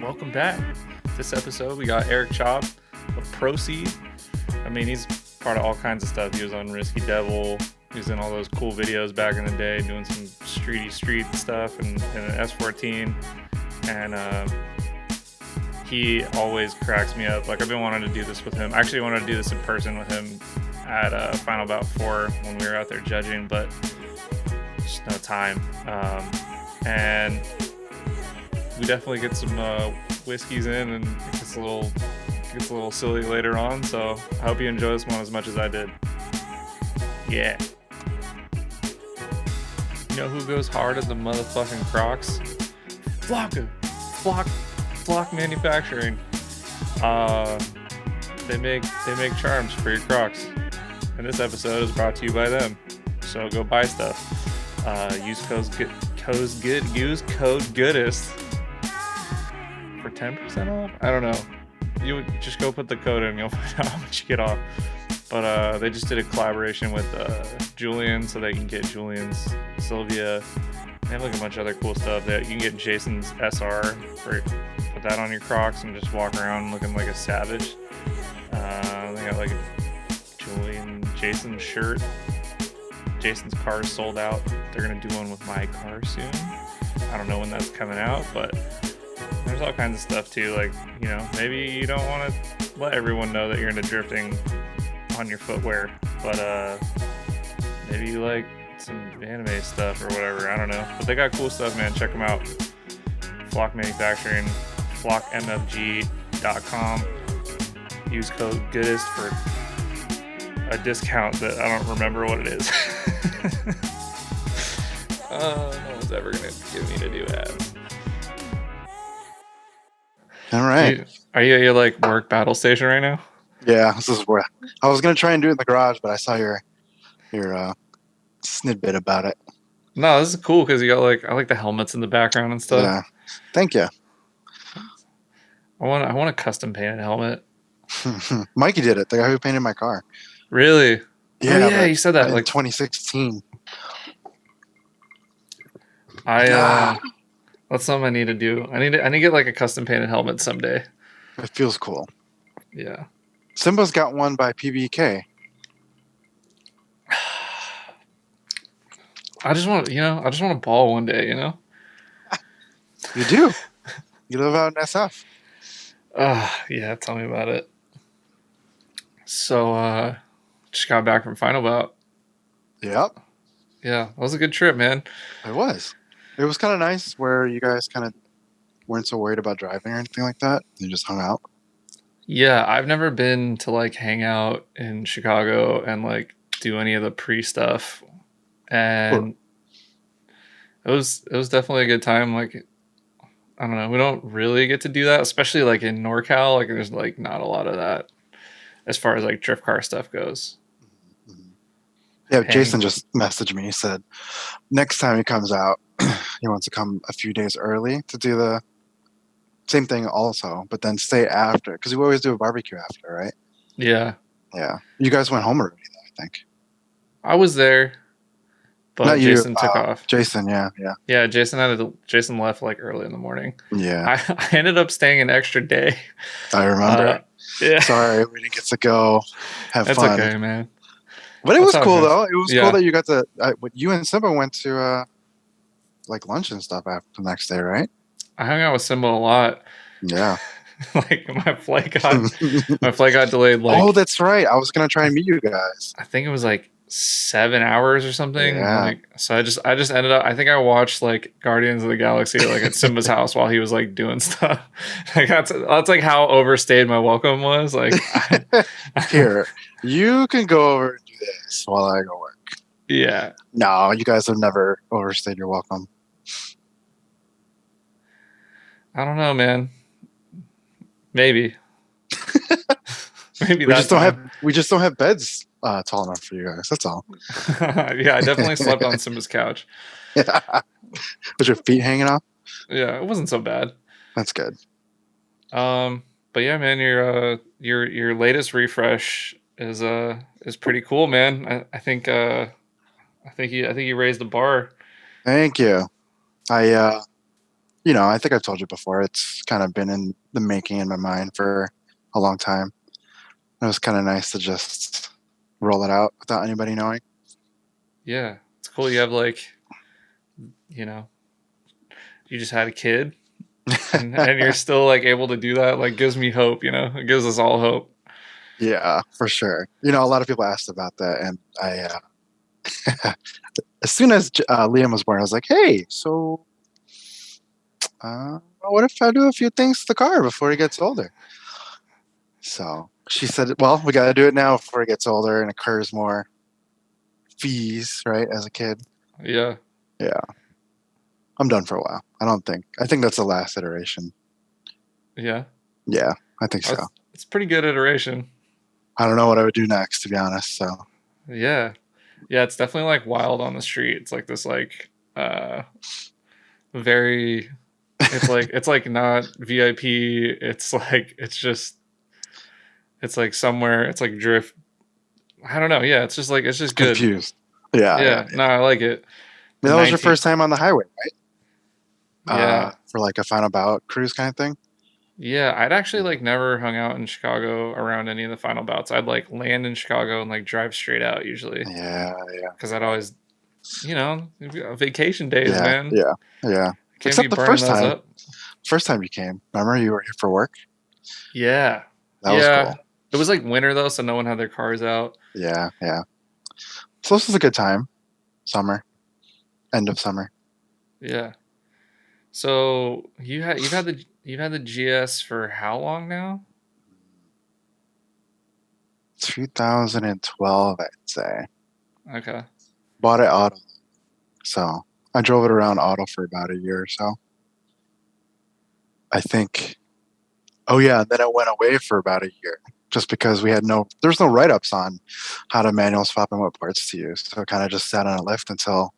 welcome back. This episode, we got Eric Chob of Proceed. I mean, he's part of all kinds of stuff. He was on Risky Devil. He was in all those cool videos back in the day, doing some street stuff and an S14. And he always cracks me up. Like, I've been wanting to do this with him. I actually wanted to do this in person with him at Final Bout 4 when we were out there judging, but just no time. And we definitely get some whiskeys in, and it gets a little silly later on. So I hope you enjoy this one as much as I did. Yeah. You know who goes hard at the motherfucking Crocs? Flock Manufacturing. They make charms for your Crocs, and this episode is brought to you by them. So go buy stuff. Use code Goodest for 10% off. I don't know. You would just go put the code in, you'll find out how much you get off. But they just did a collaboration with Julian, so they can get Julian's Sylvia. They have like a bunch of other cool stuff that you can get. Jason's SR, or put that on your Crocs and just walk around looking like a savage. They got like a Jason shirt. Jason's car is sold out. They're gonna do one with my car soon. I don't know when that's coming out, but there's all kinds of stuff too. Like, you know, maybe you don't want to let everyone know that you're into drifting on your footwear, but maybe you like some anime stuff or whatever. I don't know, but they got cool stuff, man. Check them out. Flock Manufacturing, flockmfg.com. Use code Goodest for a discount that I don't remember what it is. No one's ever gonna give me to do ads. All right. Are you at your like work battle station right now? Yeah, this is where I was gonna try and do it in the garage, but I saw your snippet about it. No, this is cool because you got like, I like the helmets in the background and stuff. Yeah, thank you. I want a custom painted helmet. Mikey did it. The guy who painted my car. Really? Yeah, oh, yeah, you said that in like 2016. That's something I need to do. I need to get like a custom painted helmet someday. It feels cool. Yeah. Simba's got one by PBK. I just want to ball one day, you know? You do. You live out in SF. Yeah, tell me about it. So, just got back from Final Bout. Yep. Yeah, that was a good trip, man. It was. It was kind of nice where you guys kind of weren't so worried about driving or anything like that. You just hung out. Yeah, I've never been to like hang out in Chicago and like do any of the pre-stuff. And it was definitely a good time. Like, I don't know, we don't really get to do that, especially like in NorCal. Like, there's like not a lot of that as far as like drift car stuff goes. Yeah, Jason just messaged me. He said next time he comes out, he wants to come a few days early to do the same thing also, but then stay after, because we always do a barbecue after, right? Yeah. Yeah. You guys went home already, though, I think. I was there, but Not Jason you, took off. Jason, yeah. Yeah, Jason left like early in the morning. Yeah. I ended up staying an extra day. I remember. Yeah. Sorry, we didn't get to go have That's fun. That's okay, man. But it was cool, though. It was cool that you got to... you and Simba went to like lunch and stuff after the next day, right? I hung out with Simba a lot. Yeah. Like my flight got delayed. Like, oh, that's right. I was gonna try and meet you guys. I think it was like 7 hours or something. Yeah. Like, so I just ended up. I think I watched like Guardians of the Galaxy like at Simba's house while he was like doing stuff. Like that's like how overstayed my welcome was. Like, here, you can go over and do this while I go work. Yeah. No, you guys have never overstayed your welcome. I don't know, man. Maybe. Maybe we just don't have beds tall enough for you guys. That's all. Yeah, I definitely slept on Simba's couch. Yeah. With your feet hanging off? Yeah, it wasn't so bad. That's good. But yeah, man, your latest refresh is pretty cool, man. I think you raised the bar. Thank you. I think I've told you before. It's kind of been in the making in my mind for a long time. It was kind of nice to just roll it out without anybody knowing. Yeah, it's cool. You have like, you know, you just had a kid, and you're still like able to do that. Like, gives me hope. It gives us all hope. Yeah, for sure. A lot of people asked about that, and as soon as Liam was born, I was like, "Hey, so what if I do a few things to the car before he gets older?" So she said, "Well, we got to do it now before he gets older and incurs more fees, right? As a kid." Yeah, Yeah, I'm done for a while. I think that's the last iteration. yeah. Yeah, I think so. It's pretty good iteration. I don't know what I would do next, to be honest. So Yeah, yeah. It's definitely like wild on the street. It's like this like very. It's like not VIP. It's like somewhere. It's like drift. I don't know. Yeah, it's just good. confused. Yeah. Yeah, no, I like it. The That was your 19. first time on the highway, right? Yeah, For like a final bout cruise kind of thing. yeah. I'd actually like never hung out in Chicago around any of the final bouts. I'd like land in Chicago and like drive straight out usually Yeah, because I'd always, vacation days, yeah, man. yeah, yeah. Can't be Except the burning first those time. up. First time you came, remember you were here for work? Yeah, That was cool. It was like winter though, so no one had their cars out. Yeah, yeah. So this was a good time. Summer, end of summer. Yeah. So you've had the GS for how long now? 2012, I'd say. Okay. Bought it auto, so I drove it around auto for about a year or so. I think. Oh yeah, and then it went away for about a year just because there's no write ups on how to manual swap and what parts to use. So it kind of just sat on a lift until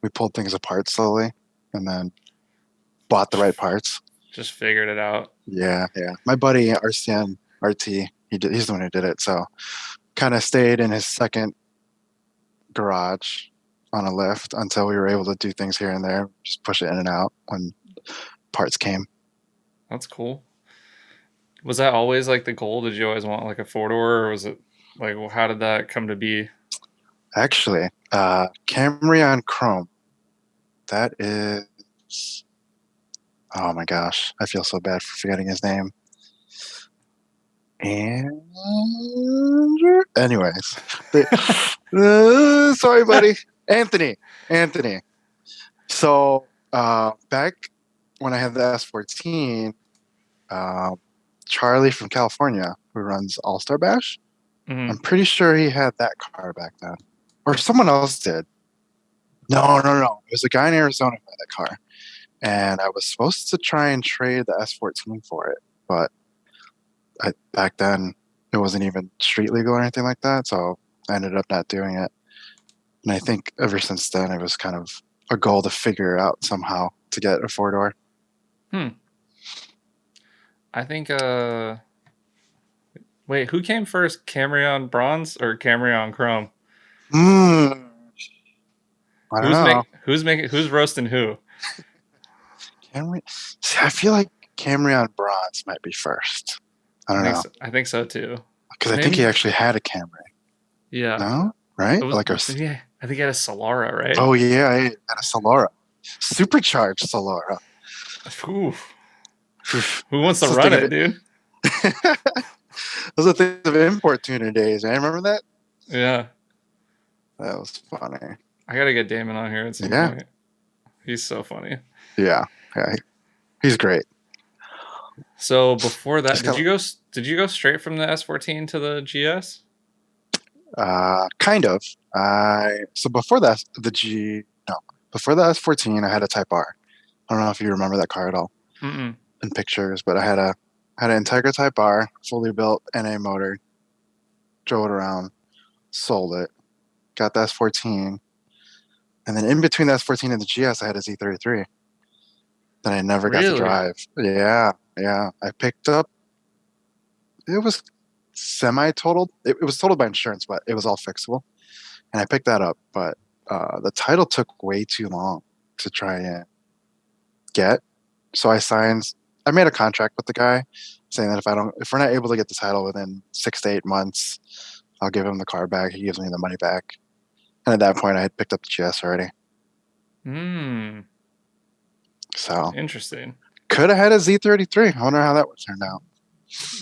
we pulled things apart slowly and then bought the right parts. Just figured it out. Yeah, yeah. My buddy RCN RT, he's the one who did it. So kind of stayed in his second garage on a lift until we were able to do things here and there, just push it in and out when parts came. That's cool. Was that always like the goal? Did you always want like a four door, or was it like, well, how did that come to be? Actually, Camry on Chrome. That is. Oh my gosh, I feel so bad for forgetting his name. And anyways, sorry, buddy, Anthony. So back when I had the S14, Charlie from California, who runs All Star Bash, Mhm. I'm pretty sure he had that car back then, or someone else did. No. It was a guy in Arizona who had that car. And I was supposed to try and trade the S14 for it, but back then it wasn't even street legal or anything like that, so I ended up not doing it. And I think ever since then it was kind of a goal to figure it out somehow to get a four door. I think. Wait, who came first? Camry on bronze or Camry on chrome? I don't know. Who's roasting who? Camry. See, I feel like Camry on bronze might be first. I don't know I think so too. because I think he actually had a Camry. Yeah. No, right? Yeah, I think he had a Solara, right? Oh yeah, he had a Solara, supercharged Solara. Ooh. Who wants to run it, dude? Those are things of import tuner days, man. Remember that? Yeah. That was funny. I gotta get Damon on here at some point. He's so funny. Yeah, he's great. So before that, did you go straight from the S14 to the GS? Kind of. So before that, before the S14, I had a Type R. I don't know if you remember that car at all in pictures, but I had an Integra Type R, fully built NA motor. Drove it around, sold it, got the S14, and then in between the S14 and the GS, I had a Z33 that I never got to drive. Yeah. I picked up. It was semi-totaled. It was totaled by insurance, but it was all fixable, and I picked that up. But the title took way too long to try and get. So I made a contract with the guy saying that if we're not able to get the title within 6 to 8 months, I'll give him the car back. He gives me the money back. And at that point, I had picked up the GS already. Hmm. So Interesting. could have had a Z33. I wonder how that would turn out.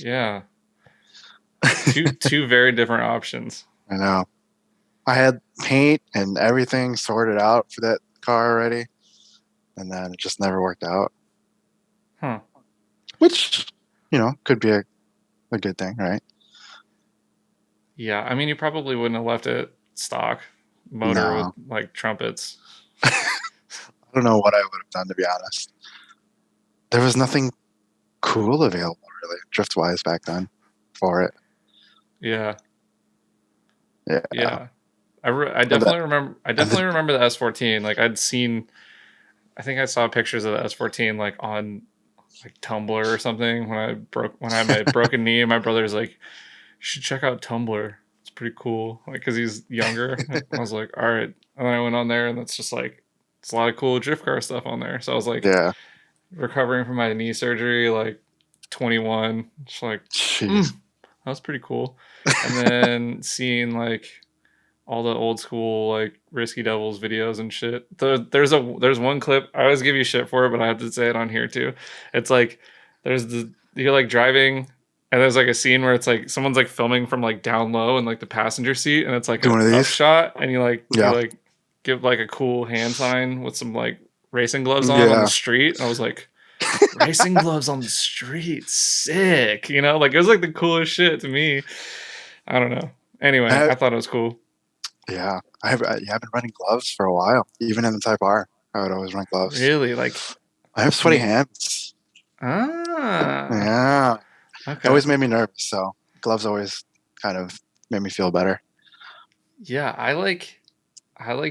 Yeah. Two very different options. I know. I had paint and everything sorted out for that car already, and then it just never worked out. Huh. Which, could be a good thing, right? Yeah, I mean, you probably wouldn't have left it stock motor with No. like trumpets. I don't know what I would have done, to be honest. There was nothing cool available, really, drift-wise back then for it. Yeah. Yeah. Yeah. I definitely remember the S14. Like I think I saw pictures of the S14 like on like Tumblr or something when I had my broken knee, and my brother's like, "You should check out Tumblr. It's pretty cool." Like, cause he's younger. I was like, "All right." And then I went on there, and it's just like it's a lot of cool drift car stuff on there. So I was like, Yeah. recovering from my knee surgery, like 21, just like, Jeez. that was pretty cool. And then seeing like all the old school like Risky Devils videos and shit. There's one clip I always give you shit for it, but I have to say it on here too. It's like you're like driving, and there's like a scene where it's like someone's like filming from like down low in like the passenger seat, and it's like Do one of an up these? shot, and you Yeah. like give like a cool hand sign with some like racing gloves on Yeah. the street. And I was like, racing gloves on the street, sick. Like it was like the coolest shit to me. I don't know. Anyway, I thought it was cool. Yeah. I've been running gloves for a while. Even in the Type R, I would always run gloves. Really? Like, I have sweaty hands. Ah. Yeah. Okay. It always made me nervous, so gloves always kind of made me feel better. Yeah, I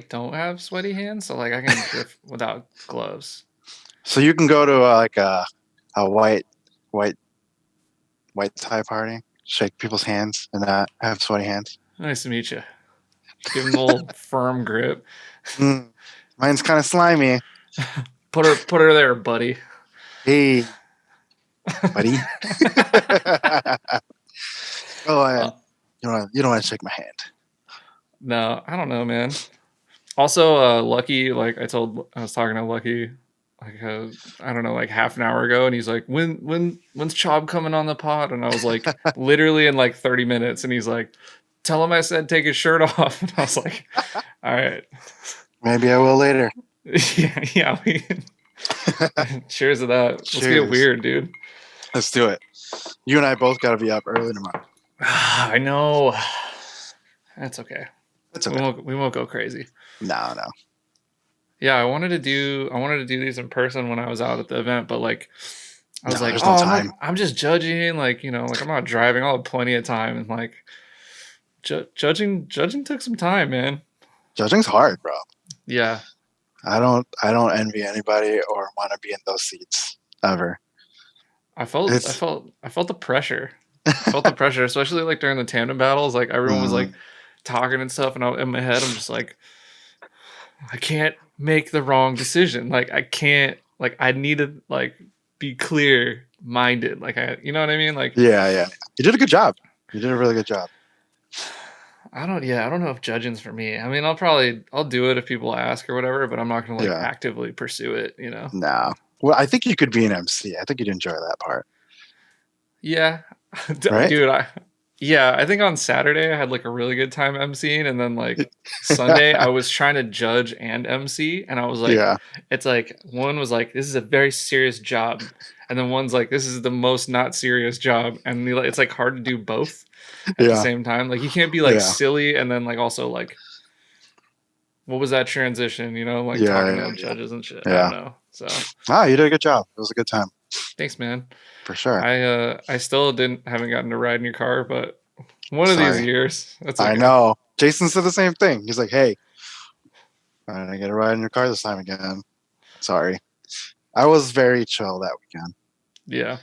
don't have sweaty hands, so like I can drift without gloves. So you can go to like a white tie party, shake people's hands, and not have sweaty hands. Nice to meet you. Give them a little firm grip. Mine's kind of slimy. Put her there, buddy. Hey, buddy. Oh, you don't want to shake my hand. No, I don't know, man. Also, Lucky, like I was talking to Lucky, like I don't know, like half an hour ago, and he's like, when's Chob coming on the pod? And I was like, literally in like 30 minutes, and he's like, tell him I said take his shirt off. And I was like, all right, maybe I will later. yeah. Cheers to that. Let's get weird, dude. Let's do it. You and I both got to be up early tomorrow. I know. That's okay. That's okay. We won't go crazy. No. Yeah, I wanted to do these in person when I was out at the event, but like I was like, no I'm just judging, like, like I'm not driving. I'll have plenty of time, and like judging took some time, man. Judging's hard, bro. Yeah. I don't envy anybody or want to be in those seats ever. I felt the pressure. I felt the pressure, especially like during the tandem battles. Like everyone was like talking and stuff, and in my head, I'm just like, I can't make the wrong decision. Like I can't. Like I need to like be clear minded. Like you know what I mean? Like yeah. You did a good job. You did a really good job. I don't know if judging's for me. I mean, I'll do it if people ask or whatever, but I'm not gonna like actively pursue it. No. Well, I think you could be an MC. I think you'd enjoy that part. Yeah, right? Dude. I think on Saturday I had like a really good time emceeing, and then like Sunday I was trying to judge and MC, and I was like, it's like one was like, this is a very serious job, and then one's like, this is the most not serious job, and it's like hard to do both at the same time. Like you can't be like silly and then like also like, what was that transition? Like talking to judges and shit. I don't know. So you did a good job. It was a good time. Thanks, man. For sure. I still haven't gotten to ride in your car, but one of these years. That's okay. I know. Jason said the same thing. He's like, hey, I didn't get a ride in your car this time again. Sorry. I was very chill that weekend. Yeah.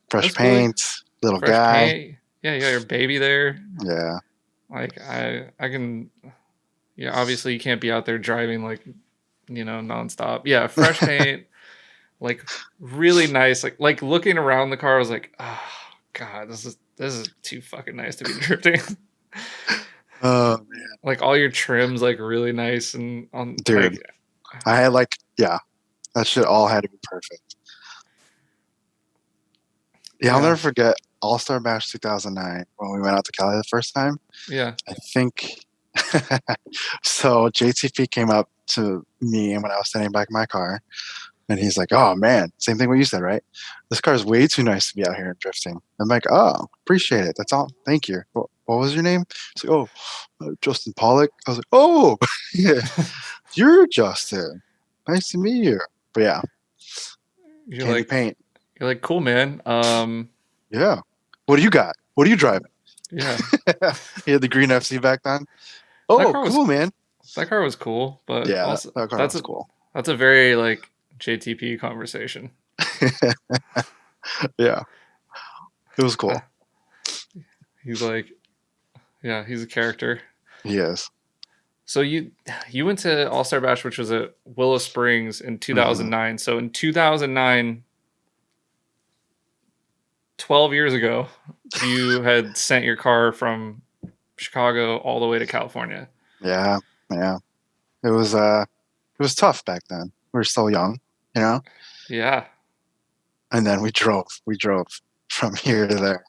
Fresh paint, little guy. Paint. Yeah, you got your baby there. Yeah. Like I can, obviously you can't be out there driving like, nonstop. Yeah, fresh paint. like really nice. Like looking around the car, I was like, oh god, this is too fucking nice to be drifting. Oh man, Like all your trims like really nice and on dude, like I had like that shit all had to be perfect. Yeah, I'll yeah never forget All Star Bash 2009 when we went out to Cali the first time. yeah I think so. JTP came up to me when I was standing back in my car, and he's like, "Oh man, same thing what you said, right? This car is way too nice to be out here and drifting." I'm like, "Oh, appreciate it. That's all. Thank you." What was your name? He's like, "Oh, Justin Pollock." I was like, "Oh, yeah, you're Justin. Nice to meet you." But yeah, you're candy like paint. you're like cool man. Yeah. What do you got? What are you driving? Yeah, He had the green FC back then. that Oh, car was cool, man. that car was cool, but Yeah, also that car was cool. that's a very like JTP conversation. Yeah, it was cool. He's like, yeah, he's a character. He is. So you went to All Star Bash, which was at Willow Springs in 2009. So in 2009, 12 years ago, you had sent your car from Chicago all the way to California. Yeah, yeah. It was tough back then. We were still young, you know. Yeah. And then we drove. We drove from here to there.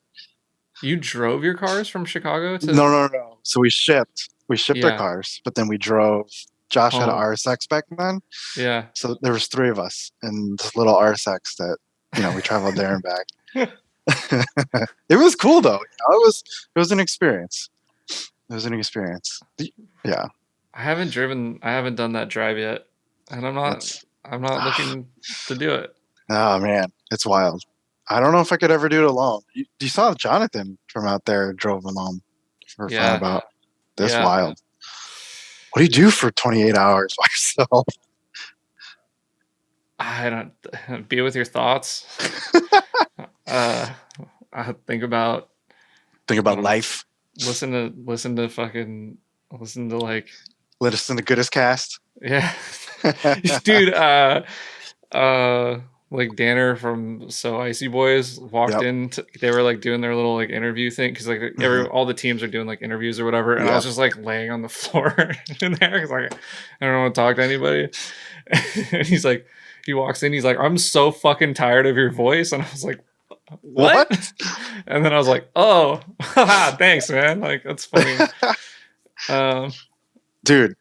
You drove your cars from Chicago to No. So we shipped our yeah cars, but then we drove. Josh had an home. RSX back then, Yeah. so there was three of us in this little RSX that we traveled there and back. It was cool though. It was an experience. It was an experience. Yeah. I haven't done that drive yet, and I'm not looking to do it. Oh man, it's wild. I don't know if I could ever do it alone. You saw Jonathan from out there drove alone for fun about this Yeah. wild. What do you do for 28 hours by yourself? I don't be with your thoughts. I think about Life. listen to like Listen to Goodest cast. yeah, dude. Like Danner from Icy Boys walked in. They were like doing their little like interview thing because like all the teams are doing like interviews or whatever, and I was just like laying on the floor in there because like I don't want to talk to anybody. And he's like, he walks in, he's like, "I'm so fucking tired of your voice," and I was like, "What?" And then I was like, "Oh, thanks, man. Like that's funny." Dude,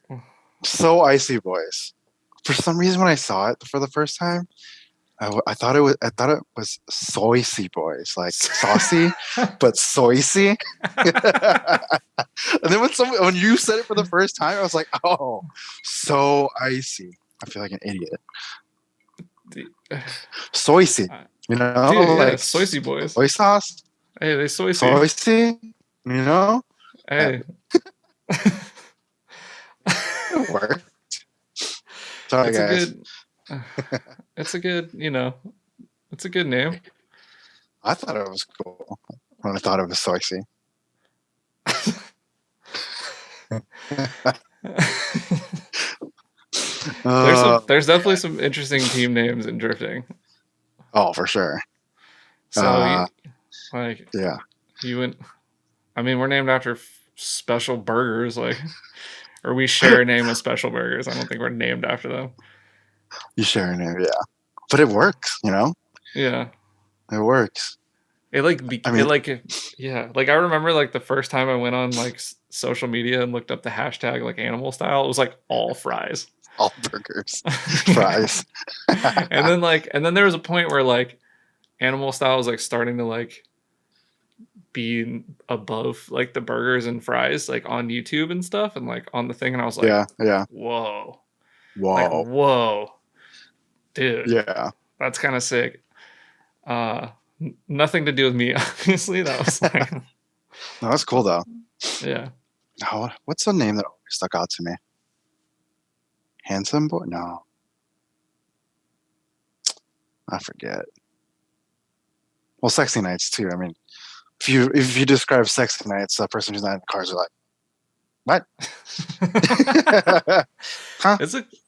so Icy Boys. For some reason, when I saw it for the first time, I thought it was Soicy Boys, like saucy, but soicy. And then when you said it for the first time, I was like, oh, so icy. I feel like an idiot. Soicy, Dude, like Soicy Boys. Soy sauce. Hey, they soicy. Soicy, Hey. It worked. Sorry, guys. It's a good name. I thought it was cool when I thought it was Soicy. There's definitely some interesting team names in drifting. Oh, for sure. So, you went. I mean, we're named after special burgers, like, or we share a name with Special Burgers. I don't think we're named after them. You share a name, yeah, but it works, Yeah, it works. Like I remember like the first time I went on like social media and looked up the hashtag like animal style, it was like all fries, all burgers, fries. and then there was a point where like animal style was like starting to like be above like the burgers and fries like on YouTube and stuff and like on the thing, and I was like, yeah, whoa, like, whoa, dude, yeah, that's kind of sick. Nothing to do with me, obviously. That was like, no, that's cool though. Yeah. Oh, what's the name that always stuck out to me? Handsome Boy? No, I forget. Well, Sexy Nights too. I mean, if you describe Sexy Nights, a person who's not in cars are like, What? Huh?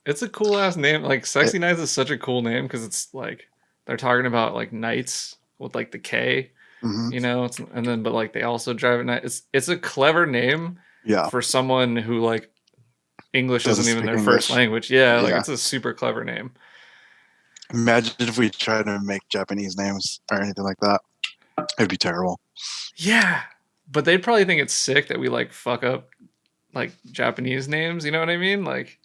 It's a cool ass name. Like Sexy Nights is such a cool name because it's like they're talking about like nights with like the K, Mhm. you know. And then but like they also drive at night. It's a clever name Yeah. for someone who like English Doesn't isn't even speak their first English. language. Yeah, like Yeah. it's a super clever name. Imagine if we tried to make Japanese names or anything like that. It'd be terrible. Yeah, but they'd probably think it's sick that we like fuck up like Japanese names. You know what I mean? Like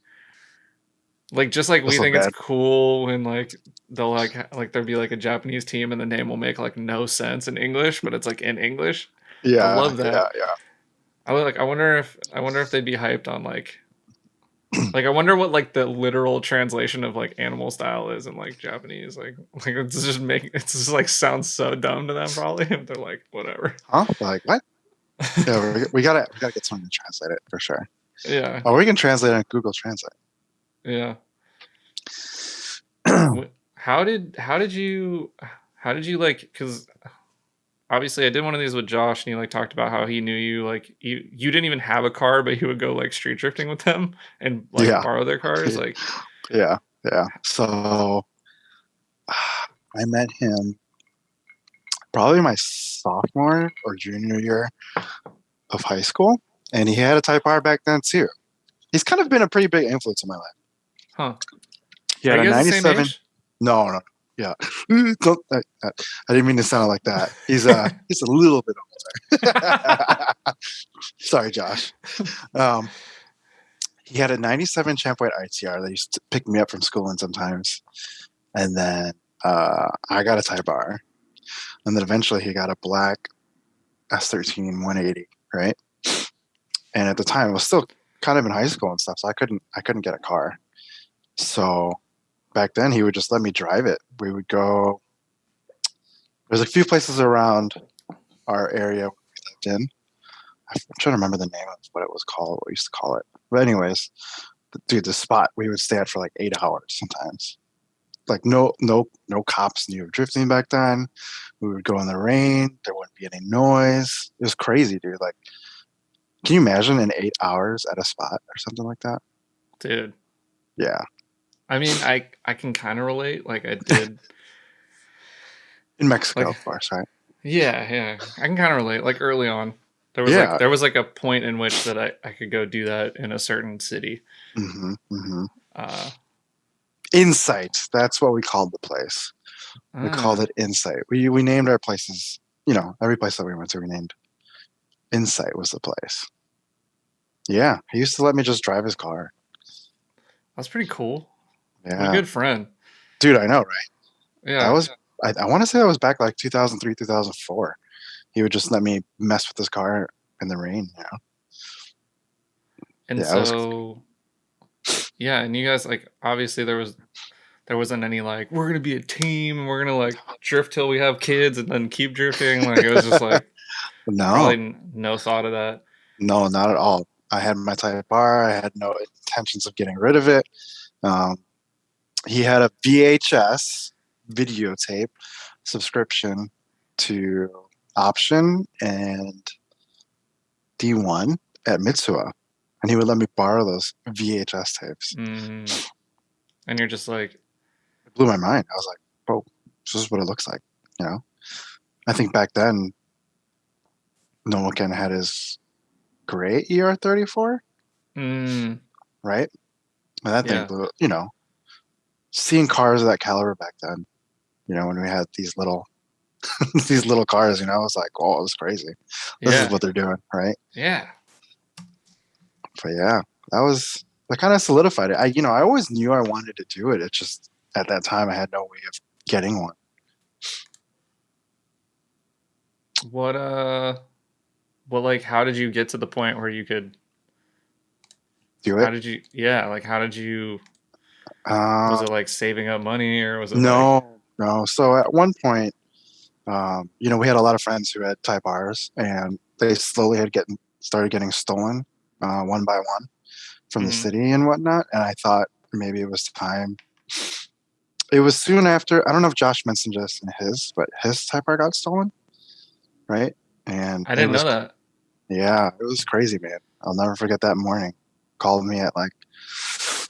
just like we That's so think it's bad. cool when like they'll like there'll be like a Japanese team and the name will make like no sense in English, but it's like in English. I Yeah. love Yeah. that. Yeah. I wonder if they'd be hyped on like I wonder what like the literal translation of like animal style is in like Japanese. Like it's just like sounds so dumb to them probably. They're like whatever. Huh? Like what? Yeah, we gotta get someone to translate it for sure. Yeah, Oh, we can translate it on Google Translate. yeah. How did you like? Because obviously I did one of these with Josh, and he like talked about how he knew you like you didn't even have a car, but he would go like street drifting with them and like Yeah. borrow their cars. Like, Yeah. Yeah. So I met him probably my sophomore or junior year of high school, and he had a Type R back then too. He's kind of been a pretty big influence in my life. huh? He Are had you a guys the same 97. age? No. Yeah. Don't, I didn't mean to sound like that. He's a little bit older. Sorry, Josh. He had a 97 Champ White ITR that used to pick me up from school and sometimes. And then I got a Type R. And then eventually he got a black S13 180, right? And at the time, I was still kind of in high school and stuff, so I couldn't get a car. So back then, he would just let me drive it. We would go. There's a few places around our area we lived in. I'm trying to remember the name of what it was called, what we used to call it. But anyways, dude, the spot we would stay at for like 8 hours sometimes. Like no cops knew of drifting back then. We would go in the rain. There wouldn't be any noise. It was crazy, dude. Like, can you imagine in 8 hours at a spot or something like that? Dude, Yeah. I mean, I can kind of relate. Like I did. In Mexico, Like of course, right? yeah, I can kind of relate. Like early on, Yeah. there was like a point in which that I could go do that in a certain city. Mm-hmm. Mm-hmm. Uh, Insight. That's what we called the place. We called ah, it Insight. We named our places. Every place that we went to, we named. Insight was the place. Yeah, he used to let me just drive his car. that's pretty cool. What a Yeah, good friend. dude, I know, right? That Yeah. was. I want to say that was back like 2003, 2004. He would just let me mess with his car in the rain. And Yeah, it was. so yeah, and you guys like obviously there wasn't any like we're gonna be a team and we're gonna like drift till we have kids and then keep drifting. Like it was just like No, probably no thought of that. no, not at all. I had my Type R. I had no intentions of getting rid of it. Um, he had a VHS videotape subscription to Option and D1 at Mitsuwa, and he would let me borrow those VHS tapes. Mm. And you're just like, It blew my mind. I was like, "Oh, this is what it looks like." I think back then, Nomoken had his gray ER34, mm, right? And that thing yeah, blew. Seeing cars of that caliber back then, when we had these little these little cars, I was like, "Oh, this is crazy. This is yeah, what they're doing, right?" yeah. But yeah, that kind of solidified it. I always knew I wanted to do it. It's just at that time I had no way of getting one. What like how did you get to the point where you could Do how it? did you yeah, like how did you was Uh, it like saving up money or was it like no. So at one point, we had a lot of friends who had Type R's, and they slowly started getting stolen one by one from the mm, city and whatnot. And I thought maybe it was time. It was soon after. I don't know if Josh mentioned this in his, but his Type R got stolen, right? And I it didn't was know that. Yeah, it was crazy, man. I'll never forget that morning. Called me at like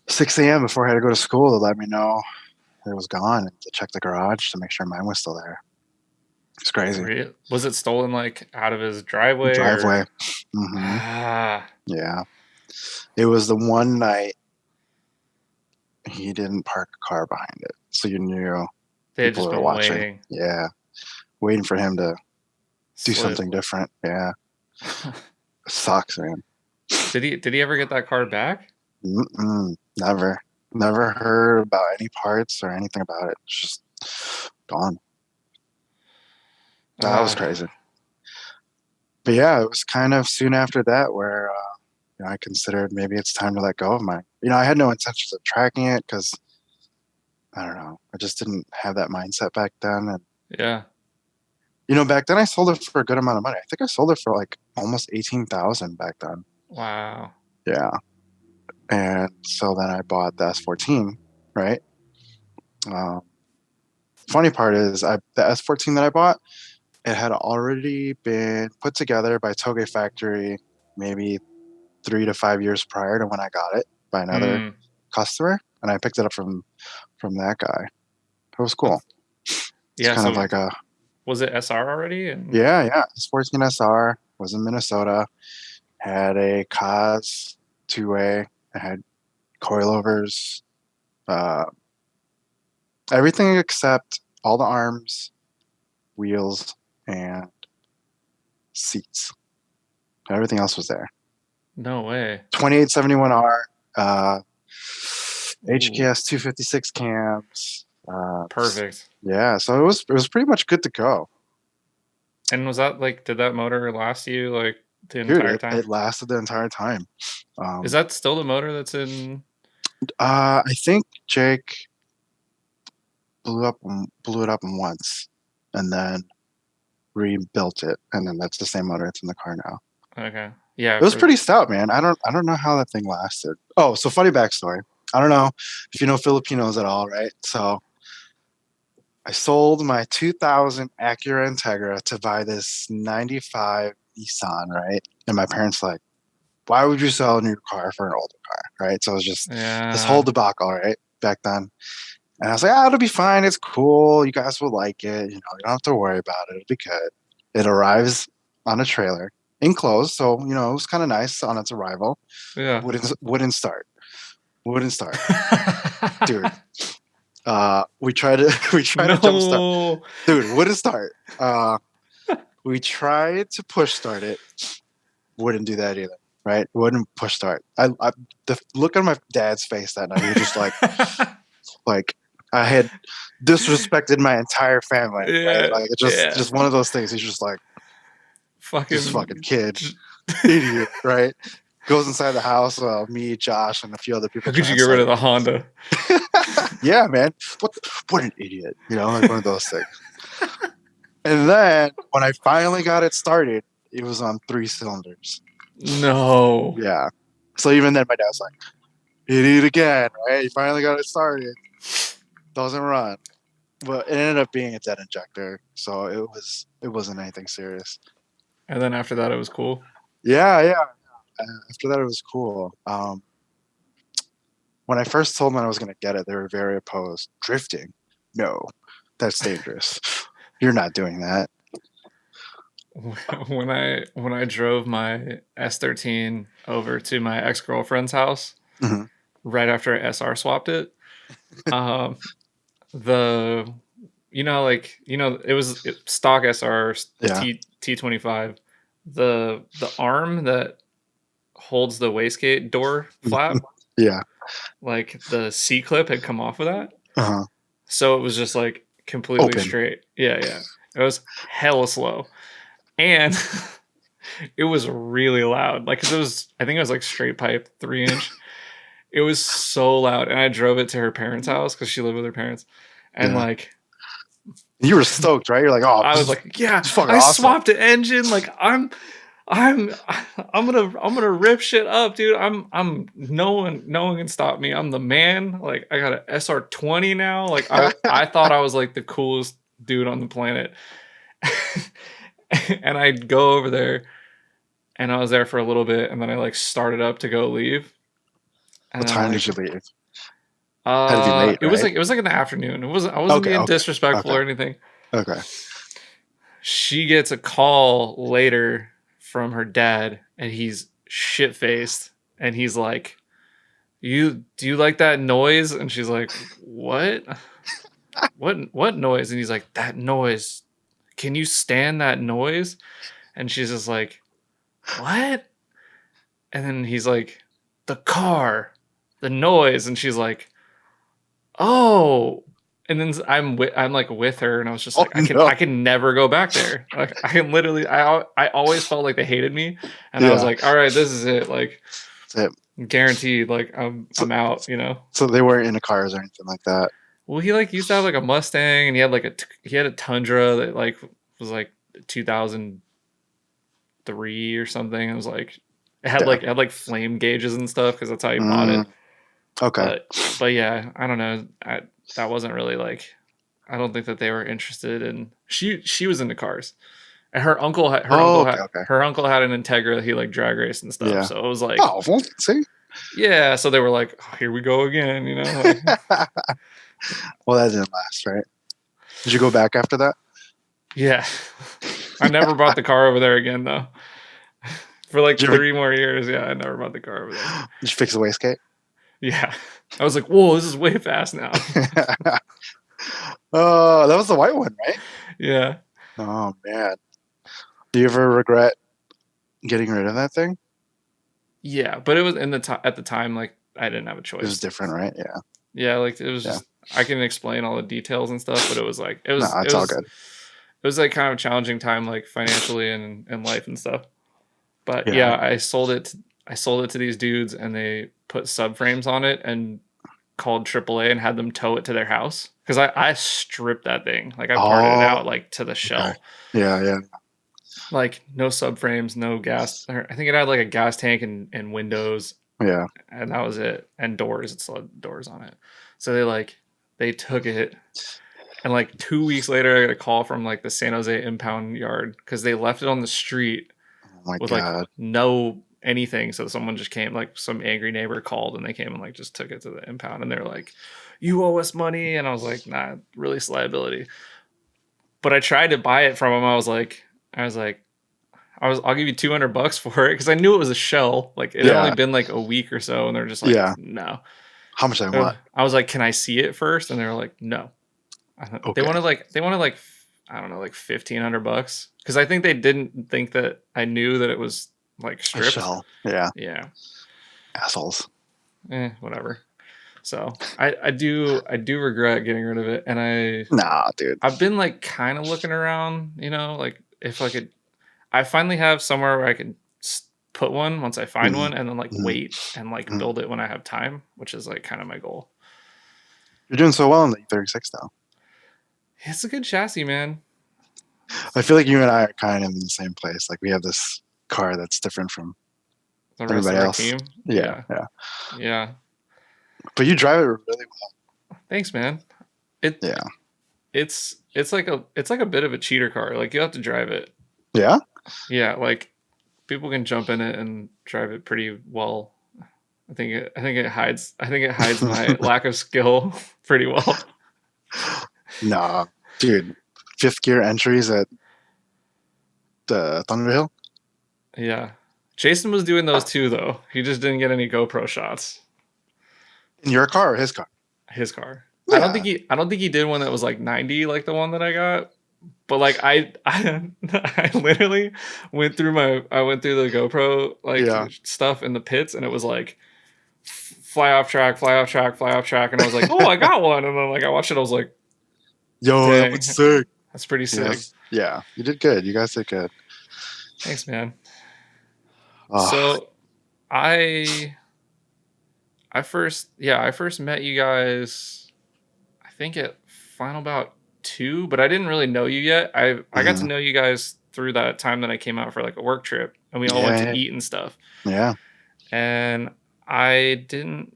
6 a.m. before I had to go to school to let me know it was gone and to check the garage to make sure mine was still there. It's crazy. Was it stolen like out of his driveway Driveway. or? Hmm. Ah, Yeah. It was the one night he didn't park a car behind it. So you knew they had people just were been watching. waiting. Yeah. Waiting for him to do Slip. something different. Yeah. It sucks, man. Did he ever get that car back? Never. Never heard about any parts or anything about it. It's just gone. That was crazy. But yeah, it was kind of soon after that where I considered maybe it's time to let go of mine. I had no intentions of tracking it because I don't know. I just didn't have that mindset back then. And Yeah. back then I sold it for a good amount of money. I think I sold it for like almost 18,000 back then. Wow. Yeah. And so then I bought the S14, right? Funny part is the S14 that I bought, it had already been put together by Toge Factory maybe 3 to 5 years prior to when I got it by another customer, and I picked it up from that guy. It was cool. It's Yeah. kind of So like a was it SR already? yeah. S14 SR was in Minnesota. Had a Cos 2A. It had coilovers, everything except all the arms, wheels, and seats. Everything else was there. No way. 2871R, Ooh. HKS 256 cams. Perfect. Yeah, so it was pretty much good to go. And was that like, did that motor last you like the Dude, entire time? it lasted the entire time. Is that still the motor that's in? I think Jake blew it up once, and then rebuilt it, and then that's the same motor that's in the car now. Okay. Yeah. It was pretty stout, man. I don't know how that thing lasted. Oh, so funny backstory. I don't know if you know Filipinos at all, right? So I sold my 2000 Acura Integra to buy this 95 Nissan, right? And my parents like, why would you sell a new car for an older car, right? So it was just this whole debacle, right, back then. And I was like, it'll be fine. It's cool. You guys will like it. You don't have to worry about it. It'll be good. It arrives on a trailer, enclosed. So, it was kind of nice on its arrival. Yeah. Wouldn't start. Dude. We tried to jumpstart. Dude, wouldn't start. We tried to push start it. Wouldn't do that either. Right? Wouldn't push start. The look on my dad's face that night, he was just like I had disrespected my entire family. Yeah. Right? Like just one of those things. He's just like this fucking kid, idiot, right? Goes inside the house. Me, Josh, and a few other people. How could you get rid of the Honda? Yeah, man. What an idiot. Like one of those things. And then when I finally got it started, it was on 3 cylinders. No. Yeah. So even then, my dad's like, idiot again, right? You finally got it started. Doesn't run. But it ended up being a dead injector. So it wasn't anything serious. And then after that, it was cool. Yeah. After that, it was cool. When I first told them I was going to get it, they were very opposed. Drifting? No, that's dangerous. You're not doing that. When I drove my S13 over to my ex-girlfriend's house, right after I SR swapped it, it was stock SR T25. The arm that holds the wastegate door flap, yeah, like the C clip had come off of that, so it was just like completely open. Straight. Yeah, it was hella slow. And it was really loud. Like, I think it was like straight pipe 3-inch. It was so loud. And I drove it to her parents' house because she lived with her parents. And like, you were stoked, right? You're like, oh, I was like, yeah, I awesome. swapped the engine. Like, I'm gonna rip shit up, dude. No one can stop me. I'm the man. Like, I got an SR20 now. Like, I thought I was like the coolest dude on the planet. And I'd go over there and I was there for a little bit, and then I like started up to go leave. And What then time like, did you leave? Had to be late, it was right? like in the afternoon. I wasn't Okay, being okay, disrespectful okay, or anything. okay. She gets a call later from her dad, and he's shit faced, and he's like, do you like that noise? And she's like, what? What noise? And he's like, that noise. Can you stand that noise? And she's just like, what? And then he's like, the car, the noise. And she's like, oh. And then I'm like with her, and I was just Oh like, no. I can never go back there. Like I can literally, I always felt like they hated me, and I was Yeah, like, all right, this is it. Like that's it. guaranteed, like So, I'm out. You know. so they weren't into cars or anything like that. Well, he like used to have like a Mustang, and he had like he had a Tundra that like was like 2003 or something. It was like Yeah. it had like flame gauges and stuff because that's how he bought it. Mm, okay. But yeah, I don't know. That wasn't really like, I don't think that they were interested in. She was into cars, and Oh, okay, okay. her uncle had an Integra. He like drag raced and stuff. Yeah. So it was like, Oh, well, see. yeah. So they were like, oh, here we go again. You know. Like, Well, that didn't last, right? Did you go back after that? yeah. I never bought the car over there again though. For like Did you, 3 more years, yeah, I never bought the car over there. did you fix the wastegate? Yeah, I was like, whoa, this is way fast now. Oh, that was the white one, right? Yeah. Oh man. Do you ever regret getting rid of that thing? Yeah, but it was at the time, like I didn't have a It was choice. different, right? Yeah. Yeah, like it was Yeah. just, I can explain all the details and stuff, but it was like No, it's all good. It was like kind of a challenging time, like financially and life and stuff. But Yeah. yeah, I sold it. I sold it to these dudes, and they put subframes on it and called AAA and had them tow it to their house because I stripped that thing. Like I parted it out like to the shell. Okay. Yeah, yeah. Like no subframes, no gas. I think it had like a gas tank and windows, Yeah. and that was it. And doors. It still had doors on it. So they took it, and like 2 weeks later, I got a call from like the San Jose impound yard because they left it on the street Oh my with God. like no anything. So someone just came, like some angry neighbor called, and they came and like just took it to the impound, and they're like, "You owe us money," and I was like, "Nah, release liability." But I tried to buy it from them. I'll give you $200 for it because I knew it was a shell. Like it had Yeah. only been like a week or so, and they're just like, Yeah. no. How much I want? I was like, can I see it first? And they were like, no. Okay. They wanted like I don't know, like $1,500 because I think they didn't think that I knew that it was like A stripped. shell. Yeah. Yeah. Assholes. Whatever. So I do regret getting rid of it, and Nah, dude. I've been like kind of looking around, you know, like if I could. I finally have somewhere where I can put one once I find Mhm. one, and then like Mhm. wait and like Mhm. build it when I have time, which is like kind of my goal. You're doing so well in the E36 though. It's a good chassis, man. I feel like you and I are kind of in the same place. Like we have this car that's different from The rest of everybody our else. team. Yeah. Yeah. But you drive it really well. Thanks, man. Yeah. It's like a bit of a cheater car. Like you have to drive it. Yeah. Yeah, like people can jump in it and drive it pretty well. I think it hides my lack of skill pretty well. Nah, dude. Fifth gear entries at the Thunderhill. Yeah. Jason was doing those too though. He just didn't get any GoPro shots. In your car or his car? His car. Yeah. I don't think he did one that was like 90 like the one that I got. But like I literally went through the GoPro like stuff in the pits, and it was like fly off track, and I was like, oh, I got one, and then like I watched it, I was like, Yo, dang, that was sick. that's pretty sick. Yes. Yeah, you did good. You guys did good. Thanks, man. Oh, So I first met you guys, I think at Final Bout 2, but I didn't really know you yet. I got to know you guys through that time that I came out for like a work trip, and we all went to eat and stuff. Yeah. And I didn't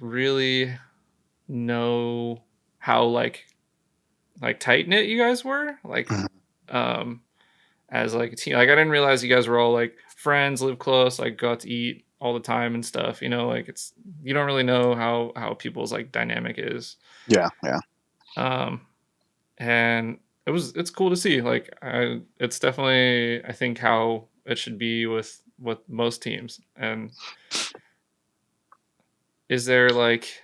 really know how like tight knit you guys were. Like as like a team. Like I didn't realize you guys were all like friends, live close, like go out to eat all the time and stuff. Like it's you don't really know how people's like dynamic is. Yeah. Um, and it's cool to see. Like it's definitely I think how it should be with most teams. And is there like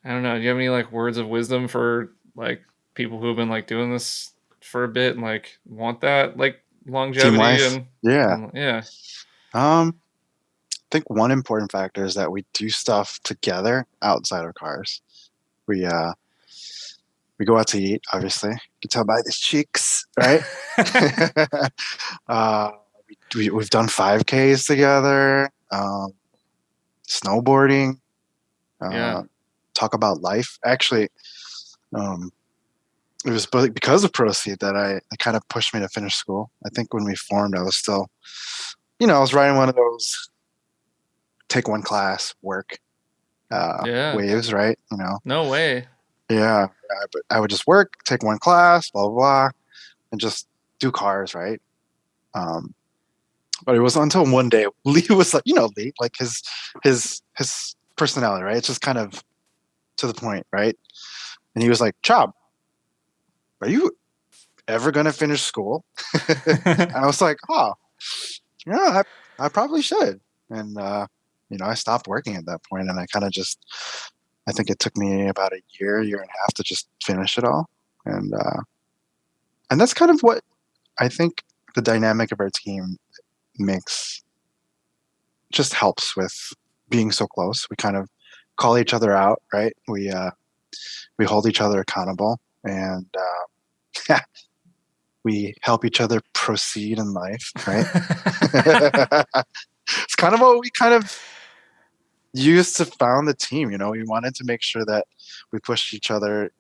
I don't know, do you have any like words of wisdom for like people who have been like doing this for a bit and like want that like Team longevity life. Yeah. and yeah. I think one important factor is that we do stuff together outside of cars. We go out to eat, obviously. You can tell by these cheeks, right? We've done 5Ks together, snowboarding, Yeah. talk about life. Actually, it was because of Proceed that it kind of pushed me to finish school. I think when we formed, I was still, I was riding one of those take one class, work waves, right? No way. Yeah, but I would just work, take one class, blah, blah, blah, and just do cars, right? But it was until one day Lee was like, Lee, like his personality, right? It's just kind of to the point, right? And he was like, Chob, are you ever going to finish school? And I was like, oh, yeah, I probably should. And, I stopped working at that point, and I kind of I think it took me about a year and a half to just finish it all. And that's kind of what I think the dynamic of our team just helps with being so close. We kind of call each other out, right? We hold each other accountable, and we help each other proceed in life, right? It's kind of what we kind of used to found the team. We wanted to make sure that we pushed each other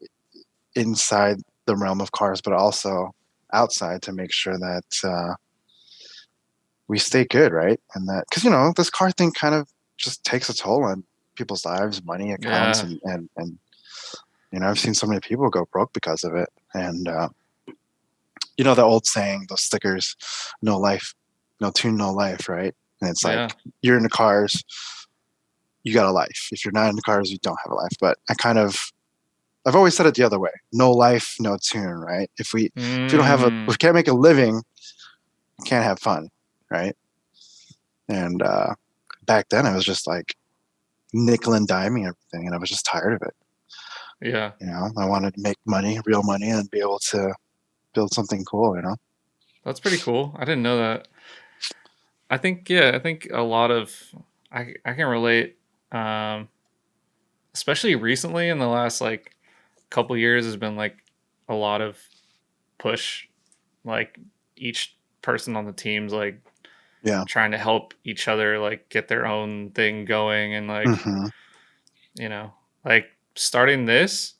inside the realm of cars, but also outside to make sure that we stay good, right? And that because this car thing kind of just takes a toll on people's lives, money, accounts, and I've seen so many people go broke because of it. And the old saying, those stickers, no life, no tune, no life, right? And it's like you're in the cars, you got a life. If you're not in the cars, you don't have a life. But I've always said it the other way: no life, no tune, right? If we if we can't make a living, we can't have fun, right? And back then, I was just like nickel and diming everything, and I was just tired of it. Yeah. I wanted to make money, real money, and be able to build something cool. That's pretty cool. I didn't know that. I think a lot of I can relate, especially recently in the last like couple years has been like a lot of push, like each person on the team's like trying to help each other like get their own thing going, and like like starting this,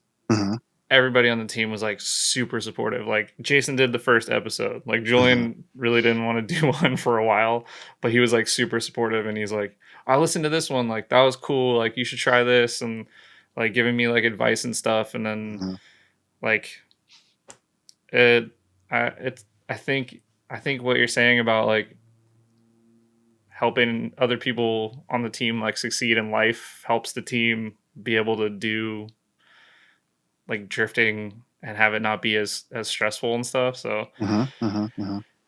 everybody on the team was like super supportive. Like Jason did the first episode. Like Julian really didn't want to do one for a while, but he was like super supportive, and he's like, I listened to this one, like that was cool, like you should try this, and like giving me like advice and stuff. And then like I think what you're saying about like helping other people on the team like succeed in life helps the team be able to do like drifting and have it not be as stressful and stuff. So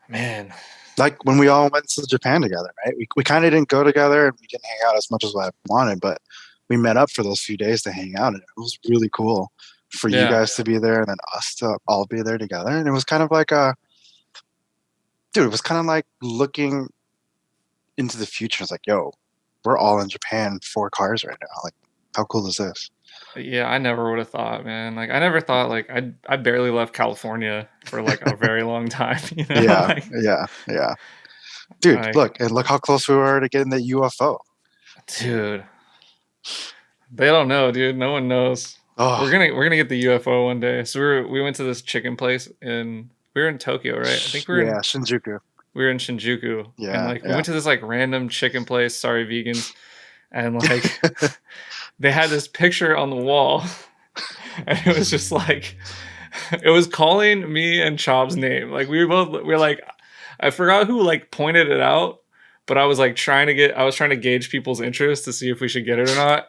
man, like when we all went to Japan together, right? We kind of didn't go together, and we didn't hang out as much as I wanted, but we met up for those few days to hang out, and it was really cool for you guys to be there and then us to all be there together. And it was kind of like it was kind of like looking into the future. It's like, yo, we're all in Japan 4 cars right now. Like, how cool is this? Yeah, I never would have thought, man. Like, I never thought, like, I barely left California for like a very long time. Yeah, like, yeah. Dude, like, look how close we were to getting the UFO. Dude, they don't know, dude. No one knows. Oh. We're gonna get the UFO one day. So we went to this chicken place we were in Tokyo, right? I think we were Shinjuku. We were in Shinjuku. Yeah. And like we went to this like random chicken place, sorry vegans. And like they had this picture on the wall. And it was just like It was calling me and Chob's name. Like we were like, I forgot who like pointed it out, but I was like I was trying to gauge people's interest to see if we should get it or not.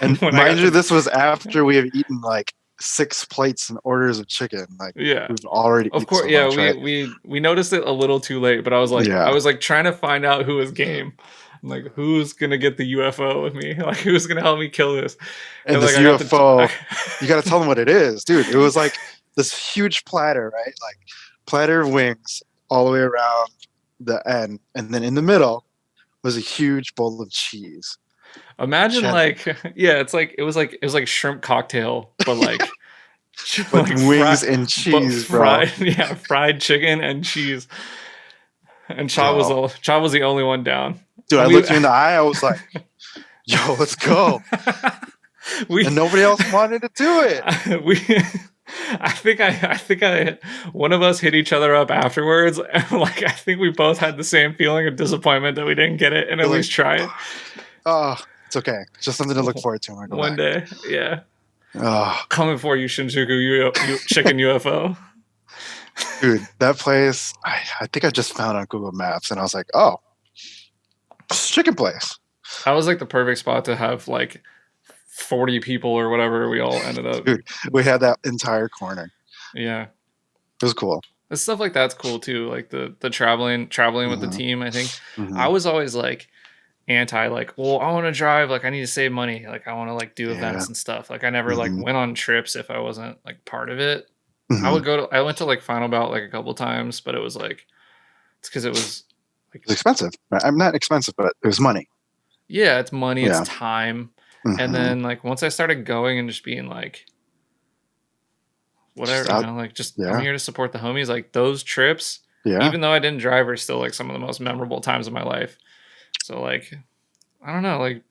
And When I mind got you, the, this was after we have eaten like 6 plates and orders of chicken. Like yeah, we've already of eaten course, so yeah, much, right? we noticed it a little too late, but I Yeah. was like trying to find out who was game. I'm like, who's gonna get the UFO with me? Like, who's gonna help me kill this? And Like, this I got the. UFO, you got to tell them what it is, dude. It was like this huge platter, right? Like platter of wings all the way around the end, and then in the middle was a huge bowl of cheese. Imagine Cheddar. like, yeah, it was like shrimp cocktail, but like, With like wings and cheese, bro. yeah, fried chicken and cheese. And Yo. Chob was the only one down. Dude, And I looked you in the eye. I was like, yo, let's go. we And nobody else wanted to do it. we I think one of us hit each other up afterwards, and like I think we both had the same feeling of disappointment that we didn't get it and at You're least try it. Oh, it's okay. Just something to look forward to when we go One back. day. Yeah. Oh, Coming for you, Shinjuku chicken UFO. dude, that place, I think I just found on Google Maps, and I was like, oh, it's a chicken place. That was like the perfect spot to have like 40 people or whatever we all ended up. Dude, we had that entire corner. Yeah. It was cool. The stuff like that's cool too. Like the traveling with the team. I think I was always like anti like, well, I want to drive, like I need to save money, like I want to like do events and stuff. Like I never like went on trips if I wasn't like part of it. I went to like Final Bout like a couple times, but it was like it's because it was like It's expensive. I'm not expensive, but it was money. Yeah, it's money, Yeah. it's time. And then like once I started going and just being like whatever, Just you know, like just yeah. I'm here to support the homies. Like those trips, Yeah. even though I didn't drive, are still like some of the most memorable times of my life. So like I don't know, like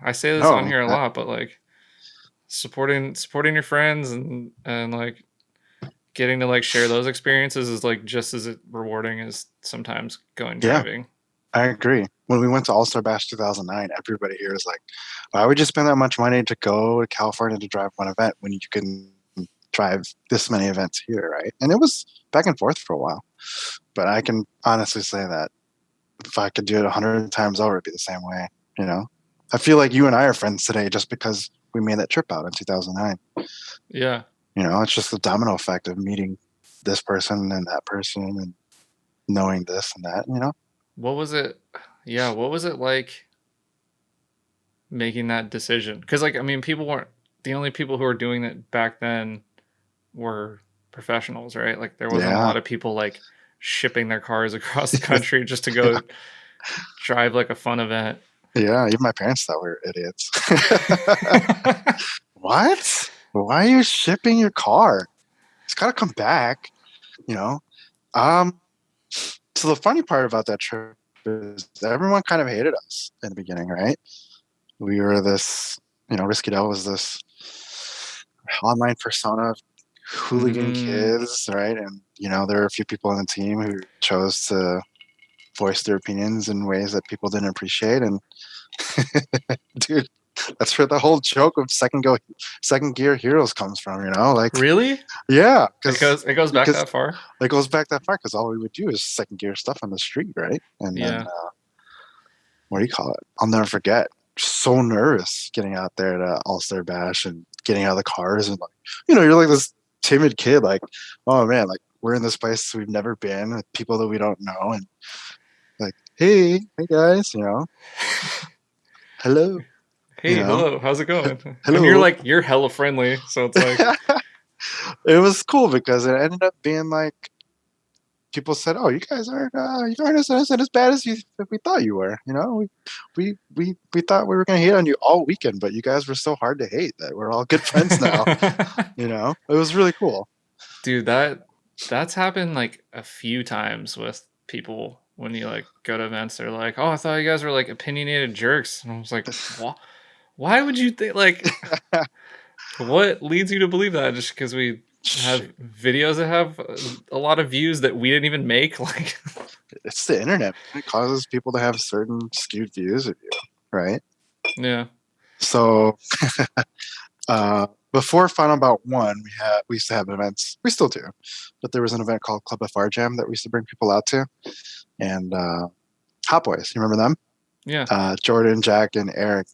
I say this on here a lot, but like supporting your friends and like getting to like share those experiences is like just as rewarding as sometimes going driving. I agree. When we went to All-Star Bash 2009, everybody here was like, why would you spend that much money to go to California to drive one event when you can drive this many events here, right? And it was back and forth for a while. But I can honestly say that if I could do it 100 times over, it'd be the same way, you know? I feel like you and I are friends today just because we made that trip out in 2009. Yeah. You know, it's just the domino effect of meeting this person and that person and knowing this and that, you know? What was it? Yeah, what was it like making that decision? Because, like, I mean, people weren't the only people who were doing it back then were professionals, right? Like, there wasn't a lot of people like shipping their cars across the country just to go drive like a fun event. Yeah, even my parents thought we were idiots. What? Why are you shipping your car? It's got to come back, you know? So the funny part about that trip is everyone kind of hated us in the beginning, right? We were this, you know, Risky Dell was this online persona of hooligan kids, right? And, you know, there were a few people on the team who chose to voice their opinions in ways that people didn't appreciate. And dude, that's where the whole joke of second gear heroes comes from, you know? Like, really? Yeah, it goes back that far. It goes back that far because all we would do is second gear stuff on the street, right? And then what do you call it? I'll never forget. So nervous getting out there to All-Star Bash and getting out of the cars and like, you know, you're like this timid kid, like, oh man, like we're in this place we've never been with people that we don't know, and like, hey guys, you know, hello. Hey, you know? hello, how's it going? Hello. And you're hella friendly, so it's like it was cool because it ended up being like people said, "Oh, you guys aren't as bad as we thought you were." You know, we thought we were gonna hate on you all weekend, but you guys were so hard to hate that we're all good friends now. You know, it was really cool, dude. That's happened like a few times with people when you like go to events. They're like, "Oh, I thought you guys were like opinionated jerks," and I was like, "What? Why would you think like?" What leads you to believe that? Just because we have videos that have a lot of views that we didn't even make? Like, it's the internet. It causes people to have certain skewed views of you, right? Yeah. So Before Final Bout 1, we used to have events. We still do, but there was an event called Club FR Jam that we used to bring people out to, and Hot Boys. You remember them? Yeah. Jordan, Jack, and Eric.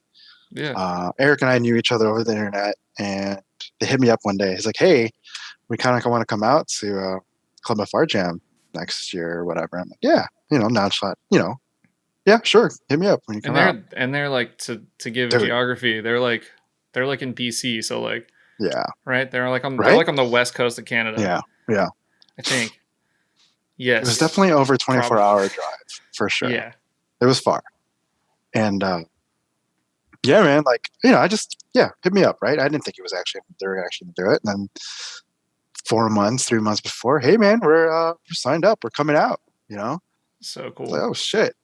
Yeah. Eric and I knew each other over the internet, and they hit me up one day. He's like, "Hey, we kind of want to come out to Club FR Jam next year or whatever." I'm like, "Yeah, nonchalant, yeah, sure, hit me up when you come out." And they're like to give Dude. geography. They're like in BC, so like Yeah, right. They're like on right? the west coast of Canada. Yeah. I think. Yes. It was definitely over 24-hour drive for sure. Yeah. It was far, and yeah, man, like I just hit me up, right? I didn't think they were actually gonna do it, and then 3 months before, hey man, we're signed up, we're coming out. So cool. Like, oh shit.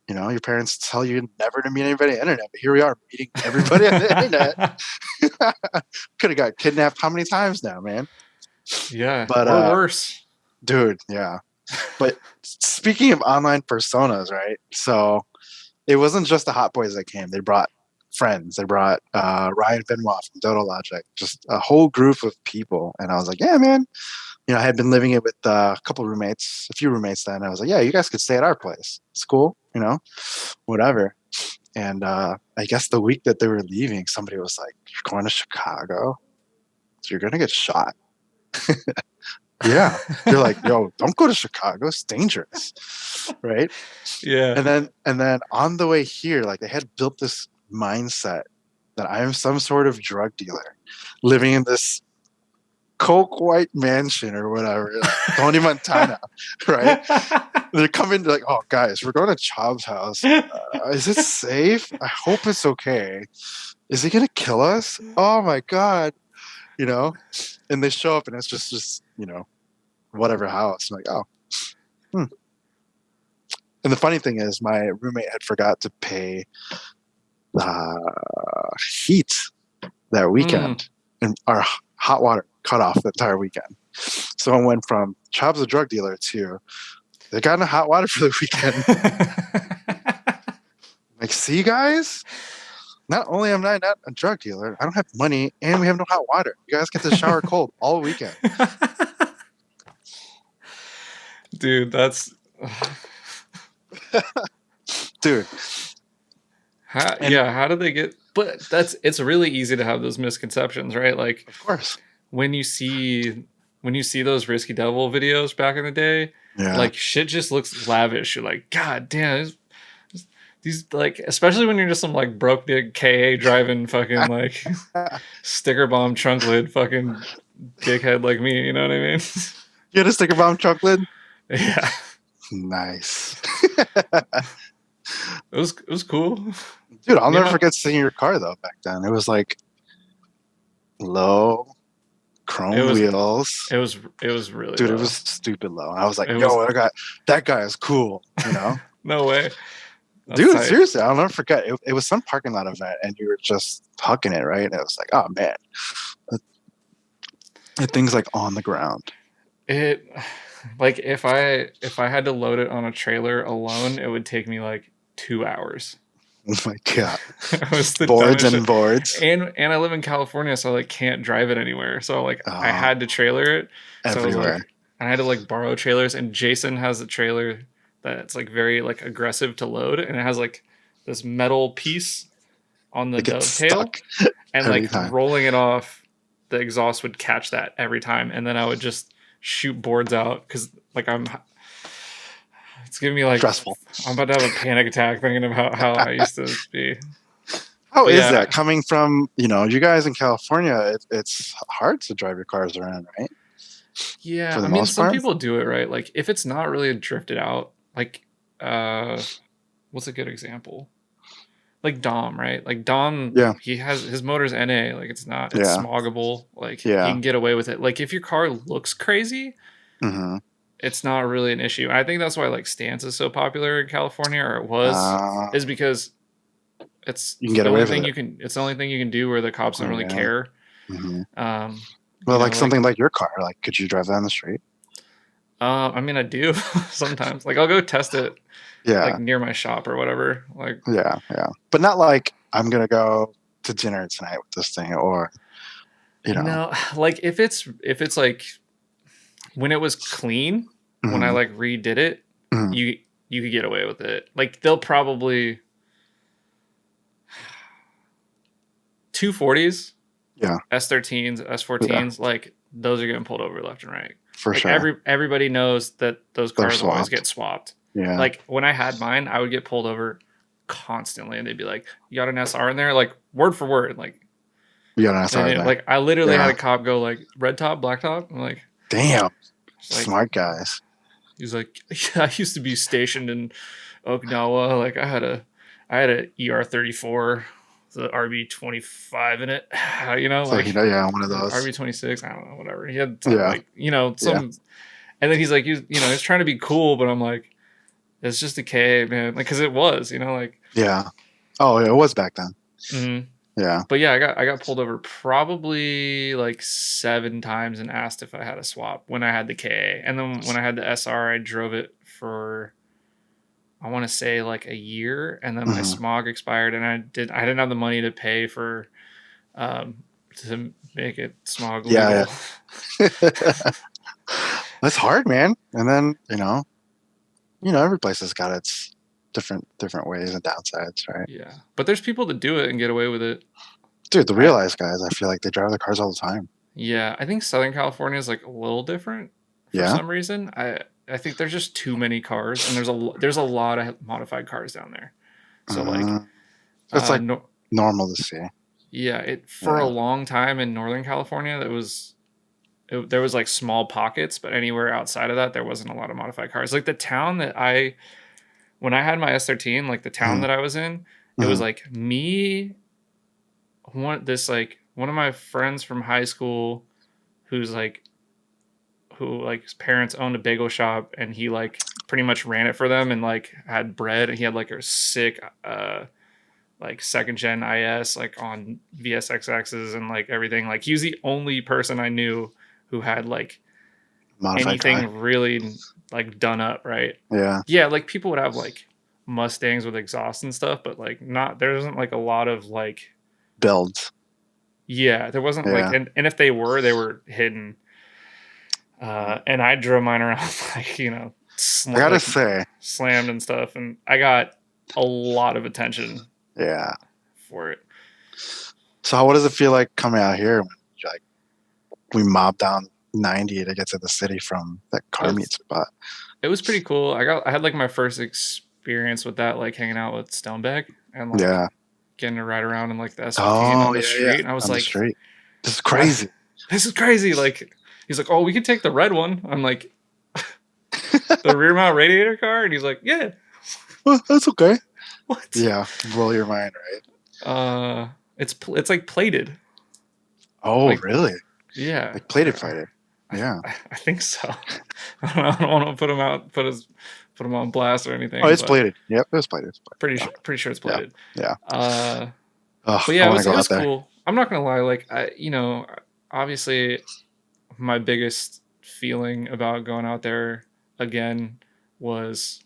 Your parents tell you never to meet anybody on the internet, but here we are meeting everybody on the internet. Could have got kidnapped how many times now, man? Yeah, but or worse. Dude, yeah. But speaking of online personas, right? So it wasn't just the Hot Boys that came. They brought friends. They brought Ryan Benoit from Dodo Logic, just a whole group of people. And I was like, yeah, man. I had been living it with a few roommates then. I was like, yeah, you guys could stay at our place. It's cool, whatever. And I guess the week that they were leaving, somebody was like, you're going to Chicago? So you're going to get shot. Yeah. They're like, yo, don't go to Chicago. It's dangerous. Right? Yeah. And then on the way here, like they had built this mindset that I am some sort of drug dealer living in this Coke White mansion or whatever, Tony Montana, right? They're coming like, oh guys, we're going to Chob's house. Is it safe? I hope it's okay. Is he gonna kill us? Oh my god, And they show up and it's just whatever house. I'm like, oh. And the funny thing is, my roommate had forgot to pay heat that weekend, and our hot water cut off the entire weekend. So I went from Chob's a drug dealer to they got no hot water for the weekend. Like, see, guys, not only am I not a drug dealer, I don't have money, and we have no hot water. You guys get to shower cold all weekend. Dude, that's dude. How did they get? But it's really easy to have those misconceptions, right? Like, of course, when you see those Risky Devil videos back in the day, like shit just looks lavish. You're like, God damn, these like, especially when you're just some like broke dick KA driving fucking like sticker bomb trunk lid fucking dickhead like me. You know what I mean? You had a sticker bomb trunk lid? Yeah. Nice. It was cool. Dude, I'll never forget seeing your car though back then. It was like low chrome wheels. It was really dude, low. It was stupid low. I was like, that guy is cool, No way. That's dude, tight. seriously, I'll never forget. It was some parking lot event and you were just hucking it, right? And it was like, oh man. Things like on the ground. It like if I had to load it on a trailer alone, it would take me like 2 hours. Oh my god. Boards and boards. And I live in California, so I like can't drive it anywhere. So like I had to trailer it everywhere. So I had to like borrow trailers, and Jason has a trailer that's like very like aggressive to load, and it has like this metal piece on the dovetail, and like rolling it off, the exhaust would catch that every time, and then I would just shoot boards out because like it's giving me like stressful. I'm about to have a panic attack thinking about how I used to be. How is that coming from you guys in California? It's hard to drive your cars around, right? Yeah, I mean, some people do it right. Like if it's not really drifted out, like what's a good example? Like Dom, right? Like Dom, he has his motor's NA. Like it's smoggable. Like he can get away with it. Like if your car looks crazy, it's not really an issue. I think that's why like Stance is so popular in California, or it was, is because it's you can get away with it. It's the only thing you can do where the cops don't really care. Well, like something like your car, like could you drive down the street? I mean, I do sometimes. Like I'll go test it. Yeah. Like near my shop or whatever. Like yeah. But not like I'm gonna go to dinner tonight with this thing, or No, like if it's like when it was clean, when I like redid it, you could get away with it. Like they'll probably 240s, S13s, S14s, like those are getting pulled over left and right. For like sure. Everybody knows that those cars always get swapped. Yeah. Like when I had mine, I would get pulled over constantly, and they'd be like, "You got an SR in there?" Like word for word, like. You got an SR in there. Like I literally had a cop go like red top, black top. I'm like, damn, like, smart guys. He's like, yeah, I used to be stationed in Okinawa. Like I had a ER34, the RB25 in it. So, like one of those RB26. I don't know, whatever. He had like some, and then he's like, he's trying to be cool, but I'm like, it's just a K, man. Like, cause it was, like Oh, it was back then. Mm-hmm. Yeah. But yeah, I got pulled over probably like 7 times and asked if I had a swap when I had the KA. And then when I had the SR, I drove it for, I want to say like a year, and then my smog expired, and I didn't have the money to pay for to make it smog legal. Yeah. That's hard, man. And then, every place has got its different ways and downsides, right? Yeah, but there's people that do it and get away with it. Dude, the realized guys, I feel like they drive the cars all the time. Yeah, I think Southern California is like a little different for some reason. I think there's just too many cars, and there's a lot of modified cars down there. So like, it's like normal to see. Yeah, for a long time in Northern California, there was like small pockets, but anywhere outside of that, there wasn't a lot of modified cars. Like the town that when I had my S13, like the town that I was in, it was like me, one of my friends from high school, who his parents owned a bagel shop, and he like pretty much ran it for them and like had bread, and he had like a sick like 2nd gen IS like on VSXXs and like everything. Like he was the only person I knew who had like modified anything really like done up, right? Yeah, like people would have like Mustangs with exhaust and stuff, but like there wasn't like a lot of like builds. Yeah, there wasn't like, and if they were hidden. And I drove mine around like, I gotta say, slammed and stuff, and I got a lot of attention. Yeah. For it. So what does it feel like coming out here when like we mobbed down 90 to get to the city from that car meet spot? It was pretty cool. I had like my first experience with that, like hanging out with Stonebeck and like getting to ride around in like the S15 on the street. And I was like, this is crazy. This is crazy. Like he's like, oh, we could take the red one. I'm like, the rear mount radiator car, and he's like, yeah. Well, that's okay. What? Yeah, blow your mind, right? It's like plated. Oh, like, really? Yeah. Like plated fighter. Yeah. I think so. I don't want to put him on blast or anything. Oh, it's plated. Yep, it was plated. Pretty sure it's plated. Yeah. But yeah, it was cool. I'm not gonna lie. Like obviously, my biggest feeling about going out there again was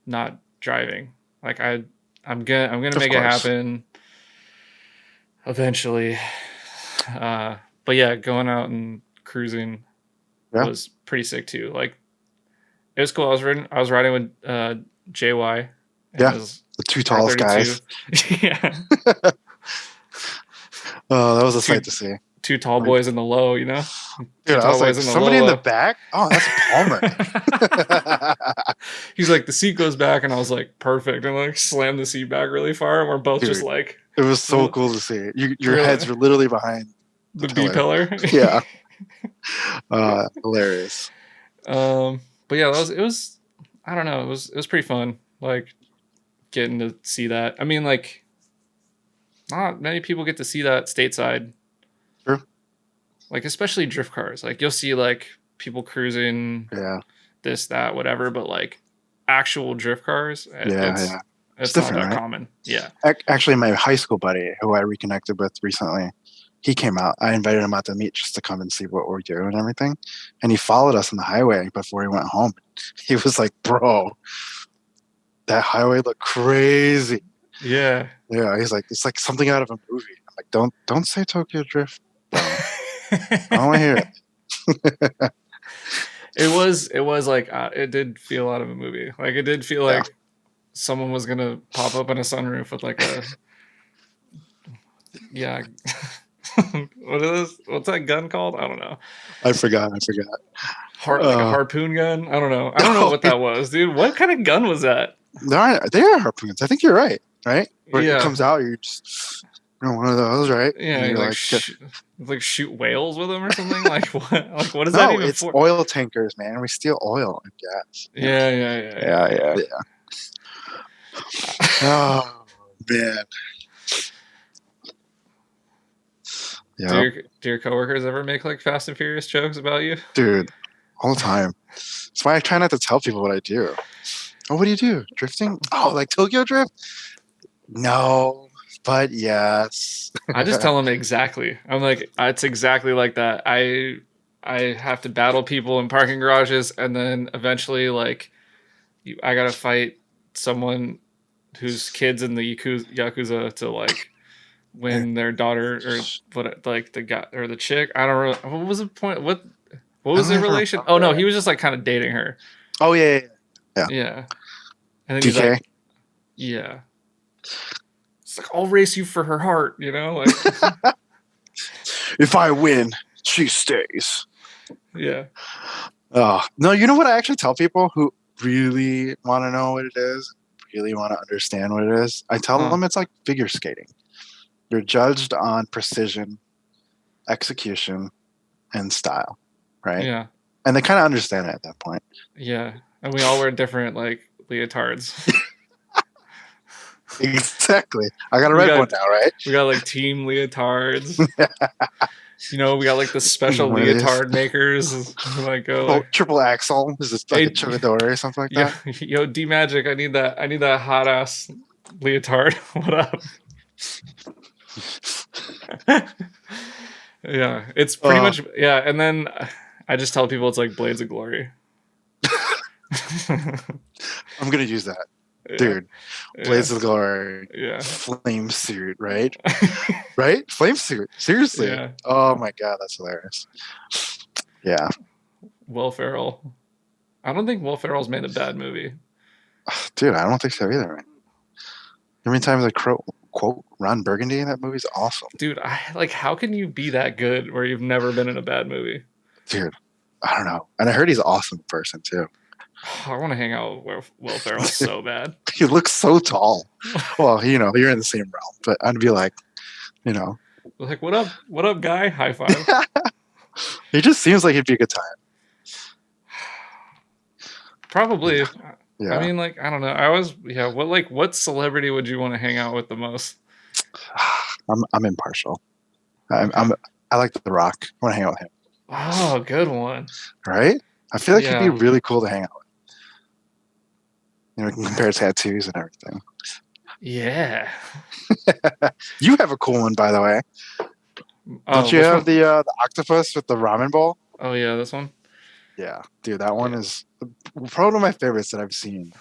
not driving. Like I'm gonna make it happen eventually. But yeah, going out and cruising was pretty sick too. Like it was cool. I was riding with JY. The two tallest guys. Yeah. Oh, that was a sight to see. 2 tall boys in the low, Dude, I was like, somebody in the back? Oh, that's Palmer. He's like, the seat goes back, and I was like, perfect. And like slammed the seat back really far, and we're both just like... It was so cool to see. Your heads were literally behind the B-pillar. Yeah. Hilarious. But yeah, it was I don't know, it was pretty fun, like getting to see that. I mean, like not many people get to see that stateside. True. Like especially drift cars. Like you'll see like people cruising, this, that, whatever, but like actual drift cars, it's not that common. Yeah. Actually, my high school buddy who I reconnected with recently, he came out. I invited him out to meet just to come and see what we're doing and everything. And he followed us on the highway before he went home. He was like, bro, that highway looked crazy. Yeah. Yeah. He's like, it's like something out of a movie. I'm Like, don't say Tokyo Drift. Bro. I don't want to hear it. It was like it did feel out of a movie. Like it did feel like someone was gonna pop up in a sunroof with like a yeah. What is this? What's that gun called? I don't know. I forgot. Like a harpoon gun? I don't know. I don't know what that was, dude. What kind of gun was that? They are harpoons. I think you're right. Right? Where Yeah. it comes out, you're just one of those, right? Yeah, and you like shoot whales with them or something. Like what? Like what is that even it's for? oil tankers, man. We steal oil and gas. Yeah. Oh man. Yeah. Do your coworkers ever make like Fast and Furious jokes about you? Dude, all the time. That's why I try not to tell people what I do. Oh, what do you do? Drifting? Oh, like Tokyo Drift? No, but yes. I just tell them exactly. I'm like, it's exactly like that. I have to battle people in parking garages, and then eventually, like, I gotta fight someone whose kids in the yakuza to like win their daughter or what, like the guy or the chick. I don't really. What was the point? What was their relation? Oh no, he was just like kind of dating her. Oh yeah. And then DK? he's like, yeah. It's like, I'll race you for her heart, you know? Like, if I win, she stays. Yeah. Oh, no, you know what I actually tell people who really want to know what it is, really want to understand what it is? I tell them it's like figure skating. You're judged on precision, execution, and style, right? Yeah. And they kind of understand it at that point. Yeah. And we all wear different, like, leotards. Exactly. I got a red one now, right? We got like team leotards. You know, we got like the special leotard makers. Like, triple axle. Is this like a Chivadori or something like that? Yo, D Magic, I need that hot ass leotard. What up? Yeah, it's pretty much and then I just tell people it's like Blades of Glory. I'm gonna use that. Dude, Blades of Glory, flame suit, right? Right? Flame suit, seriously. Yeah. Oh my god, that's hilarious. Yeah. Will Ferrell. I don't think Will Ferrell's made a bad movie. Dude, I don't think so either, man. How many times I quote Ron Burgundy in that movie's awesome. Dude, how can you be that good where you've never been in a bad movie? Dude, I don't know. And I heard he's an awesome person too. I want to hang out with Will Ferrell so bad. He looks so tall. Well, you know, you're in the same realm, but I'd be like, you know. Like, what up, guy? High five. He just seems like he'd be a good time. Probably. Yeah. I mean, like, I don't know. What celebrity would you want to hang out with the most? I'm impartial. I like The Rock. I want to hang out with him. Oh, good one. Right? I feel like he'd be really cool to hang out with. You know, we can compare tattoos and everything. Yeah. You have a cool one, by the way. Don't you have the octopus with the ramen bowl? Oh yeah, this one. Yeah, dude, that one is probably one of my favorites that I've seen.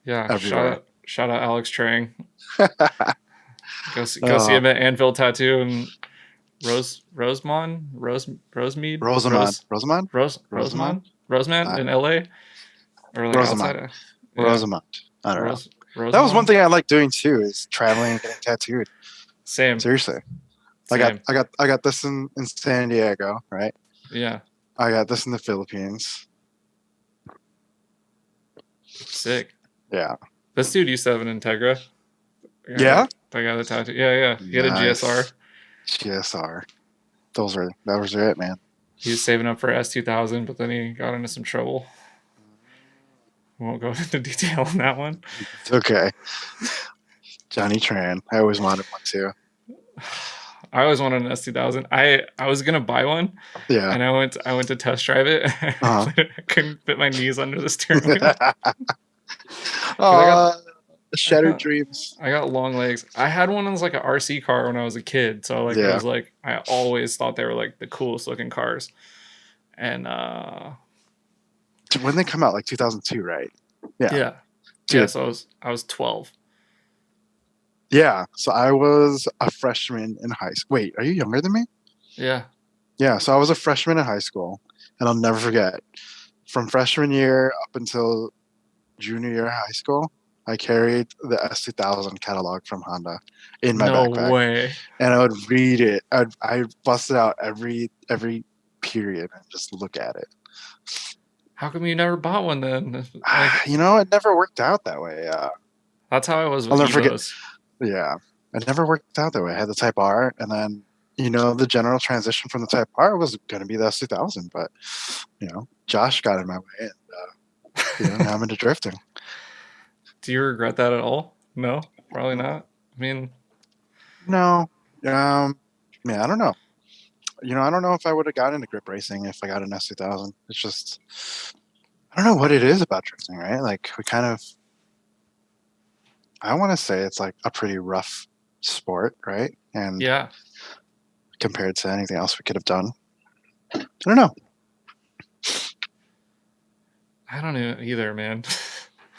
Yeah, shout out Alex Trang. Go see him at Anvil Tattoo and Rosemont in LA or like Rosemont. Rosemont. I don't know. Rosemont. That was one thing I like doing too, is traveling and getting tattooed. Same. Seriously. Same. I got this in San Diego, right? Yeah. I got this in the Philippines. Sick. Yeah. This dude used to have an Integra. Yeah? I got a tattoo. Yeah. He had a GSR. GSR. That was it, man. He was saving up for S2000, but then he got into some trouble. Won't go into detail on that one. It's okay. Johnny Tran. I always wanted one too. I always wanted an S2000. I was gonna buy one. Yeah. And I went to test drive it. I couldn't fit my knees under the steering wheel. Shattered dreams. I got long legs. I had one that was like an RC car when I was a kid. So I was like, I always thought they were like the coolest looking cars. And when they come out, like 2002, right? Yeah. So I was 12. Yeah. So I was a freshman in high school. Wait, are you younger than me? Yeah. Yeah. So I was a freshman in high school, and I'll never forget from freshman year up until junior year of high school, I carried the S2000 catalog from Honda in my No backpack, way. and I would read it. I busted out every period and just look at it. How come you never bought one then? Like, It never worked out that way. that's how I was I'll with never forget. Evos. Yeah, it never worked out that way. I had the Type R, and then the general transition from the Type R was going to be the S2000, but Josh got in my way, and now I'm into drifting. Do you regret that at all? No, probably not. I mean, No, man, I don't know. I don't know if I would have gotten into grip racing if I got an S2000. It's just, I don't know what it is about drifting, right? Like I want to say it's like a pretty rough sport, right? And yeah. compared to anything else we could have done, I don't know. I don't know either, man.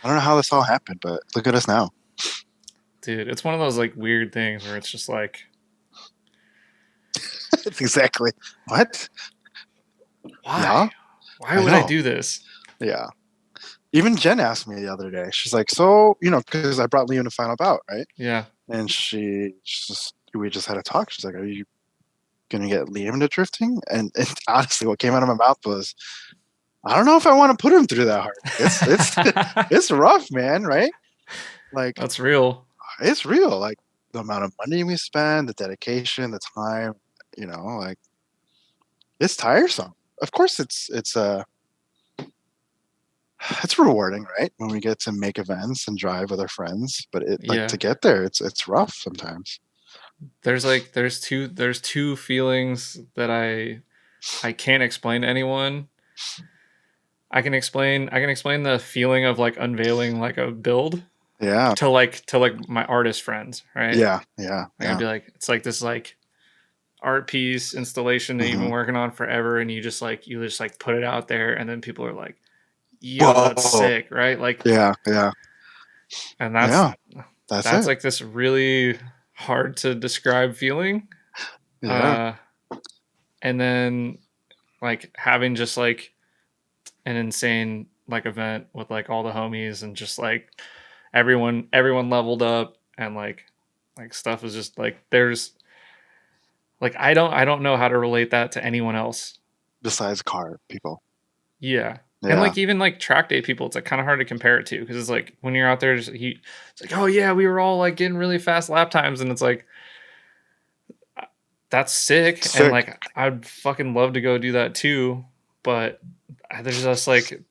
I don't know how this all happened, but look at us now. Dude, it's one of those like weird things where it's just like, It's exactly what? why? Yeah, Why would I do this? Yeah. Even Jen asked me the other day. She's like, so, because I brought Liam to Final Bout, right? Yeah. And we just had a talk. She's like, are you going to get Liam into drifting? And honestly, what came out of my mouth was, I don't know if I want to put him through that hard. It's rough, man, right? Like, that's real. It's real. Like the amount of money we spend, the dedication, the time, like it's tiresome. Of course it's rewarding, right? When we get to make events and drive with our friends, but to get there, it's rough sometimes. There's two feelings that I can't explain to anyone. I can explain the feeling of like unveiling like a build. Yeah. To like my artist friends, right? Yeah. I'd be like, it's like this like art piece installation that you've been working on forever, and you just put it out there, and then people are like, yo, that's sick, right? Like, yeah. And that's like this really hard to describe feeling. Yeah. And then like having just like an insane like event with like all the homies and just like everyone leveled up, and like stuff is just like, there's like, I don't know how to relate that to anyone else besides car people. Yeah. And like even like track day people, it's like kind of hard to compare it to, because it's like when you're out there, it's like, oh yeah, we were all like getting really fast lap times, and it's like, that's sick. And like I'd fucking love to go do that too, but there's just like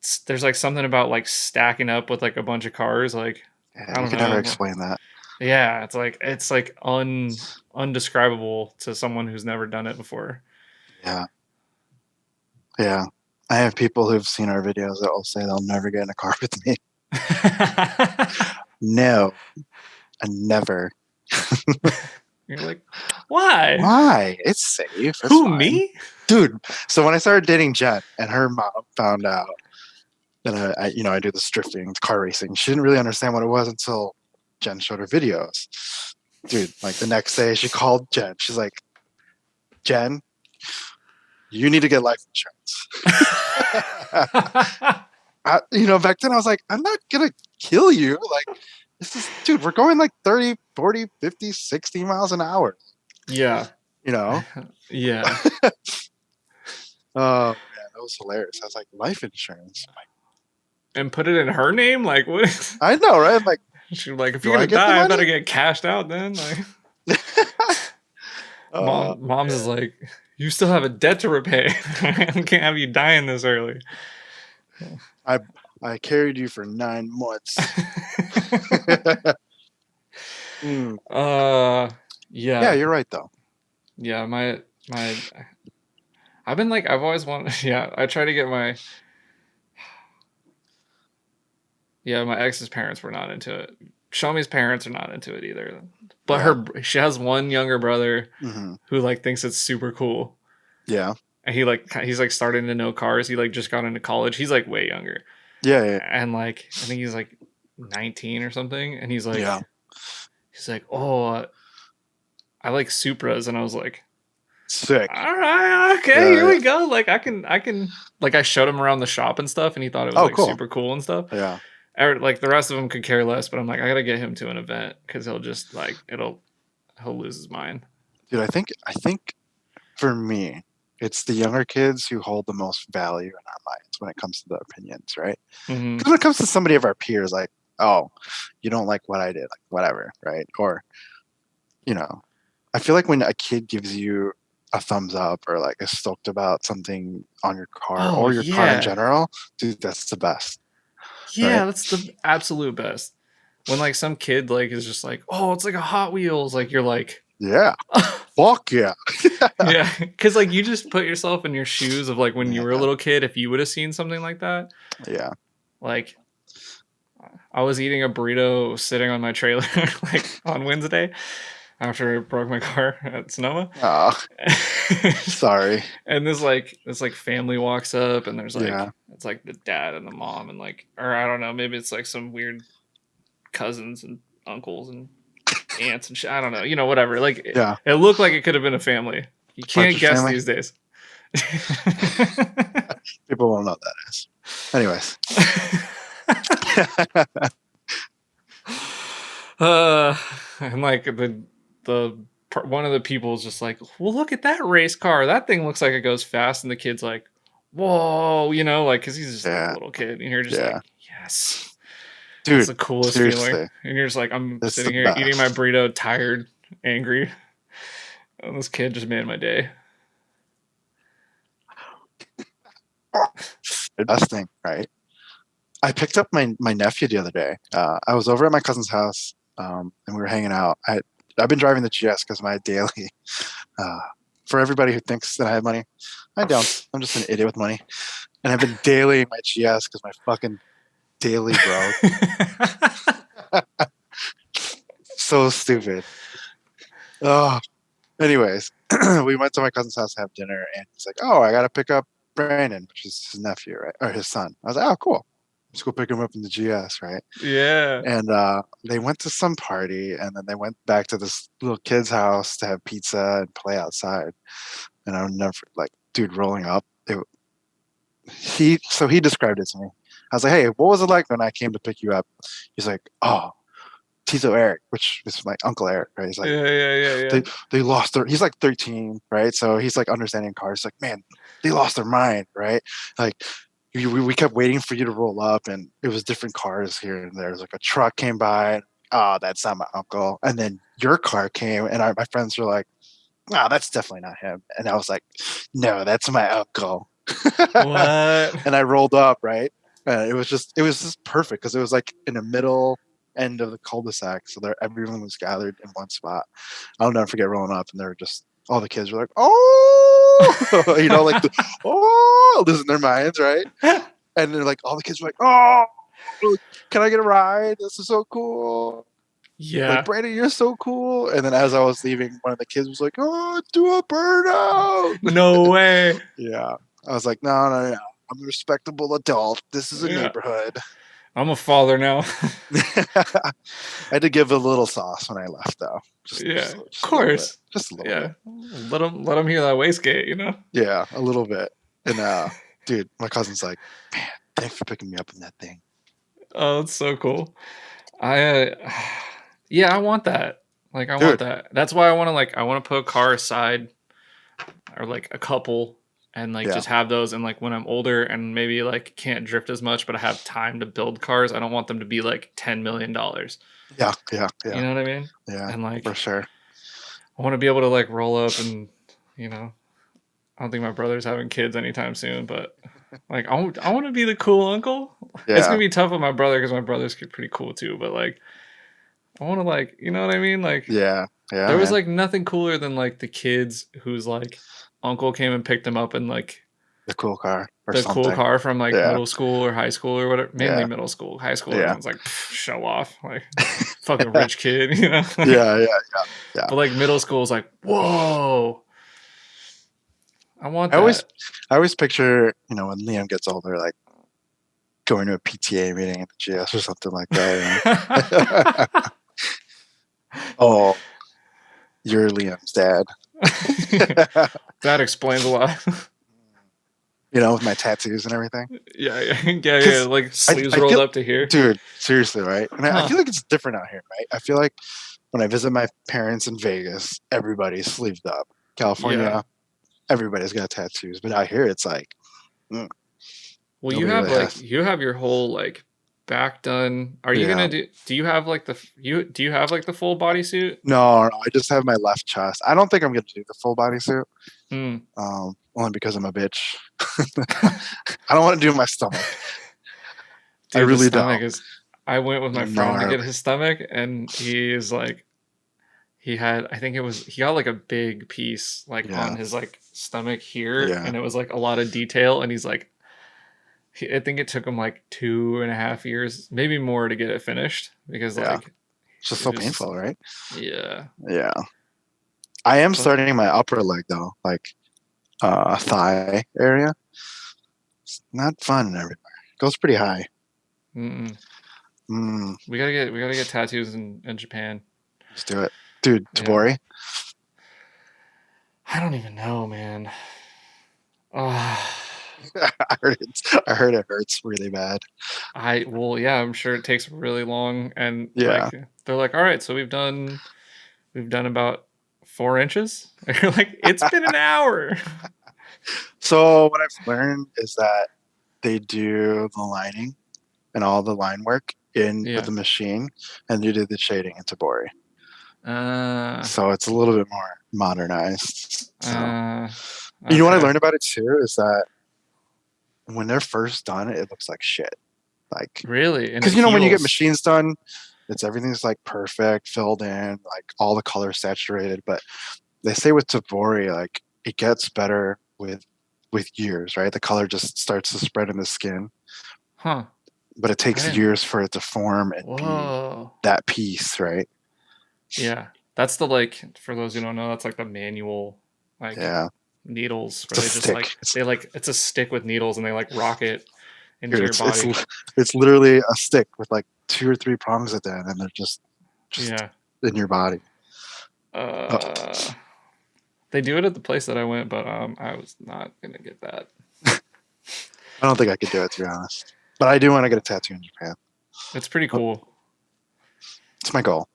something about like stacking up with like a bunch of cars, like I don't know. Never explain that. Yeah, it's like undescribable to someone who's never done it before. Yeah. I have people who've seen our videos that will say they'll never get in a car with me. No, never. You're like, why? Why? It's safe. It's Who, fine. Me? Dude, so when I started dating Jen and her mom found out that I do this drifting, car racing, she didn't really understand what it was until Jen showed her videos. Dude, like the next day she called Jen. She's like, Jen, you need to get life insurance. Back then I was like, I'm not going to kill you. Like, dude, we're going like 30, 40, 50, 60 miles an hour. Yeah. Yeah. Oh, man, that was hilarious. I was like, life insurance. And put it in her name? Like, what? I know, right? I'm like, she's like, if you're going to die, I better get cashed out then. Like, Mom's is like, you still have a debt to repay. I can't have you dying this early. I carried you for 9 months. Yeah, you're right though. Yeah, I've always wanted, I try to get my ex's parents were not into it. Shami's parents are not into it either. But she has one younger brother who like thinks it's super cool. Yeah. And he's like starting to know cars. He like just got into college. He's like way younger. Yeah. And like I think he's like 19 or something. And he's like He's like, "Oh, I like Supras," and I was like, Sick. "All right, okay, here we go." Like I can like I showed him around the shop and stuff, and he thought it was like cool. super cool and stuff. Yeah. Like the rest of them could care less, but I'm like, I gotta get him to an event because he'll just like he'll lose his mind. Dude, I think for me, it's the younger kids who hold the most value in our minds when it comes to the opinions, right? Mm-hmm. Because when it comes to somebody of our peers, like, oh, you don't like what I did, like whatever, right? Or, you know, I feel like when a kid gives you a thumbs up or like is stoked about something on your car or your car in general, dude, that's the best. Yeah, right? that's the absolute best. When like some kid like is just like, oh, it's like a Hot Wheels, like you're like, yeah, fuck yeah. yeah, because like you just put yourself in your shoes of like when you were a little kid, if you would have seen something like that. Yeah. Like I was eating a burrito sitting on my trailer like on Wednesday after I broke my car at Sonoma. Oh, sorry. And this family walks up and there's like Yeah. it's like the dad and the mom and like, or I don't know, maybe it's like some weird cousins and uncles and aunts and shit. I don't know, you know, whatever. Like it looked like it could have been a family. You can't guess these days. People won't know what that is. Anyways. And like the one of the people is just like, well, look at that race car. That thing looks like it goes fast. And the kid's like, whoa, you know, like, cause he's just like a little kid. And you're just like, yes, dude, it's the coolest feeling. And you're just like, I'm sitting here eating my burrito, tired, angry. And this kid just made my day. The best thing, right? I picked up my nephew the other day. I was over at my cousin's house, and we were hanging out. I've been driving the GS because my daily. For everybody who thinks that I have money, I don't. I'm just an idiot with money, and I've been dailying my GS because my fucking daily broke. So stupid. Oh, anyways, we went to my cousin's house to have dinner, and he's like, "Oh, I gotta pick up Brandon," which is his nephew, right, or his son. I was like, "Oh, cool. Let's go pick him up in the GS," right? Yeah. And they went to some party, and then they went back to this little kid's house to have pizza and play outside. And I would never, like, dude, rolling up. He described it to me. I was like, "Hey, what was it like when I came to pick you up?" He's like, "Oh, Tito Eric," which is my uncle Eric, right? He's like, yeah. They lost their. He's like 13, right? So he's like understanding cars. He's like, man, they lost their mind, right? Like. We kept waiting for you to roll up, and it was different cars here and there. Like a truck came by. Oh, that's not my uncle. And then your car came, and my friends were like, "Oh, that's definitely not him." And I was like, "No, that's my uncle." What? And I rolled up, right? It was just perfect because it was like in the middle end of the cul-de-sac, so everyone was gathered in one spot. I'll never forget rolling up, and they were just all the kids were like, "Oh," you know, like losing their minds, right? And they're like, all the kids were like, "Oh, can I get a ride? This is so cool." Yeah. Like, "Brandon, you're so cool." And then as I was leaving, one of the kids was like, "Oh, do a burnout." No way. Yeah. I was like, no. I'm a respectable adult. This is a neighborhood. I'm a father now. I had to give a little sauce when I left, though. Just of course. Just a little bit. Let him hear that wastegate, you know? Yeah, a little bit. And dude, my cousin's like, "Man, thanks for picking me up in that thing." Oh, it's so cool. I want that. Like, I want that. That's why I want to put a car aside, or like a couple, and like just have those. And like when I'm older and maybe like can't drift as much, but I have time to build cars, I don't want them to be like $10 million. Yeah. You know what I mean? Yeah. And like, for sure. I want to be able to like roll up and, you know, I don't think my brother's having kids anytime soon, but like I want to be the cool uncle. Yeah. It's gonna be tough with my brother because my brother's pretty cool too. But like, I want to like, you know what I mean? Like, yeah. There was like nothing cooler than like the kids whose like uncle came and picked them up in like the cool car or the something. Cool car from like middle school or high school or whatever. Mainly middle school. High school, everyone's like show off, like fucking rich kid, you know? Yeah. But like middle school is like, whoa. I want that. I always picture, you know, when Liam gets older, like going to a PTA meeting at the GS or something like that. You know? Oh, you're Liam's dad. That explains a lot. With my tattoos and everything. Yeah. Because Like I, sleeves I rolled feel, up to here. dude, seriously, right? And I Huh. feel like it's different out here, right? I feel like when I visit my parents in Vegas, everybody's sleeved up. Yeah. California, everybody's got tattoos, but out here, it's like mm, Well, nobody really has. you have your whole like back done. Are you Yeah. gonna do you have like do you have like the full bodysuit? No, I just have my left chest. I don't think I'm gonna do the full bodysuit. Hmm. Only because I'm a bitch. I don't want to do my stomach. I Dude, the really stomach don't. is I went with my friend to get Gnarly. his stomach and he is like he had I think it was he got like a big piece like on Yeah. his like stomach here Yeah. and it was like a lot of detail and he's like I think it took him like 2.5 years, maybe more to get it finished because Yeah. like It's just it so just painful, right? yeah. Yeah. I am But starting my upper leg though, like thigh area. It's not fun everywhere. It goes pretty high. mm-mm. Mm, We gotta get tattoos in Japan. let's do it. Dude, Yeah. Tabori. I don't even know, man. Oh, I heard it hurts really bad. well, yeah, I'm sure it takes really long, and Yeah. like they're like, all right, so we've done about 4 inches. And you're like, it's been an hour. So what I've learned is that they do the lining and all the line work in with Yeah. the machine, and you do the shading in Tabori. Uh, So it's a little bit more modernized. So uh, you know what I okay. learned about it too is that when they're first done, it looks like shit. Like Really? And it because when you get heals. machines done, everything's like perfect, filled in, like all the colors saturated. But they say with Tabori, like it gets better with years, right? The color just starts to spread in the skin, Huh. but it I takes didn't. years for it to form and be Whoa. that piece, right? Yeah. That's the like for those who don't know, that's like the manual like Yeah, needles it's where a they just stick. like they like it's a stick with needles and they like rock it into Dude, your body. it's literally a stick with like 2 or 3 prongs at the end, and they're just Yeah. in your body. Oh, Uh they do it at the place that I went, but I was not gonna get that. I don't think I could do it, to be honest. But I do want to get a tattoo in Japan. It's pretty Oh, cool. it's my goal.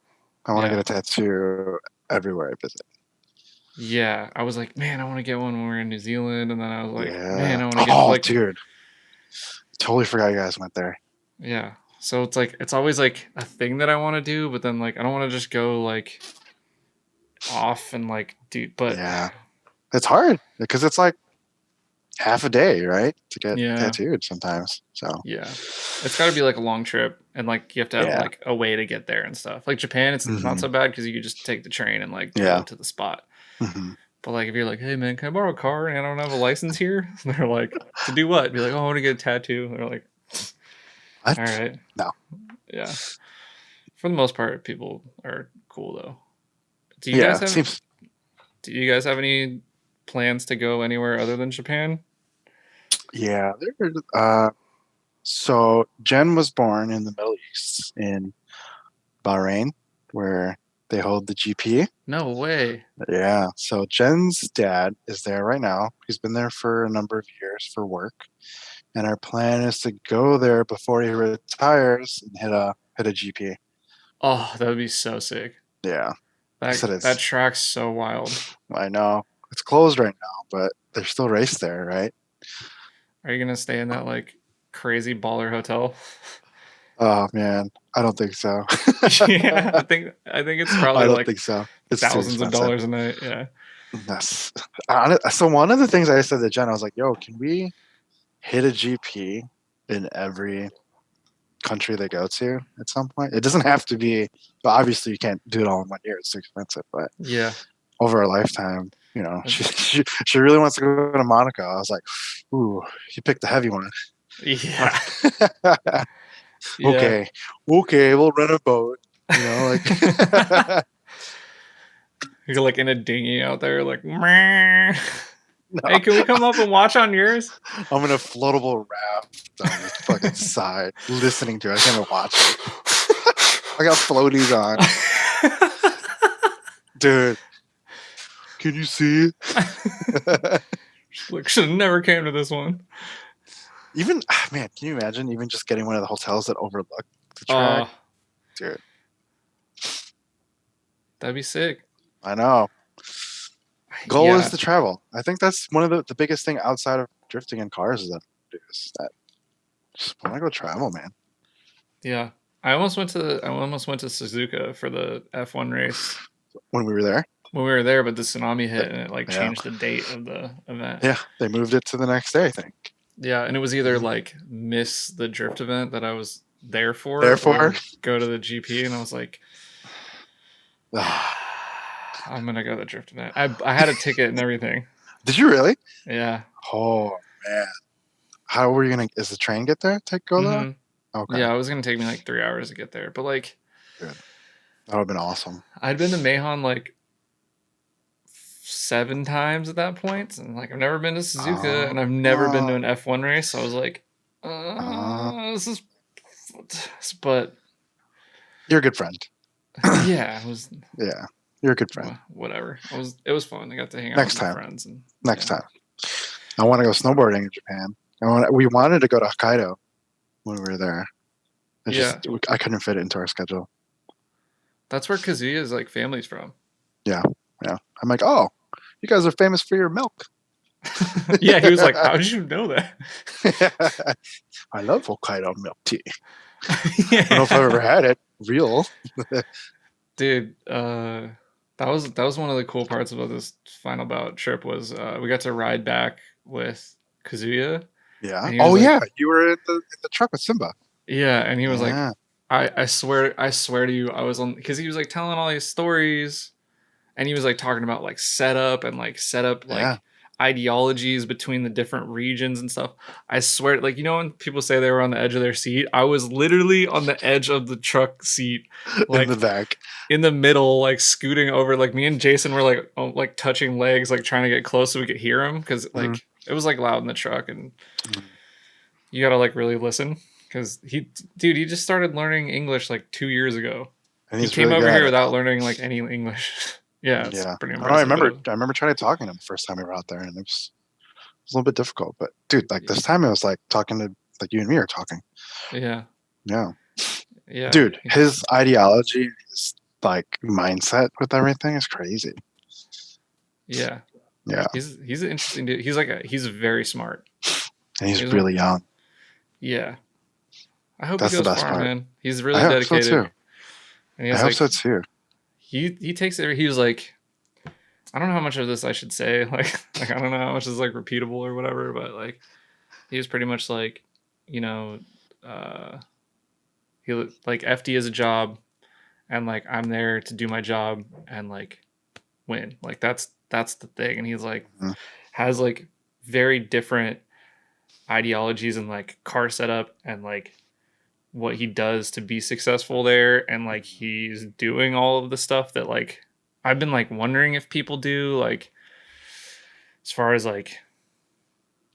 I want to get Yeah. a tattoo everywhere I visit. Yeah. I was like, man, I want to get one when we're in New Zealand, and then I was like, Yeah. man, I want to get Oh, like dude. Totally forgot you guys went there. yeah. So it's like it's always like a thing that I want to do, but then like I don't want to just go like off and like do but Yeah. It's hard because it's like half a day, right? To get yeah. tattooed sometimes. So, Yeah. It's got to be like a long trip and like you have to have yeah. like a way to get there and stuff. Like Japan, it's not Hmm. so bad because you could just take the train and like go Yeah. to the spot. Hmm. But like if you're like, hey man, can I borrow a car and I don't have a license here? They're like, to do what? Be like, oh, I want to get a tattoo. They're like, all What? right. No. Yeah. For the most part, people are cool though. Do you guys Yeah. have Seems. do you guys have any plans to go anywhere other than Japan? Yeah. So Jen was born in the Middle East in Bahrain, where they hold the GP. No way. Yeah. So Jen's dad is there right now. He's been there for a number of years for work. And our plan is to go there before he retires and hit a GP. Oh, that would be so sick. Yeah. He said That it's track's so wild. I know. It's closed right now, but there's still race there, right? Are you gonna stay in that like crazy baller hotel? Oh man. I don't think so. Yeah, I think it's probably I don't like think so. It's too thousands of expensive. dollars a night. Yeah. That's so one of the things I said to Jen, I was like, yo, can we hit a GP in every country they go to at some point? It doesn't have to be, but obviously you can't do it all in one year. It's too expensive. But Yeah. over a lifetime, she really wants to go to Monaco. I was like, ooh, you picked the heavy one. Yeah. Yeah. Okay, we'll rent a boat. Like You're like in a dinghy out there, like, "Meh." no, Hey, can we come up and watch on yours? I'm in a floatable raft on the fucking side, listening to it. I can't even watch it. I got floaties on. Dude, can you see? Like, should have never came to this one. Even man, can you imagine even just getting one of the hotels that overlook the track? Dude, that'd be sick. I know. Goal is Yeah. to travel. I think that's one of the biggest thing outside of drifting in cars is that just want to go travel, man. Yeah. I almost went to Suzuka for the F1 race When we were there, but the tsunami hit and it like changed the date of the event. Yeah, they moved it to the next day, I think. Yeah, and it was either like miss the drift event that I was there for, Therefore, or go to the GP, and I was like, I'm gonna go to the drift event. I had a ticket and everything. Did you really? Yeah. Oh man, how were you gonna? Is the train get there to go there? Okay. Yeah, it was gonna take me like 3 hours to get there, but like, good. That would have been awesome. I'd been to Mahon like 7 times at that point, and like I've never been to Suzuka, and I've never been to an F1 race, so I was like, this is, but you're a good friend. Yeah, it was. Yeah, you're a good friend. Whatever. It was fun. I got to hang out Next with time. my friends. And, Next time. I want to go snowboarding in Japan. We wanted to go to Hokkaido when we were there. I couldn't fit it into our schedule. That's where Kazuya's like family's from. Yeah. I'm like, oh, you guys are famous for your milk. Yeah, he was like, how did you know that? I love Hokkaido milk tea. I don't know if I've ever had it. Real. Dude, that was one of the cool parts about this final bout trip was we got to ride back with Kazuya. Yeah. Oh yeah, you were in the truck with Simba. Yeah, and he was like, I swear to you, I was on, because he was like telling all these stories, and he was like talking about like setup ideologies between the different regions and stuff. I swear, like, you know when people say they were on the edge of their seat, I was literally on the edge of the truck seat, like in the back, in the middle, like scooting over. Like me and Jason were like touching legs, like trying to get close so we could hear him, because like it was like loud in the truck, and you gotta like really listen, because he just started learning English like 2 years ago. And he came over here without learning like any English. Yeah, it's pretty impressive. I remember trying to talk to him the first time we were out there, and it was a little bit difficult. But dude, like this time it was like talking to, like, you and me are talking. Yeah. Dude, his ideology, his like mindset with everything is crazy. Yeah. He's an interesting dude. He's very smart. And he's really young. Yeah. I hope he goes far, man. He's really dedicated. I hope so too. And I hope so too. He takes it. He was like, I don't know how much of this I should say. Like I don't know how much is like repeatable or whatever, but like he was pretty much like, you know, he like FD is a job, and like I'm there to do my job and like win. Like that's the thing. And he's like has like very different ideologies and like car setup and like what he does to be successful there, and like he's doing all of the stuff that like I've been like wondering if people do, like as far as like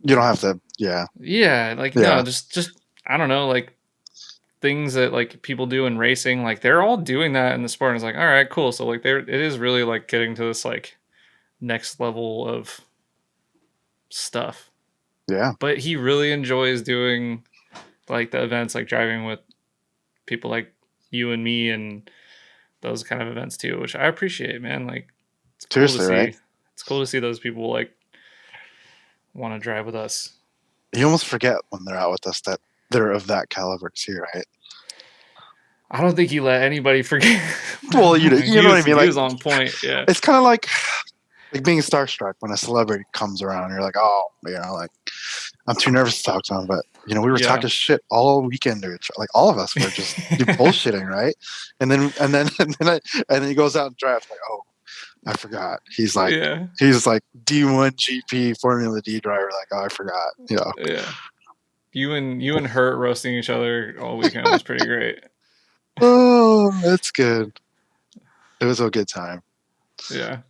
you don't have to no, just I don't know, like things that like people do in racing, like they're all doing that in the sport, and it's like, all right, cool. So like it is really like getting to this like next level of stuff. Yeah, but he really enjoys doing like the events, like driving with people like you and me and those kind of events too, which I appreciate, man. Like it's cool to see. Right? It's cool to see those people like want to drive with us. You almost forget when they're out with us that they're of that caliber too, right? I don't think he let anybody forget. Well, you know what I mean. Like, he was on point. Yeah, it's kind of like being starstruck when a celebrity comes around. You're like, oh, you know, like I'm too nervous to talk to him, but you know, we were talking shit all weekend, like all of us were just bullshitting, right? And then he goes out and drives. Like, oh, I forgot. He's like D1 GP Formula D driver. Like, oh, I forgot. You know. Yeah. You and Hurt roasting each other all weekend was pretty great. Oh, that's good. It was a good time. Yeah.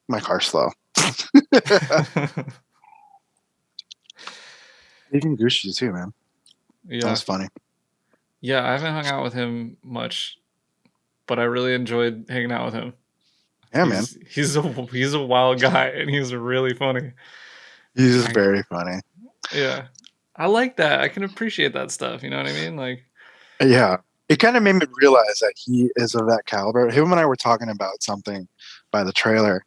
My car's slow. Even Gucci too, man. Yeah, that was funny. Yeah, I haven't hung out with him much but I really enjoyed hanging out with him. Yeah, man. He's a wild guy, and he's really funny. He's just very funny. Yeah, I like that. I can appreciate that stuff. You know what I mean? Like, yeah, it kind of made me realize that he is of that caliber. Him and I were talking about something by the trailer,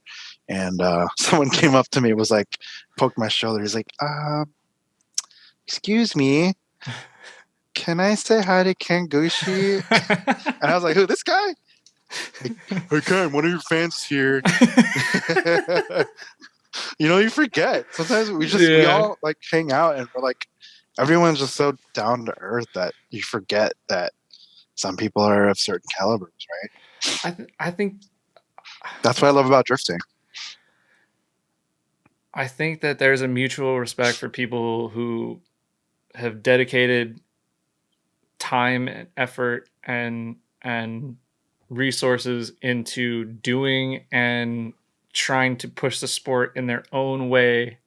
and someone came up to me, was like, poked my shoulder. He's like, excuse me, can I say hi to Ken Gushi? And I was like, who, this guy? Like, hey Ken, one of your fans is here. You know, you forget. Sometimes we all like hang out, and we're like, everyone's just so down to earth that you forget that some people are of certain calibers, right? I think that's what I love about drifting. I think that there's a mutual respect for people who have dedicated time and effort and resources into doing and trying to push the sport in their own way,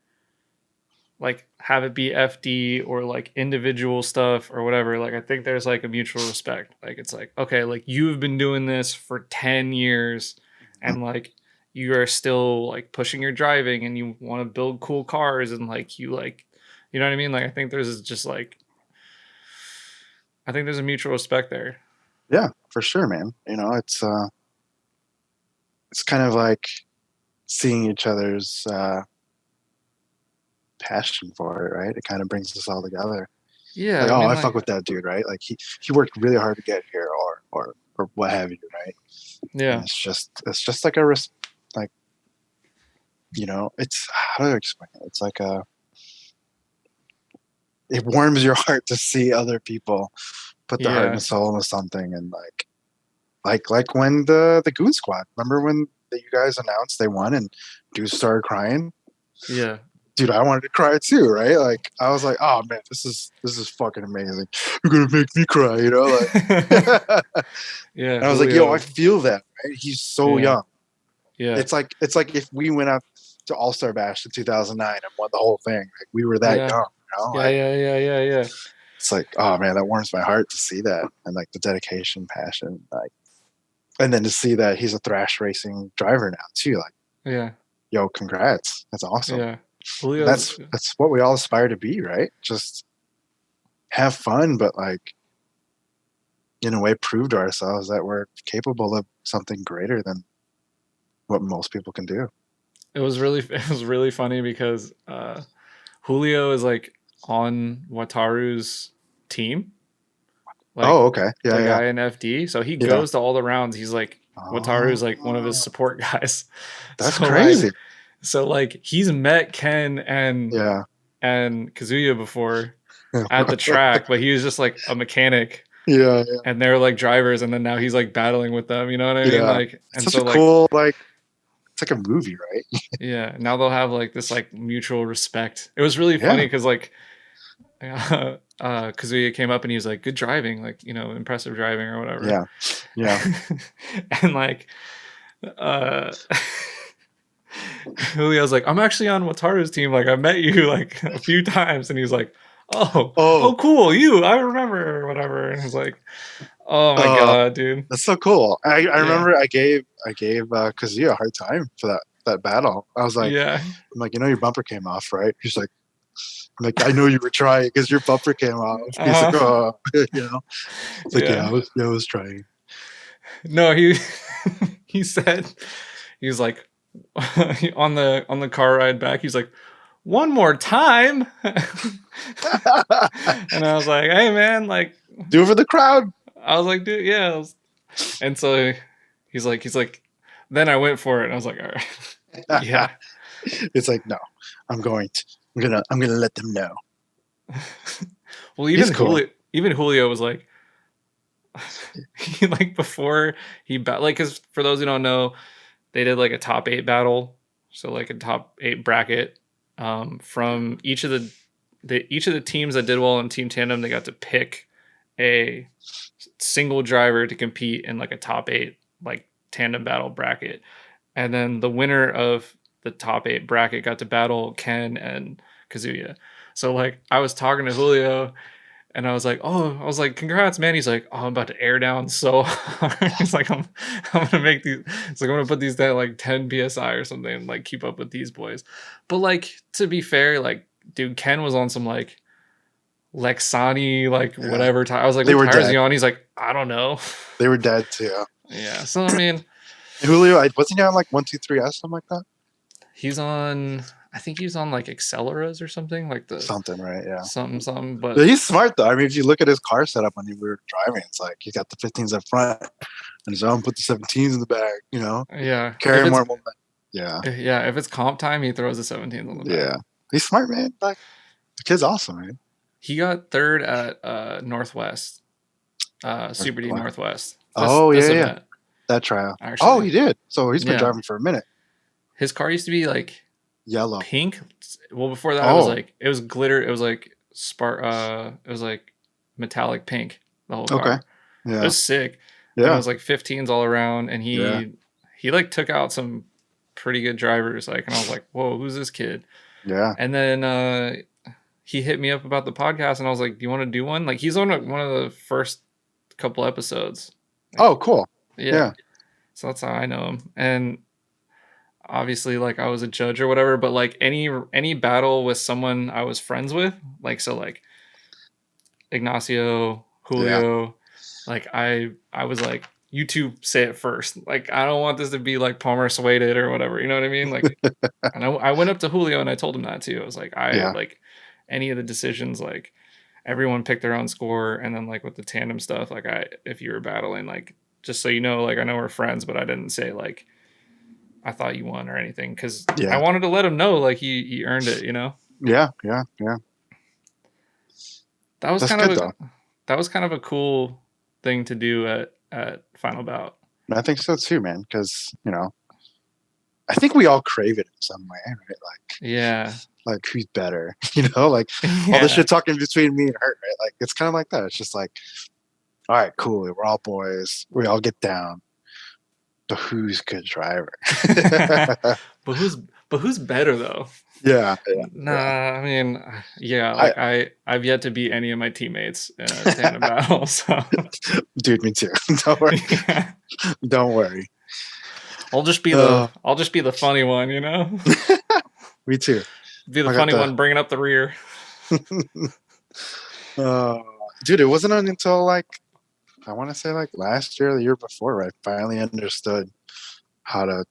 like have it be FD or like individual stuff or whatever. Like I think there's like a mutual respect. Like it's like, okay, like you've been doing this for 10 years and like you are still like pushing your driving and you want to build cool cars and like you know what I mean? Like I think there's just like, I think there's a mutual respect there. Yeah, for sure, man. You know, it's kind of like seeing each other's passion for it, right? It kind of brings us all together. Yeah. Like, I fuck with that dude, right? Like he worked really hard to get here, or what have you, right? Yeah. And it's just like a like, you know, it's, how do I explain it? It's like it warms your heart to see other people put their heart and soul into something, and like when the Goon Squad, remember when you guys announced they won and dudes started crying? Yeah. Dude, I wanted to cry too, right? Like I was like, oh man, this is fucking amazing. You're gonna make me cry, you know? Like yeah. And I was like, yo, I feel that, right? He's so young. Yeah. It's like if we went out to All-Star Bash in 2009 and won the whole thing. Like we were that young, you know? Yeah. It's like, oh man, that warms my heart to see that, and like the dedication, passion, like, and then to see that he's a thrash racing driver now too. Like, yo, congrats, that's awesome. Yeah, that's what we all aspire to be, right? Just have fun, but like, in a way, prove to ourselves that we're capable of something greater than what most people can do. It was really funny because Julio is like on Wataru's team. Like, okay. Yeah, the guy in FD. So he goes to all the rounds. He's like, Wataru's like one of his support guys. That's crazy. Like he's met Ken and Kazuya before at the track, but he was just like a mechanic. Yeah. And they're like drivers, and then now he's like battling with them. You know what I mean? Like, and so cool, like, it's like a movie, right? Yeah. Now they'll have like this like mutual respect. It was really funny because like Kazuya came up and he was like, good driving, like, you know, impressive driving or whatever. Yeah. And like Julio's like, I'm actually on Wataru's team, like I met you like a few times, and he's like, oh cool, I remember or whatever. And he's like, oh my god, dude, that's so cool. I remember I gave Kazuya a hard time for that battle. I was like, I'm like, you know, your bumper came off, right? He's like, I'm like, I know you were trying because your bumper came off. He's like, oh, you know, it's like, I was trying. No, he said, he's like, on the car ride back, he's like, one more time. And I was like, hey man, like, do it for the crowd. I was like, dude, yeah. And so he's like, then I went for it, and I was like, all right. Yeah. It's like, no, I'm gonna let them know. Well, even Julio was like, like before he like, because for those who don't know, they did like a top 8 battle, so like a top 8 bracket. From each of the teams that did well in team tandem, they got to pick a single driver to compete in like a top 8 like tandem battle bracket, and then the winner of the top 8 bracket got to battle Ken and Kazuya. So like I was talking to Julio, And I was like, oh, I was like, congrats, man. He's like, oh, I'm about to air down so hard. He's like, I'm gonna make these. It's like I'm gonna put these down like 10 psi or something, and like keep up with these boys. But like to be fair, like dude, Ken was on some like Lexani, like Yeah. whatever. I was like, They what were tires are dead. you on? He's like, I don't know. They were dead too. Yeah. So I mean, Julio, wasn't he on like 123S, something like that? he's on. I think he's on like Acceleras or something like the Something, right? Yeah. something. But Yeah, he's smart though. I mean, if you look at his car setup when we were driving, it's like he got the 15s up front and his own put the 17s in the back. You know, yeah, carry more momentum. Yeah. Yeah, if it's comp time, he throws the 17s on the back. Yeah, he's smart, man. Like the kid's awesome, man. He got third at Northwest, Super D Northwest. Yeah. That trial. Actually. Oh, he did. So he's been driving for a minute. His car used to be like yellow, pink. Well, before that, it was glitter. It was like it was like metallic pink. The whole car. Okay. Yeah. It was sick. Yeah. And it was like 15s all around, and he like took out some pretty good drivers. Like, and I was like, whoa, who's this kid? Yeah. And then he hit me up about the podcast, and I was like, do you want to do one? Like, he's on one of the first couple episodes. Like, oh, cool. Yeah. So that's how I know him. And obviously, like, I was a judge or whatever, but like any battle with someone I was friends with, like, so like Ignacio, Julio, like I was like, you two say it first. Like, I don't want this to be like Palmer swayed it or whatever. You know what I mean? Like, and I went up to Julio and I told him that too. I was like, like any of the decisions, like everyone picked their own score. And then like with the tandem stuff, like if you were battling, like, just so you know, like, I know we're friends, but I didn't say like, I thought you won or anything. Cause I wanted to let him know, like he earned it, you know? Yeah. That was kind of a cool thing to do at Final Bout. I think so too, man. Because I think we all crave it in some way, right? Like who's better? Like all the shit talking between me and her, right? Like it's kind of like that. It's just like, all right, cool. We're all boys. We all get down. But who's good driver? but who's better though? Yeah. I mean, I've yet to beat any of my teammates in a tandem battle. So, dude, me too. Don't worry. Don't worry. I'll just be the funny one, you know. Me too. Be the funny one bringing up the rear. Dude, it wasn't until like I want to say like last year, or the year before, I finally understood how to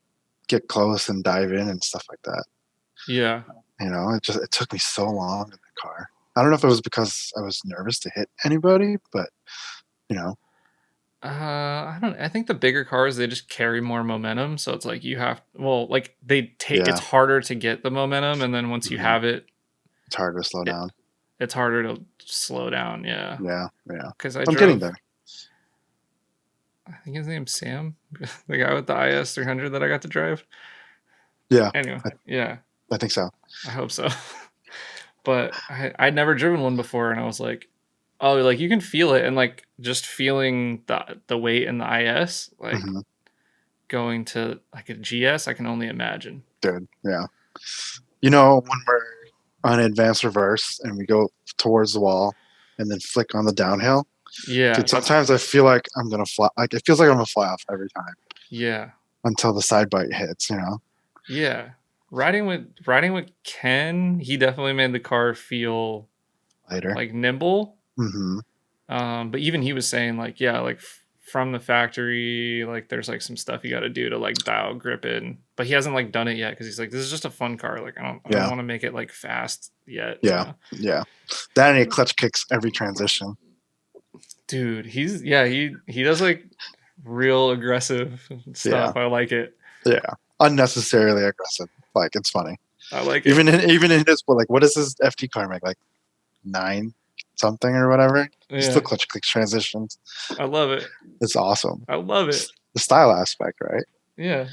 get close and dive in and stuff like that. Yeah. It took me so long in the car. I don't know if it was because I was nervous to hit anybody, but I think the bigger cars, they just carry more momentum. So it's like it's harder to get the momentum. And then once you have it, it's harder to slow down. It's harder to slow down. Yeah. Yeah. Because I'm getting there. I think his name's Sam, the guy with the IS300 that I got to drive. Yeah. Anyway, I think so. I hope so. But I'd never driven one before, and I was like, oh, like you can feel it, and like just feeling the weight in the IS, like going to like a GS, I can only imagine. Dude, yeah. When we're on advanced reverse and we go towards the wall and then flick on the downhill. Yeah. Dude, sometimes I feel like I'm gonna fly. Like it feels like I'm gonna fly off every time. Yeah. Until the side bite hits, Yeah. Riding with Ken, he definitely made the car feel lighter, like nimble. Mm-hmm. But even he was saying like, like from the factory, like there's like some stuff you got to do to like dial grip in, but he hasn't like done it yet because he's like, this is just a fun car. Like I don't want to make it like fast yet. Yeah. That and he clutch kicks every transition. Dude, he does like real aggressive stuff. I like it. Yeah, unnecessarily aggressive. Like it's funny. I like it. Even in his what is his FT car make? Like 9 something or whatever. Yeah. Still clutch kicks transitions. I love it. It's awesome. I love it. The style aspect, right? Yeah.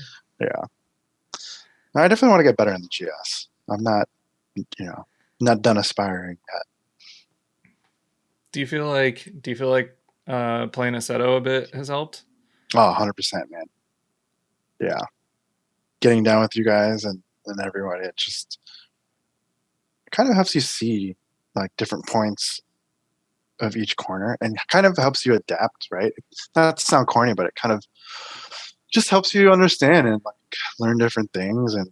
I definitely want to get better in the GS. I'm not, not done aspiring yet. Do you feel like playing Assetto a bit has helped? Oh, 100%, man. Yeah. Getting down with you guys and everybody, it just kind of helps you see like different points of each corner, and kind of helps you adapt, right? Not to sound corny, but it kind of just helps you understand and like learn different things and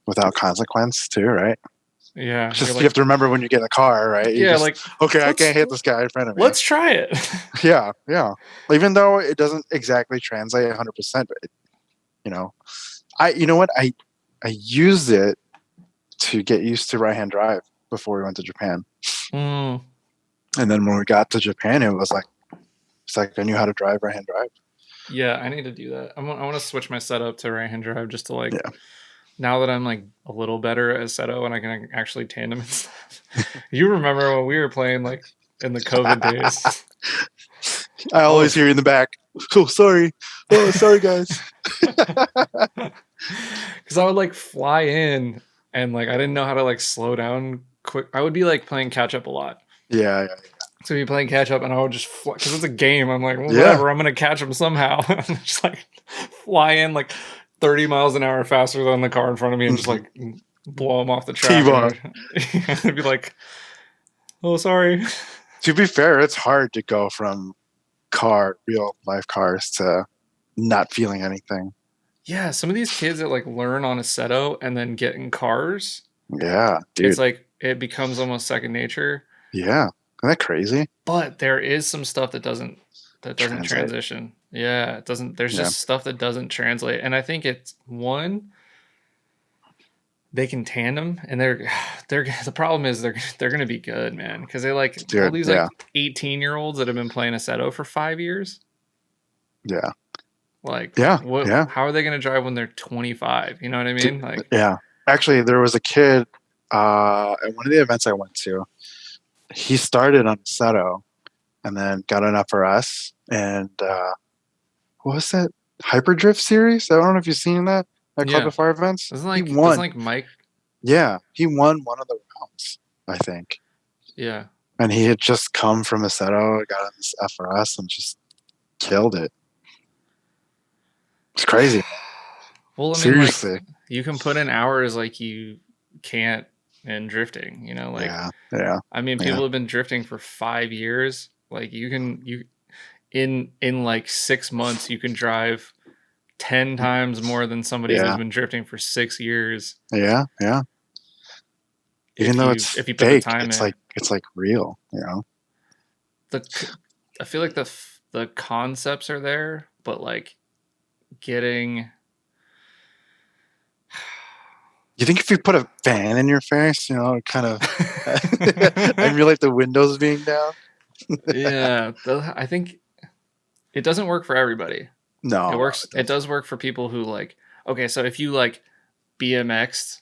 without consequence too, right? Yeah, It's you're just you like, have to remember when you get in the car, right? You yeah, just like okay, I let's can't hit this guy in front of me. let's try it. Yeah, yeah. Even though it doesn't exactly translate 100%, but you know, you know what I used it to get used to right-hand drive before we went to Japan. Mm, And then when we got to Japan, it's like I knew how to drive right-hand drive. yeah, I need to do that. I want to switch my setup to right-hand drive just to like. Yeah. Now that I'm like a little better at setup and I can actually tandem and stuff. You remember when we were playing like in the COVID days? I always hear you in the back. Oh, sorry. Oh, sorry, guys. Because I would like fly in and like I didn't know how to like slow down quick. I would be like playing catch up a lot. Yeah. So be playing catch up and I would just fly because it's a game. I'm like, well, Yeah. whatever. I'm gonna catch them somehow. Just like fly in like 30 miles an hour faster than the car in front of me and just like blow them off the track. T-bar. I'd be like, oh, sorry. To be fair, it's hard to go from real life cars to not feeling anything. Yeah, some of these kids that like learn on a Seto and then get in cars, Yeah, dude. it's like it becomes almost second nature. Yeah. Isn't that crazy? But there is some stuff that doesn't transition. Yeah, it doesn't. There's just stuff that doesn't translate, and I think it's one. They can tandem, and they're the problem is they're gonna be good, man, because they like Dude, all these like 18-year-olds that have been playing a Seto for 5 years. Yeah. Like, Yeah. How are they gonna drive when they're 25? You know what I mean? Like, yeah. Actually, there was a kid at one of the events I went to. He started on Seto and then got an FRS and what was that? Hyperdrift series? I don't know if you've seen that at Club of Fire events. He won. Like Mike. Yeah, he won one of the rounds, I think. Yeah. And he had just come from a Seto, got on this FRS, and just killed it. It's crazy. Well, I mean, seriously, like, you can put in hours like you can't in drifting. You know, like I mean, people have been drifting for 5 years. Like you in like 6 months you can drive 10 times more than somebody who's been drifting for 6 years. Yeah. Even though it's fake, it's like real. You know, I feel like the concepts are there, but like getting. You think if you put a fan in your face, you know, it kind of emulate the windows being down? Yeah, I think it doesn't work for everybody. No, it works. It does work for people who like. Okay, so if you like BMX'd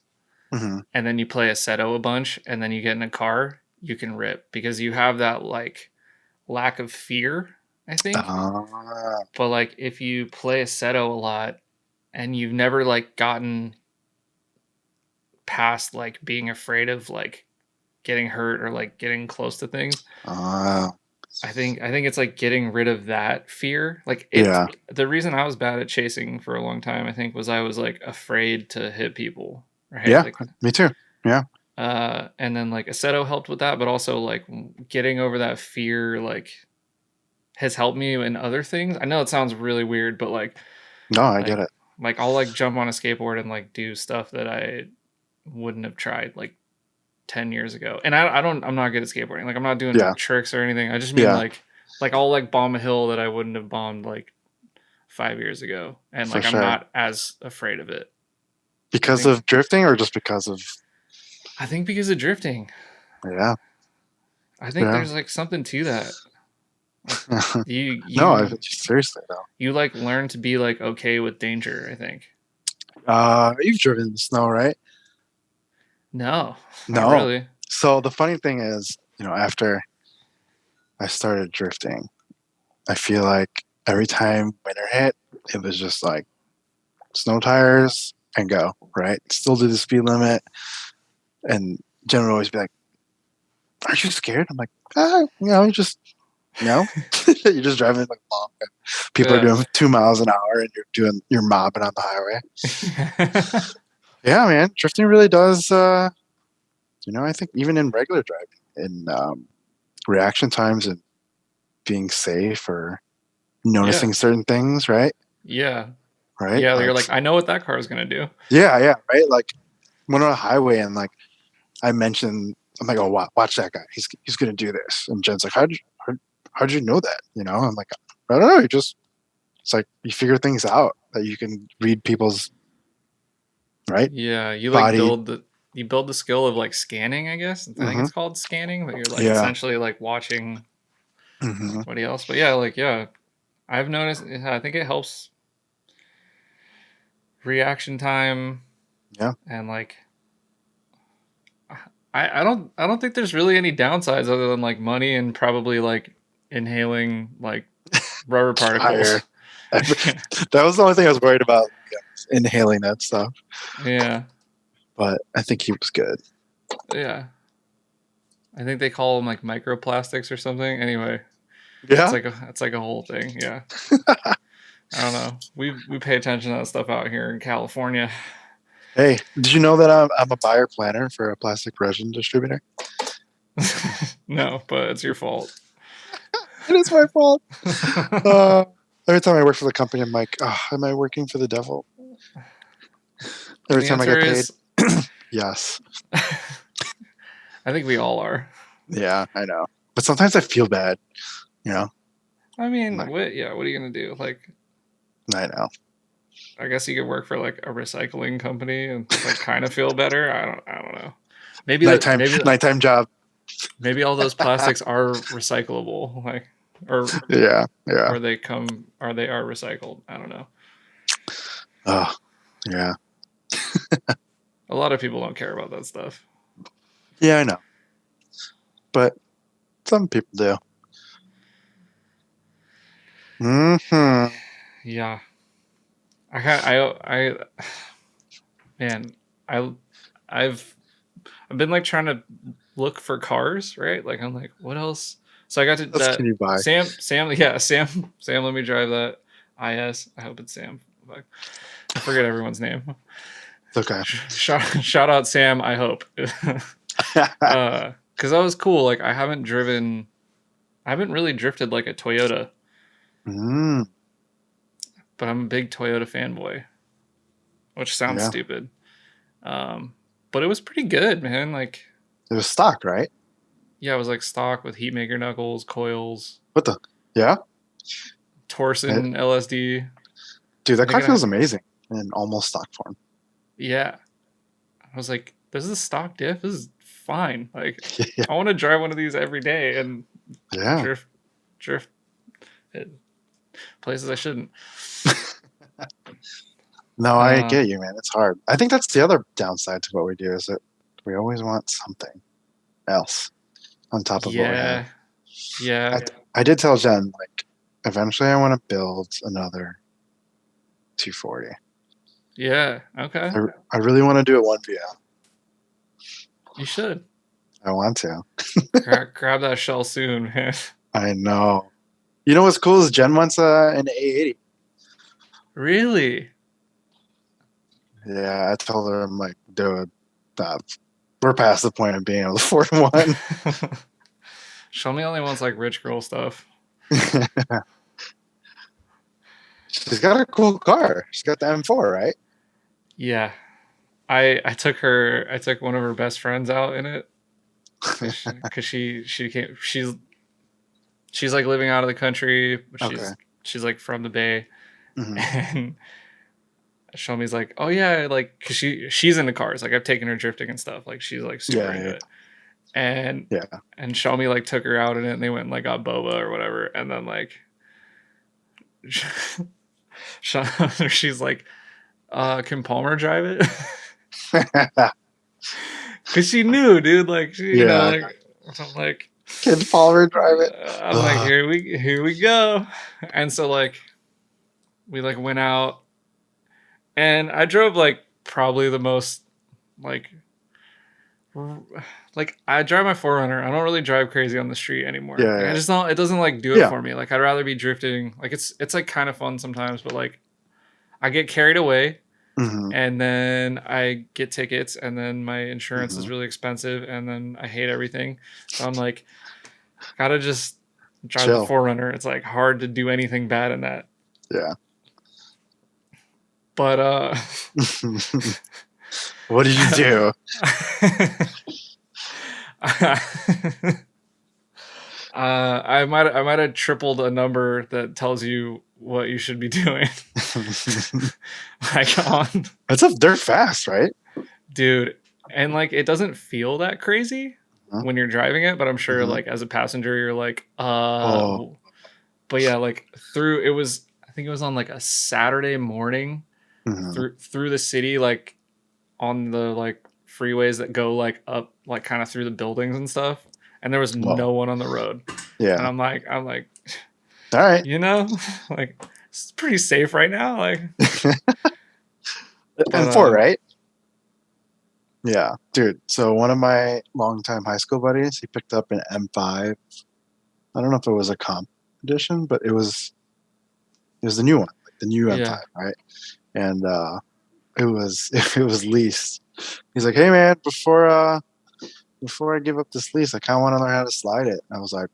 and then you play a Seto a bunch and then you get in a car, you can rip because you have that like lack of fear, I think. But like if you play a Seto a lot and you've never like gotten past like being afraid of like getting hurt or like getting close to things. I think it's like getting rid of that fear. Like the reason I was bad at chasing for a long time, I think, was I was like afraid to hit people. Right? Yeah, like, me too. Yeah. And then like Aceto helped with that, but also like getting over that fear like has helped me in other things. I know it sounds really weird, but like no, I get it. Like I'll like jump on a skateboard and like do stuff that I wouldn't have tried like 10 years ago. And I'm not good at skateboarding. Like I'm not doing tricks or anything. I just mean like I'll like bomb a hill that I wouldn't have bombed like 5 years ago. And like I'm not as afraid of it. Because of drifting or just because of I think because of drifting. Yeah. I think there's like something to that. Like, you no, seriously though. You like learn to be like okay with danger, I think. You've driven in the snow, right? No, not really. So the funny thing is, you know, after I started drifting, I feel like every time winter hit, it was just like snow tires and go, right? Still do the speed limit. And Jen would always be like, aren't you scared? I'm like, you know, you're just driving like long. People are doing 2 miles an hour and you're mobbing on the highway. Yeah, man, drifting really does. You know, I think even in regular driving, in reaction times and being safe or Yeah. noticing certain things, right? Yeah. Right? Yeah. You're like, I know what that car is gonna do. yeah, right. Like when on a highway and like I mentioned, I'm like, oh, watch that guy. He's gonna do this. And Jen's like, how'd you know that? You know, I'm like, I don't know. It's like you figure things out that you can read people's right Yeah. You like body. you build the skill of like scanning, I guess. I think Hmm. it's called scanning, but you're like Yeah. essentially like watching Hmm. somebody else. But yeah, like yeah, I've noticed. I think it helps reaction time. Yeah. And like I don't think there's really any downsides other than like money and probably like inhaling like rubber particles. Fire. That was the only thing I was worried about, inhaling that stuff. Yeah. But I think he was good. Yeah. I think they call them like microplastics or something. Anyway, Yeah. it's like a whole thing. Yeah. I don't know. We pay attention to that stuff out here in California. Hey, did you know that I'm a buyer planner for a plastic resin distributor? No, but it's your fault. It is my fault. Every time I work for the company, I'm like, oh, am I working for the devil? Every time I get paid. Yes. I think we all are. Yeah, I know. But sometimes I feel bad, you know? I mean, Like, what are you going to do? Like, I know. I guess you could work for like a recycling company and like kind of feel better. I don't know. Maybe nighttime job. Maybe all those plastics are recyclable, like, or yeah. or they are recycled. I don't know. Oh, yeah. A lot of people don't care about that stuff. Yeah, I know. But some people do. Mm-hmm. Yeah. I man, I've been like trying to look for cars, right? Like I'm like, what else? So I got to that Can you buy? Sam, let me drive that IS. I hope it's Sam. I forget everyone's name. It's okay. Shout out Sam, I hope. Cause that was cool. Like I haven't really drifted like a Toyota. But I'm a big Toyota fanboy, which sounds stupid. But it was pretty good, man. Like it was stock, right? Yeah, it was like stock with heat maker knuckles, coils. What the? Yeah. Torsen LSD. Dude, that car feels amazing in almost stock form. Yeah. I was like, this is a stock diff. This is fine. Like, I want to drive one of these every day and drift places I shouldn't. No, I get you, man. It's hard. I think that's the other downside to what we do is that we always want something else on top of what we have. Yeah. I did tell Jen, like, eventually I want to build another 240. Yeah. Okay. I really want to do a 1VL. You should. I want to. grab that shell soon, man. I know. You know what's cool is Jen wants an A80. Really? Yeah, I told her, I'm like, dude, we're past the point of being able to afford one. Shelmy only wants like rich girl stuff. She's got a cool car. She's got the M4, right? Yeah. I took one of her best friends out in it because she's like living out of the country. She's like from the Bay. Mm-hmm. And Shelby's like, oh yeah, like because she's into cars. Like I've taken her drifting and stuff. Like she's like super into it. And Shelby like took her out in it, and they went and like got boba or whatever. And then like she's like, can Palmer drive it? Because she knew, dude. Like you know, like I'm like, can Palmer drive it? I'm like, here we go. And so like we like went out, and I drove like probably the most like I drive my 4Runner. I don't really drive crazy on the street anymore. Yeah, like, I just don't. It doesn't like do it for me. Like I'd rather be drifting. Like it's like kind of fun sometimes, but like I get carried away, and then I get tickets, and then my insurance is really expensive, and then I hate everything. So I'm like, gotta just Drive the 4Runner. It's like hard to do anything bad in that. Yeah. But what did you do? I might have tripled a number that tells you what you should be doing. Like on. They're fast, right? Dude, and like it doesn't feel that crazy when you're driving it, but I'm sure like as a passenger you're like but yeah, like I think it was on like a Saturday morning through the city, like on the like freeways that go like up like kind of through the buildings and stuff, and there was no one on the road. Yeah. And I'm like all right, you know, like it's pretty safe right now, like M4, right? Yeah, dude. So one of my longtime high school buddies, he picked up an M5. I don't know if it was a comp edition, but it was the new one, like the new M5, right? And it was leased. He's like, "Hey man, before I give up this lease, I kind of want to learn how to slide it." And I was like,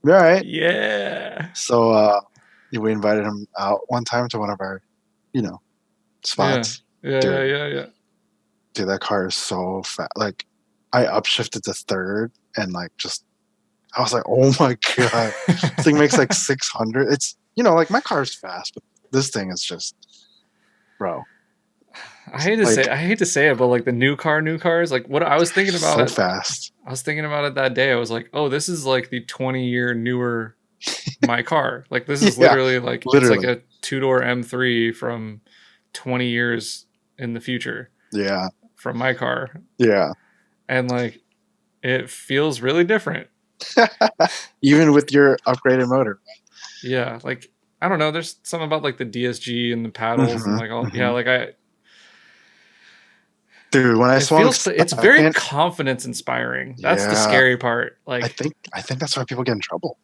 "All right." Yeah. So we invited him out one time to one of our, spots. Yeah. Dude, that car is so fast. Like, I upshifted to third and like I was like, oh my god, this thing makes like 600. It's like my car's fast, but this thing is just, bro. I hate to say it, but like the new cars, like what I was thinking about so fast. I was thinking about it that day. I was like, oh, this is like the 20-year newer my car. Like this is literally it's like a 2-door M3 from 20 years in the future. Yeah. From my car. Yeah. And like it feels really different. Even with your upgraded motor. Yeah, like I don't know, there's something about like the DSG and the paddles and like all like dude, when I swung, it's very confidence inspiring. That's the scary part. Like I think that's why people get in trouble.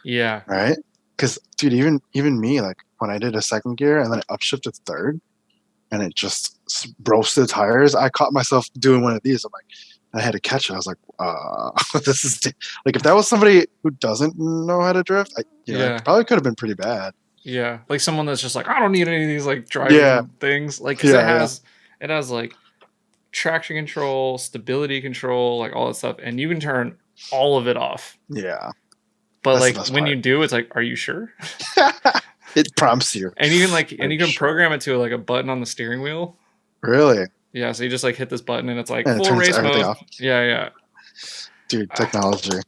Yeah. Right? Because dude, even me, like when I did a second gear and then I upshifted third and it just roasted tires, I caught myself doing one of these. I'm like, I had to catch it. I was like, this is like if that was somebody who doesn't know how to drift, it probably could have been pretty bad. Yeah, like someone that's just like, I don't need any of these like driving things, like because it has like traction control, stability control, like all that stuff, and you can turn all of it off. Yeah, but that's like when you do, it's like, are you sure? It prompts you, and you can you can program it to like a button on the steering wheel. Really? Yeah, so you just like hit this button and it's like full race mode. Off. Yeah. Dude, technology.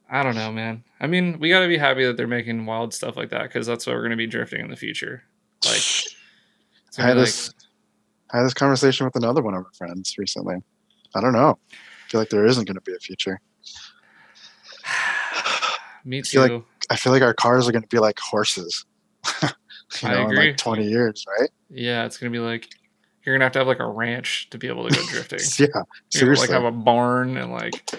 I don't know, man. I mean, we got to be happy that they're making wild stuff like that because that's what we're going to be drifting in the future. Like, I had this conversation with another one of our friends recently. I don't know. I feel like there isn't going to be a future. Me too. I feel like our cars are going to be like horses. I agree. In like 20 years, right? Yeah, it's going to be like you're going to have like a ranch to be able to go drifting. Yeah, seriously. Like have a barn and like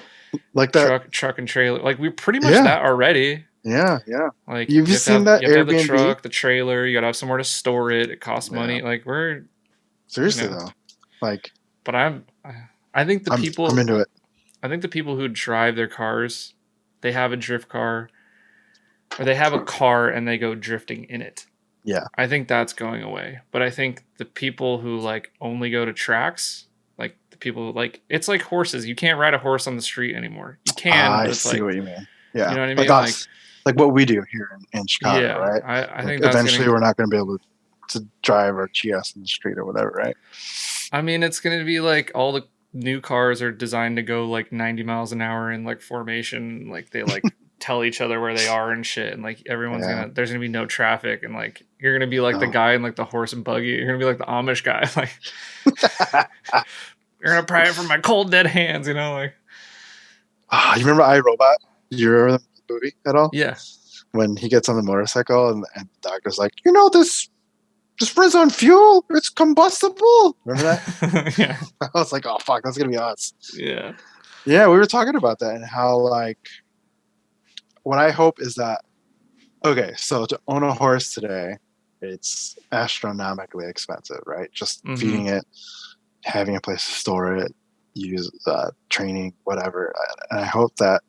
that truck and trailer. Like we pretty much that already. Yeah. Like you've seen that Airbnb? You have the truck, the trailer. You got to have somewhere to store it. It costs money. Like we're seriously though. Like, but I think the people. I'm into it. I think the people who drive their cars, they have a drift car, or they have a car and they go drifting in it. Yeah. I think that's going away. But I think the people who like only go to tracks, like the people like it's like horses. You can't ride a horse on the street anymore. You can. I see what you mean. Yeah. You know what I mean? Like us. Like what we do here in Chicago, right? I think eventually we're not going to be able to drive our GS in the street or whatever, right? I mean, it's going to be like all the new cars are designed to go like 90 miles an hour in like formation. Like they like tell each other where they are and shit. And like everyone's there's going to be no traffic. And like you're going to be like the guy in like the horse and buggy. You're going to be like the Amish guy. Like you're going to pry it from my cold dead hands, you know? Like, you remember iRobot? You remember the movie at all? Yeah. When he gets on the motorcycle and the doctor's like, this runs on fuel. It's combustible. Remember that? Yeah. I was like, oh, fuck, that's going to be us. Yeah. Yeah, we were talking about that and how, like, what I hope is that, okay, so to own a horse today, it's astronomically expensive, right? Just feeding it, having a place to store it, use training, whatever. And I hope that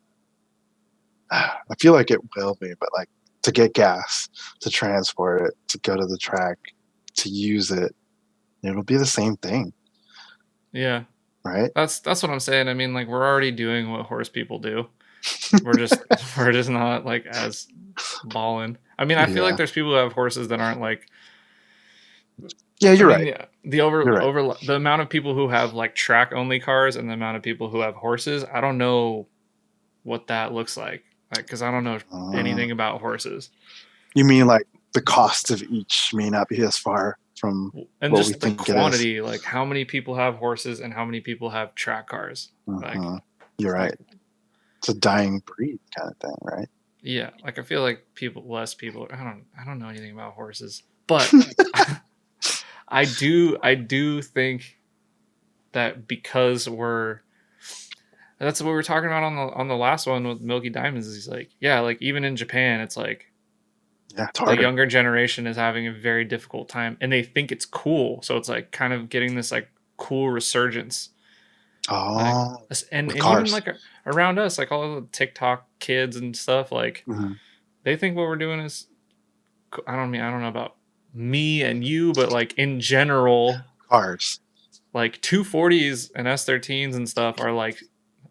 I feel like it will be, but like to get gas, to transport it, to go to the track, to use it, it'll be the same thing, Yeah. right? That's what I'm saying. I mean, like we're already doing what horse people do. We're just not like as balling. I mean, I feel like Yeah. there's people who have horses that aren't like. Yeah, I you're mean, right. yeah, You're right. the amount of people who have like track only cars and the amount of people who have horses. I don't know what that looks like because I don't know Uh, anything about horses. you mean like the cost of each may not be as far from And what we just the think it is. quantity, like how many people have horses and how many people have track cars. Like, Uh-huh. You're like right. It's a dying breed kind of thing, right? yeah, like I feel like less people. I don't know anything about horses, but I do think that because that's what we were talking about on the last one with Milky Diamonds. Is he's like, yeah, like even in Japan, it's like Yeah, it's the harder. younger generation is having a very difficult time, and they think it's cool. So it's like kind of getting this like cool resurgence. Like, Oh, and with even cars. like around us, like all the TikTok kids and stuff, like Mhm. they think what we're doing is. I don't know about me and you, but like in general, Cars. like 240s and S13s and stuff are like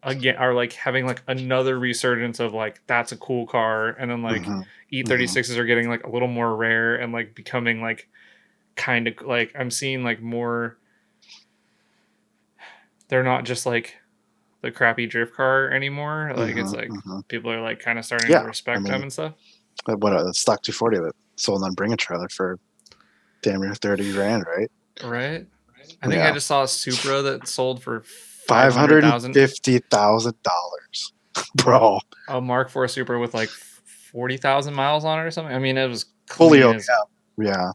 again are like having like another resurgence of like that's a cool car, and then like Hmm. Hmm. E36s are getting like a little more rare and like becoming like kind of like I'm seeing like more. They're not just like the crappy drift car anymore. Like it's Hmm. like Hmm. people are like kind of starting to Yeah, I respect them mean, and stuff. what a stock 240 that sold on Bring a Trailer for damn near 30 grand, right? Right. I think I Yeah, just saw a Supra that sold for five hundred and 500,000. $50,000, Bro, bro. a Mark IV Super with like 40,000 miles on it or something. I mean, it was Fully clean OEM. as, Yeah,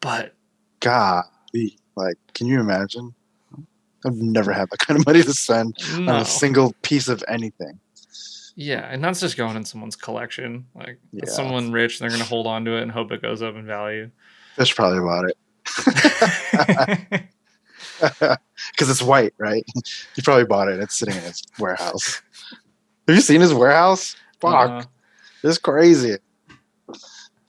but golly, like, can you imagine? I've never had that kind of money to spend on a no. single piece of anything. Yeah, and that's just going in someone's collection. Like that's Yeah, someone rich, and they're gonna hold on to it and hope it goes up in value. Fish probably bought it because it's white, right? He probably bought it. It's sitting in his warehouse. Have you seen his warehouse? Fuck, uh, it's crazy.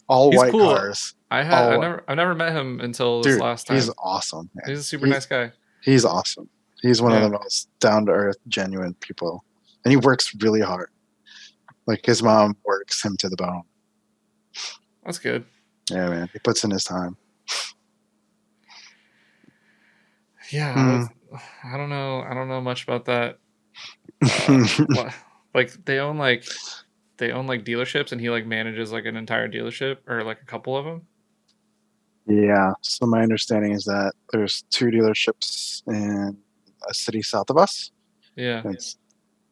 All he's white cool. cars. I've never met him until this Dude, last he's time. awesome, man. He's a super nice guy. He's awesome. He's one of the Yeah, most down to earth, genuine people, and he works really hard. Like his mom works him to the bone. that's good. Yeah, man. He puts in his time. Yeah, Hmm. I don't know. I don't know much about that. Like they own like dealerships, and he like manages like an entire dealership or like a couple of them. Yeah. So my understanding is that there's two dealerships in a city south of us. Yeah. It's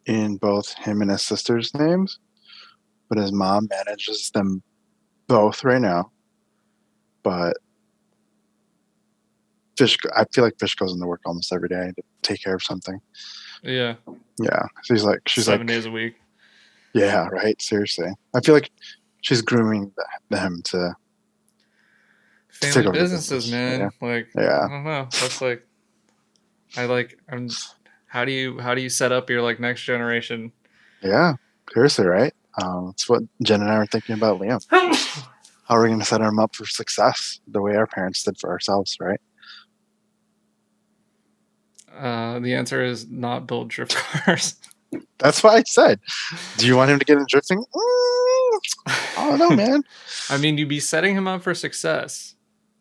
in both him and his sister's names, but his mom manages them both right now. But I feel like Fish goes into work almost every day to take care of something. Yeah. Yeah. She's like, 7 days a week. yeah, right. Seriously. I feel like she's grooming them to take Family over the businesses, business. Yeah. man. Like Yeah. I don't know. That's like I'm how do you set up your like next generation? Yeah. Seriously, right? It's what Jen and I were thinking about Liam. How are we going to set him up for success the way our parents did for ourselves, right? The answer is not build drift cars. That's why I said, do you want him to get into drifting? I don't know, man. I mean, you'd be setting him up for success.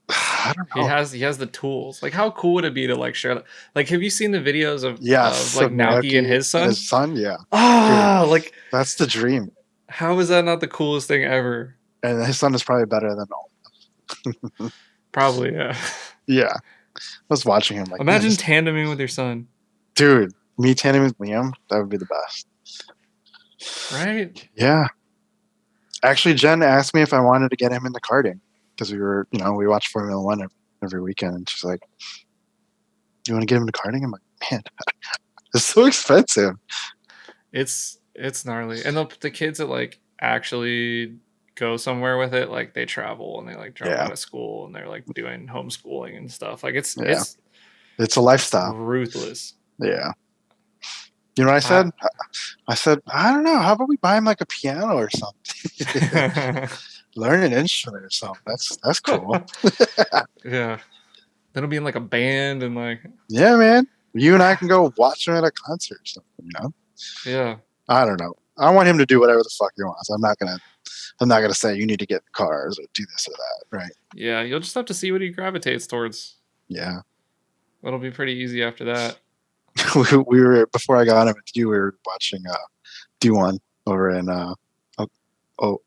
I don't know. He has the tools. Like, how cool would it be to like share? Like, have you seen the videos of Yes, like of Naoki and Naoki his son? and his son, yeah. Ah, Dude, like that's the dream. how is that not the coolest thing ever? And his son is probably better than all. Probably, yeah. Yeah. I was watching him like, man, Imagine tandeming with your son, dude, me tandem with Liam, that would be the best. right? Yeah. Actually, Jen asked me if I wanted to get him into karting because we watch Formula One every weekend. And she's like, you want to get him into karting? I'm like, man, it's so expensive. It's gnarly, and the kids that like actually go somewhere with it, like they travel and they like drop Yeah. out of school and they're like doing homeschooling and stuff. Like Yeah. It's a lifestyle. ruthless. Yeah. You know what I said? I said, I don't know. How about we buy him like a piano or something? Learn an instrument or something. That's cool. Yeah. Then he'll be in like a band and like. Yeah, man. You and I can go watch him at a concert or something, you know? Yeah. I don't know. I want him to do whatever the fuck he wants. I'm not gonna say you need to get cars or do this or that, right? Yeah, you'll just have to see what he gravitates towards. Yeah. It'll be pretty easy after that. we were before I got him with you, we were watching D1 over in oh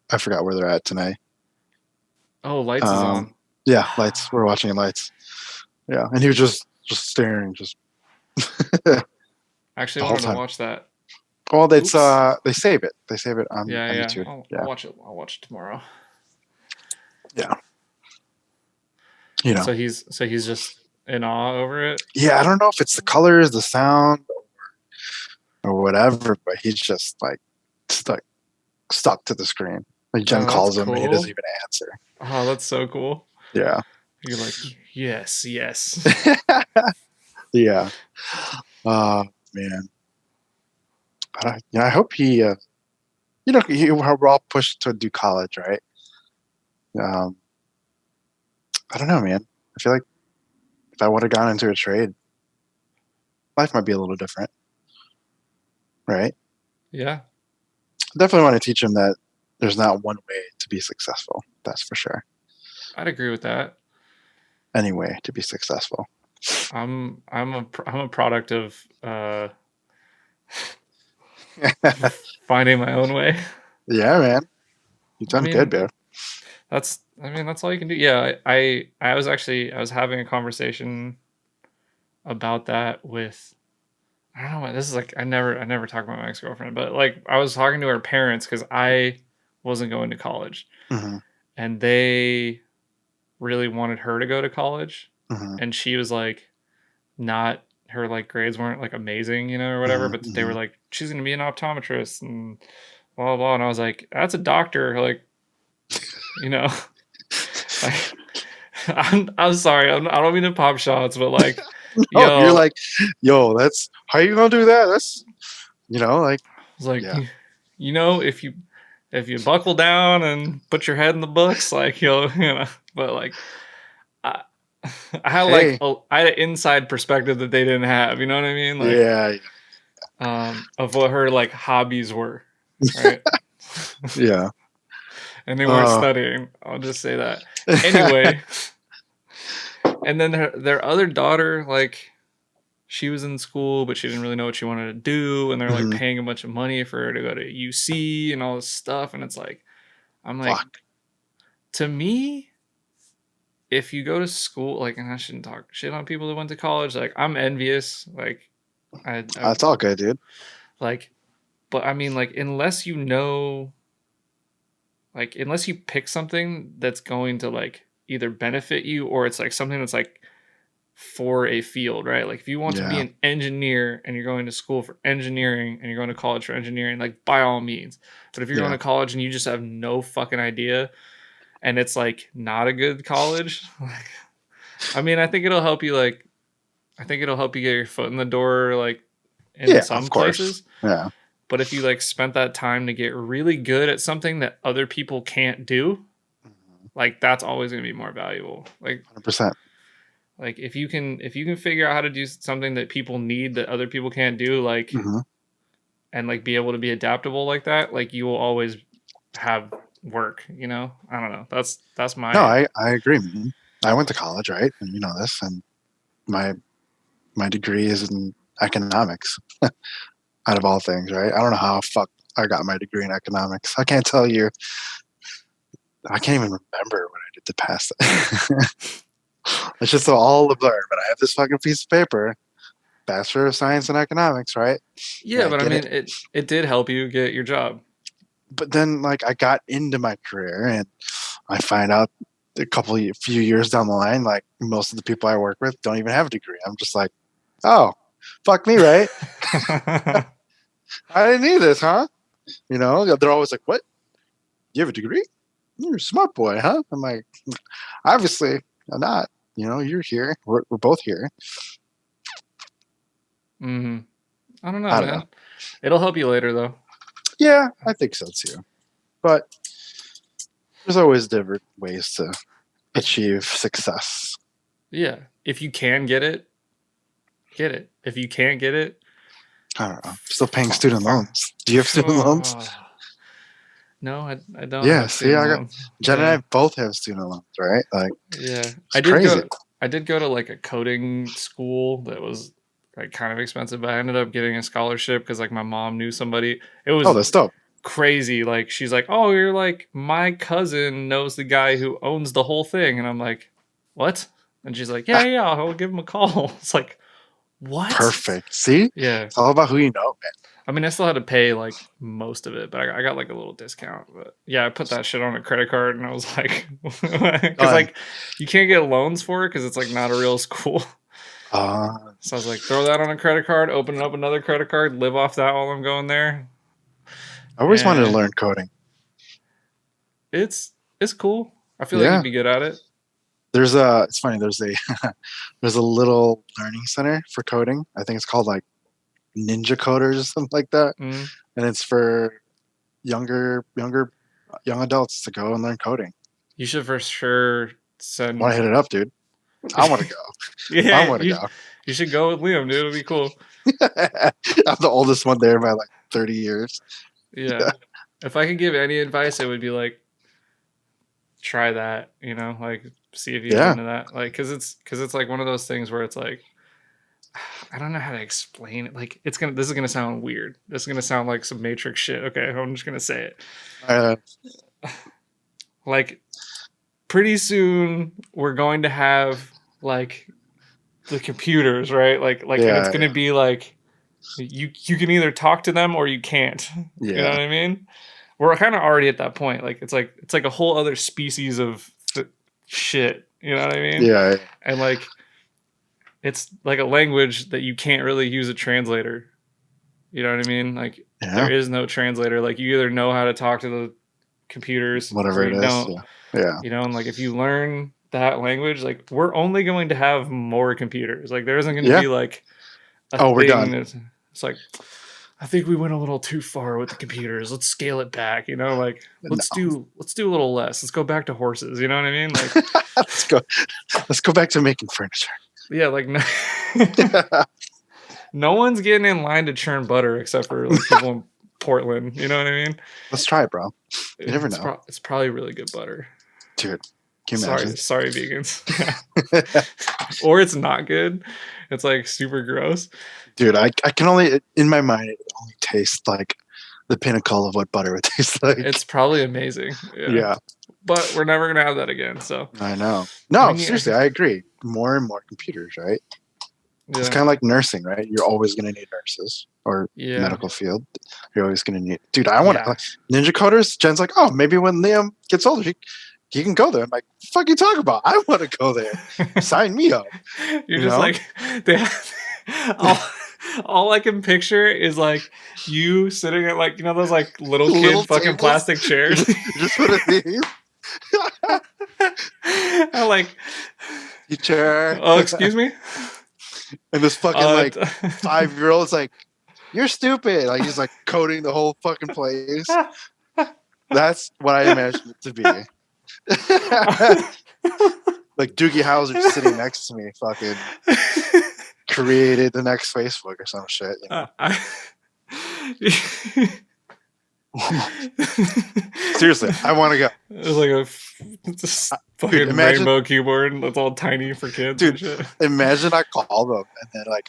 I forgot where they're at tonight. Oh, Lights is on. Yeah, Lights. We're watching Lights. Yeah, and he was just staring, just. Actually, I wanted to watch that. Well, it's they save it. They save it on YouTube. I'll watch it. I'll watch it tomorrow. Yeah. You know. So he's just in awe over it. Yeah, I don't know if it's the colors, the sound, or whatever, but he's just like stuck to the screen. Like Jen calls him, and he doesn't even answer. Oh, that's so cool. Yeah. You're like, yes. Yeah. Man. I hope he. We're all pushed to do college, right? I don't know, man. I feel like if I would have gone into a trade, life might be a little different, right? Yeah. Definitely want to teach him that there's not one way to be successful. That's for sure. I'd agree with that. Any way to be successful. I'm a product of finding my own way. Yeah, man. You've done good, man. That's all you can do. Yeah, I was having a conversation about that with, I don't know, this is like I never talk about my ex-girlfriend, but like I was talking to her parents because I wasn't going to college, and they really wanted her to go to college, and she was like, not, her like grades weren't like amazing, or whatever, but they were like, she's gonna be an optometrist and blah blah blah, and I was like, that's a doctor, like, like, I'm sorry, I don't mean to pop shots, but like, no, you're like, yo, that's how you gonna do that? That's like, I was like, if you buckle down and put your head in the books, like but like, I had I had an inside perspective that they didn't have, you know what I mean? Like, yeah. Of what her like hobbies were, right? Yeah. And they weren't studying. I'll just say that. Anyway, and then their other daughter, like, she was in school, but she didn't really know what she wanted to do, and they're like paying a bunch of money for her to go to UC and all this stuff, and it's like, I'm like, to me, if you go to school, like, and I shouldn't talk shit on people that went to college, like, I'm envious, like, that's all good, dude. Like, but I mean, like, unless you pick something that's going to like either benefit you or it's like something that's like for a field, right? Like if you want to be an engineer and you're going to school for engineering and you're going to college for engineering, like by all means. But if you're going to college and you just have no fucking idea and it's like not a good college, like, I mean, I think it'll help you get your foot in the door, like in some places. Yeah. But if you like spent that time to get really good at something that other people can't do, like that's always going to be more valuable. Like 100%. Like if you can figure out how to do something that people need that other people can't do, like, and like be able to be adaptable like that, like you will always have work, I don't know. That's my. No, I agree, man. I went to college, right? And you know this, and my degree is in economics. Out of all things, right? I don't know how I got my degree in economics. I can't tell you. I can't even remember what I did to pass it. It's just all a blur. But I have this fucking piece of paper, Bachelor of Science in Economics, right? Yeah, but I mean, it did help you get your job. But then, like, I got into my career, and I find out few years down the line, like most of the people I work with don't even have a degree. I'm just like, oh, fuck me, right? I didn't need this, huh? They're always like, what? You have a degree? You're a smart boy, huh? I'm like, obviously, I'm not. You're here. We're both here. I don't know, I don't man. know. It'll help you later, though. Yeah, I think so too. But there's always different ways to achieve success. Yeah. If you can get it, get it. If you can't get it, I don't know. Still paying student loans. Do you have student loans? No, I don't Yeah, have see, student loans. Jen and Yeah. I both have student loans, right? Like, Yeah. it's crazy. I did go to like a coding school that was like kind of expensive, but I ended up getting a scholarship because like my mom knew somebody. It was That's dope. crazy. Like she's like, "Oh, you're like my cousin knows the guy who owns the whole thing," and I'm like, "What?" And she's like, "Yeah, I'll give him a call." It's like, what? Perfect. See? Yeah. It's all about who you know, man. I mean, I still had to pay like most of it, but I got like a little discount. But yeah, I put that shit on a credit card, and I was like, because like you can't get loans for it because it's like not a real school. So I was like, throw that on a credit card, open up another credit card, live off that while I'm going there. I always wanted to learn coding. It's cool. I feel like you'd be good at it. It's funny. There's a little learning center for coding. I think it's called like Ninja Coders or something like that, and it's for young adults to go and learn coding. You should for sure send. I want to hit it up, dude. I want to go. Yeah, I want to go. You should go with Liam, dude. It'll be cool. I'm the oldest one there by like 30 years. Yeah. If I could give any advice, it would be like, try that. Like see if you get into that. Like, cause it's like one of those things where it's like, I don't know how to explain it. Like, this is gonna sound weird. This is gonna sound like some Matrix shit. Okay, I'm just gonna say it. Like, pretty soon we're going to have like the computers, right? Like, and it's gonna be like you can either talk to them or you can't. You know what I mean? We're kind of already at that point. Like, it's like a whole other species of shit. You know what I mean? Yeah. And like, it's like a language that you can't really use a translator. You know what I mean? Like, there is no translator. Like, you either know how to talk to the computers, whatever it is. Don't. Yeah. And like, if you learn that language, like, we're only going to have more computers. Like, there isn't going to be like we're done. It's like, I think we went a little too far with the computers. Let's scale it back. Like, let's do a little less. Let's go back to horses. You know what I mean? Like, let's go back to making furniture. Yeah, like no one's getting in line to churn butter except for like people in Portland. You know what I mean? Let's try it, bro. You never know. It's probably really good butter. Dude, can you imagine? Sorry, vegans. Or it's not good. It's like super gross. Dude, I can only, in my mind, it only tastes like the pinnacle of what butter would taste like. It's probably amazing. Yeah. But we're never gonna have that again. So I know. No, seriously, I agree. More and more computers, right? Yeah. It's kind of like nursing, right? You're always gonna need nurses or medical field. You're always gonna need. Dude, I want Ninja Coders. Jen's like, oh, maybe when Liam gets older, he can go there. I'm like, fuck you talking about? I want to go there. Sign me up. You're just like all I can picture is like you sitting at like those like little kid fucking tables? Plastic chairs. Just what it is. I like teacher. Oh, excuse me. And this fucking like 5-year-old's like, you're stupid. Like he's like coding the whole fucking place. That's what I imagine it to be. Like Doogie Howser just sitting next to me, fucking created the next Facebook or some shit. Seriously, I want to go. It's like a fucking rainbow keyboard that's all tiny for kids. Dude, imagine I call them and they're like,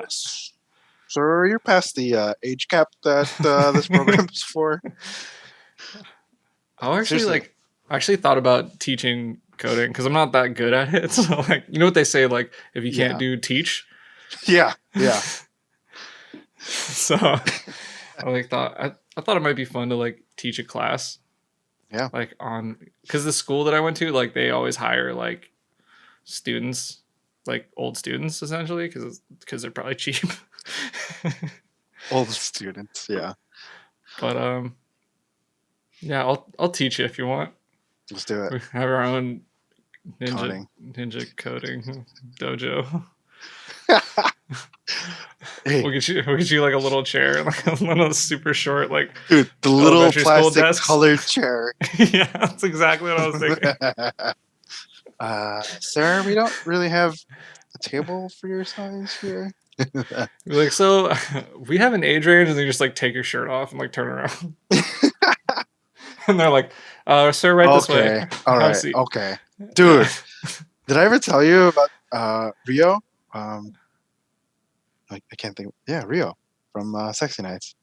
sir, you're past the age cap that this program's for. I actually thought about teaching coding because I'm not that good at it. So like, you know what they say, like if you can't do, teach. Yeah. So I thought it might be fun to like teach a class. Yeah. Like because the school that I went to, like they always hire like students, like old students essentially, because they're probably cheap. Old students, yeah. But yeah, I'll teach you if you want. Let's do it. We have our own ninja coding dojo. Hey, We'll get you like a little chair, like one of those super short, like dude, the little elementary school plastic desks. colored chair. Yeah, that's exactly what I was thinking. Sir, we don't really have a table for your size here. Be like, so we have an age range, and then you just like take your shirt off and like turn around, and they're like, "Sir, right this way. Okay, all Have a right, seat." okay, dude. Yeah. Did I ever tell you about Rio? I can't think. Yeah, Rio from Sexy Nights.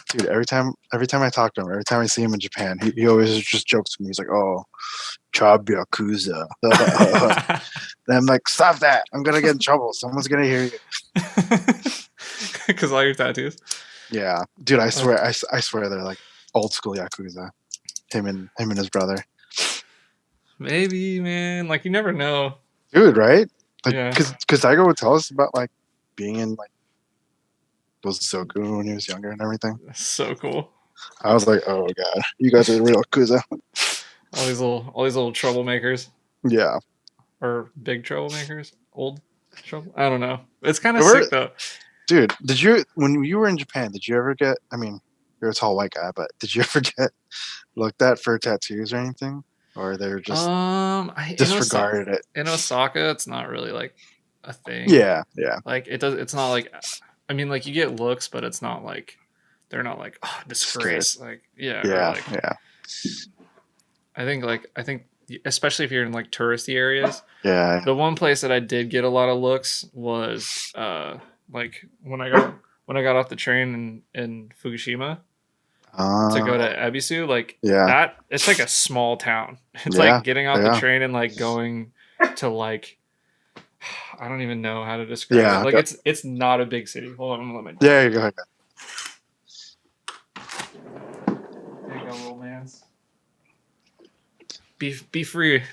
Dude, every time I talk to him, every time I see him in Japan, he always just jokes with me. He's like, "Oh, Chob Yakuza." And I'm like, "Stop that! I'm gonna get in trouble. Someone's gonna hear you." Because all your tattoos. Yeah, dude, I swear, I swear they're like old school Yakuza. Him and his brother. Maybe, man. Like you never know. Dude, right? Like, Yeah. because Tiger would tell us about like being in like those Zoku when he was younger and everything. So cool. I was like, oh god, you guys are the real Yakuza. All these little troublemakers. Yeah. Or big troublemakers. Old trouble. I don't know. It's kind of sick though. Dude, when you were in Japan, did you ever get? I mean, you're a tall white guy, but did you ever get looked at for tattoos or anything, or they're just disregarded it? In Osaka, it's not really like a thing. Yeah. Like it's not like. I mean, like you get looks, but it's not like they're not like disgrace. Like yeah. I think especially if you're in like touristy areas. Yeah. The one place that I did get a lot of looks was like when I got off the train in Fukushima to go to Ebisu. Like that, it's like a small town. It's like getting off the train and like going to like. I don't even know how to describe it. Like it's not a big city. Hold on, let me. Yeah, you go ahead. There you go, little mans. Be free.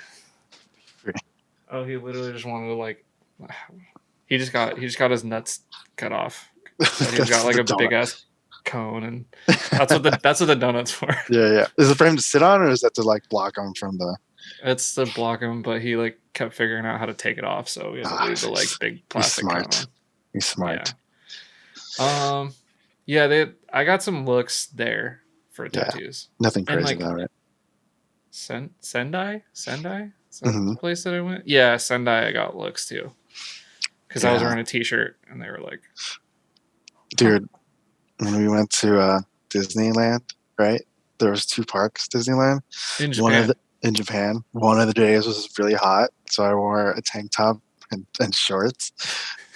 Oh, he literally just wanted to like. He just got his nuts cut off. He's got like a big ass cone, and that's what the donut's for. Yeah. Is it for him to sit on, or is that to like block him from the? It's to block him, but he like kept figuring out how to take it off, so he had to leave the like big plastic cone on. He's smart. Yeah. I got some looks there for tattoos. Nothing crazy though, right? Sendai? Is that the place that I went? Yeah, Sendai I got looks too. Because I was wearing a t-shirt and they were like... Dude, when we went to Disneyland, right? There was 2 parks, Disneyland. In Japan. In Japan. One of the days was really hot, so I wore a tank top and shorts.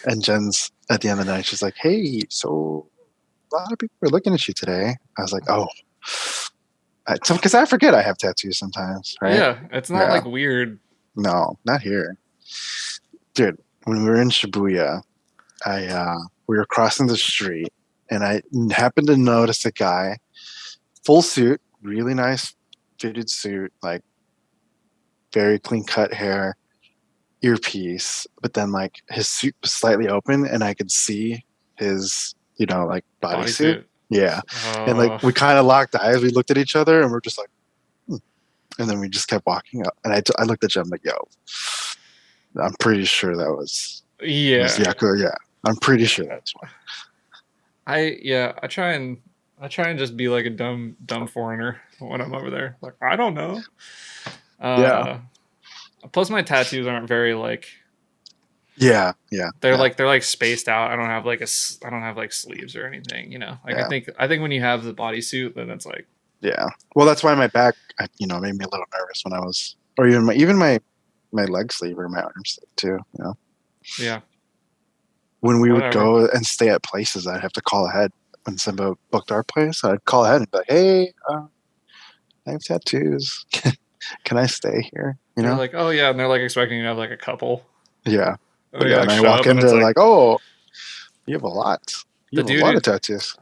And Jen's, at the end of the night, she's like, hey, so a lot of people are looking at you today. I was like, oh... Because I forget I have tattoos sometimes, right? Yeah, it's not like weird. No, not here. Dude, when we were in Shibuya, we were crossing the street, and I happened to notice a guy, full suit, really nice fitted suit, like very clean cut hair, earpiece, but then like his suit was slightly open, and I could see his, like bodysuit. Yeah. And like we kind of locked eyes. We looked at each other and we're just like, and then we just kept walking up. And I looked at Jim like, yo, I'm pretty sure that was Yaku. Yeah. I'm pretty sure that's one. I try and just be like a dumb foreigner when I'm over there. Like, I don't know. Plus my tattoos aren't very like Yeah. They're like spaced out. I don't have like sleeves or anything, Like I think when you have the bodysuit, then it's like Well, that's why my back, made me a little nervous when I was, or even my leg sleeve or my arm sleeve too. Yeah. When we would go and stay at places, I'd have to call ahead. When somebody booked our place, I'd call ahead and be like, "Hey, I have tattoos. Can I stay here?" They're like, "Oh yeah," and they're like expecting you to have like a couple. Yeah. And I walk in there like, oh, you have a lot. You have a lot of tattoos.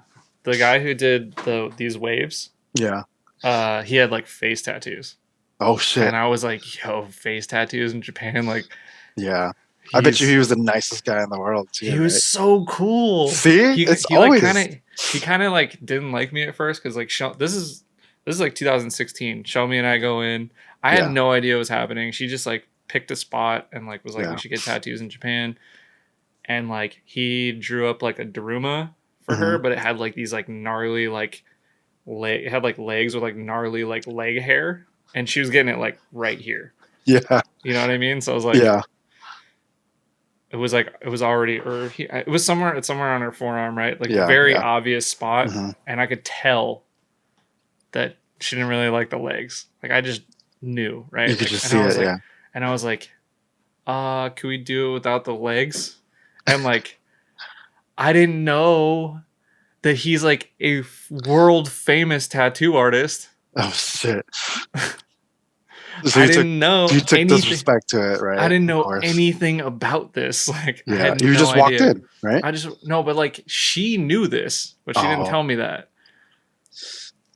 The guy who did these waves, he had like face tattoos. Oh shit! And I was like, yo, face tattoos in Japan, like, yeah. I bet you he was the nicest guy in the world too. He was so cool. See, he kind of like didn't like me at first because like this is like 2016. Shomi and I go in. I had no idea what was happening. She just like picked a spot and like was like, we should get tattoos in Japan. and like he drew up like a Daruma for her, but it had like these like gnarly like it had like legs with like gnarly like leg hair, and she was getting it like right here. Yeah. You know what I mean? So I was like, Yeah. it was already, or it was somewhere on her forearm, right? Like Yeah, very yeah. obvious spot, Mhm. and I could tell that she didn't really like the legs. Like I just knew, right? You could Like, just and see I was it, like, yeah. and I was like, can we do it without the legs? And like, I didn't know that he's like a world famous tattoo artist. Oh shit. So I didn't know you took anything. disrespect to it, right? I didn't know Of course. anything about this. Like, I Yeah. had You no just walked idea. in, right? But like she knew this, but she didn't Oh. tell me that.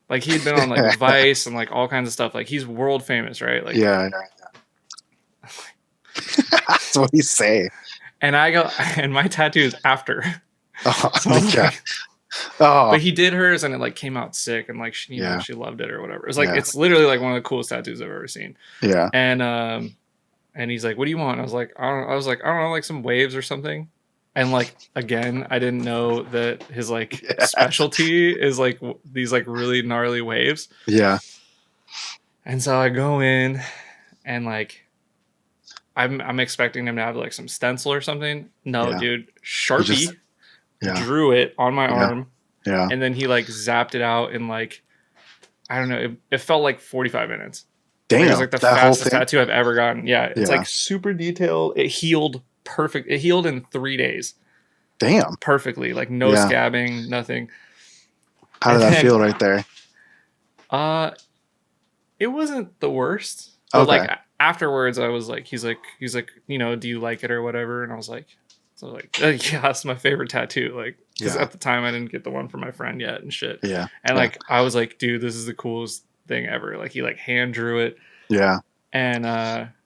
Like he'd been on like Vice and like all kinds of stuff. Like he's world famous, right? Like Yeah. That's what you say. And my tattoo is after. Oh, So I was yeah. like, Oh, but he did hers and it like came out sick and like she, you know, she loved it or whatever. It's like it's literally like one of the coolest tattoos I've ever seen. yeah. And he's like, "What do you want?" I was like, I don't know, like some waves or something. And like again, I didn't know that his like specialty is like these like really gnarly waves. Yeah. And so I go in and like I'm expecting him to have like some stencil or something. No, dude, Sharpie drew it on my arm. Yeah. And then he like zapped it out in like, I don't know, it felt like 45 minutes. Damn. It was like the fastest tattoo I've ever gotten. Yeah. It's like super detailed. It healed perfect. It healed in 3 days. Damn. Perfectly. Like no scabbing, nothing. How did that feel right there? It wasn't the worst. But like afterwards I was like, he's like, you know, do you like it or whatever? And I was like, yeah, that's my favorite tattoo. Like, because at the time I didn't get the one for my friend yet and shit. Yeah. And like, I was like, dude, this is the coolest thing ever. Like, he like hand drew it. Yeah. And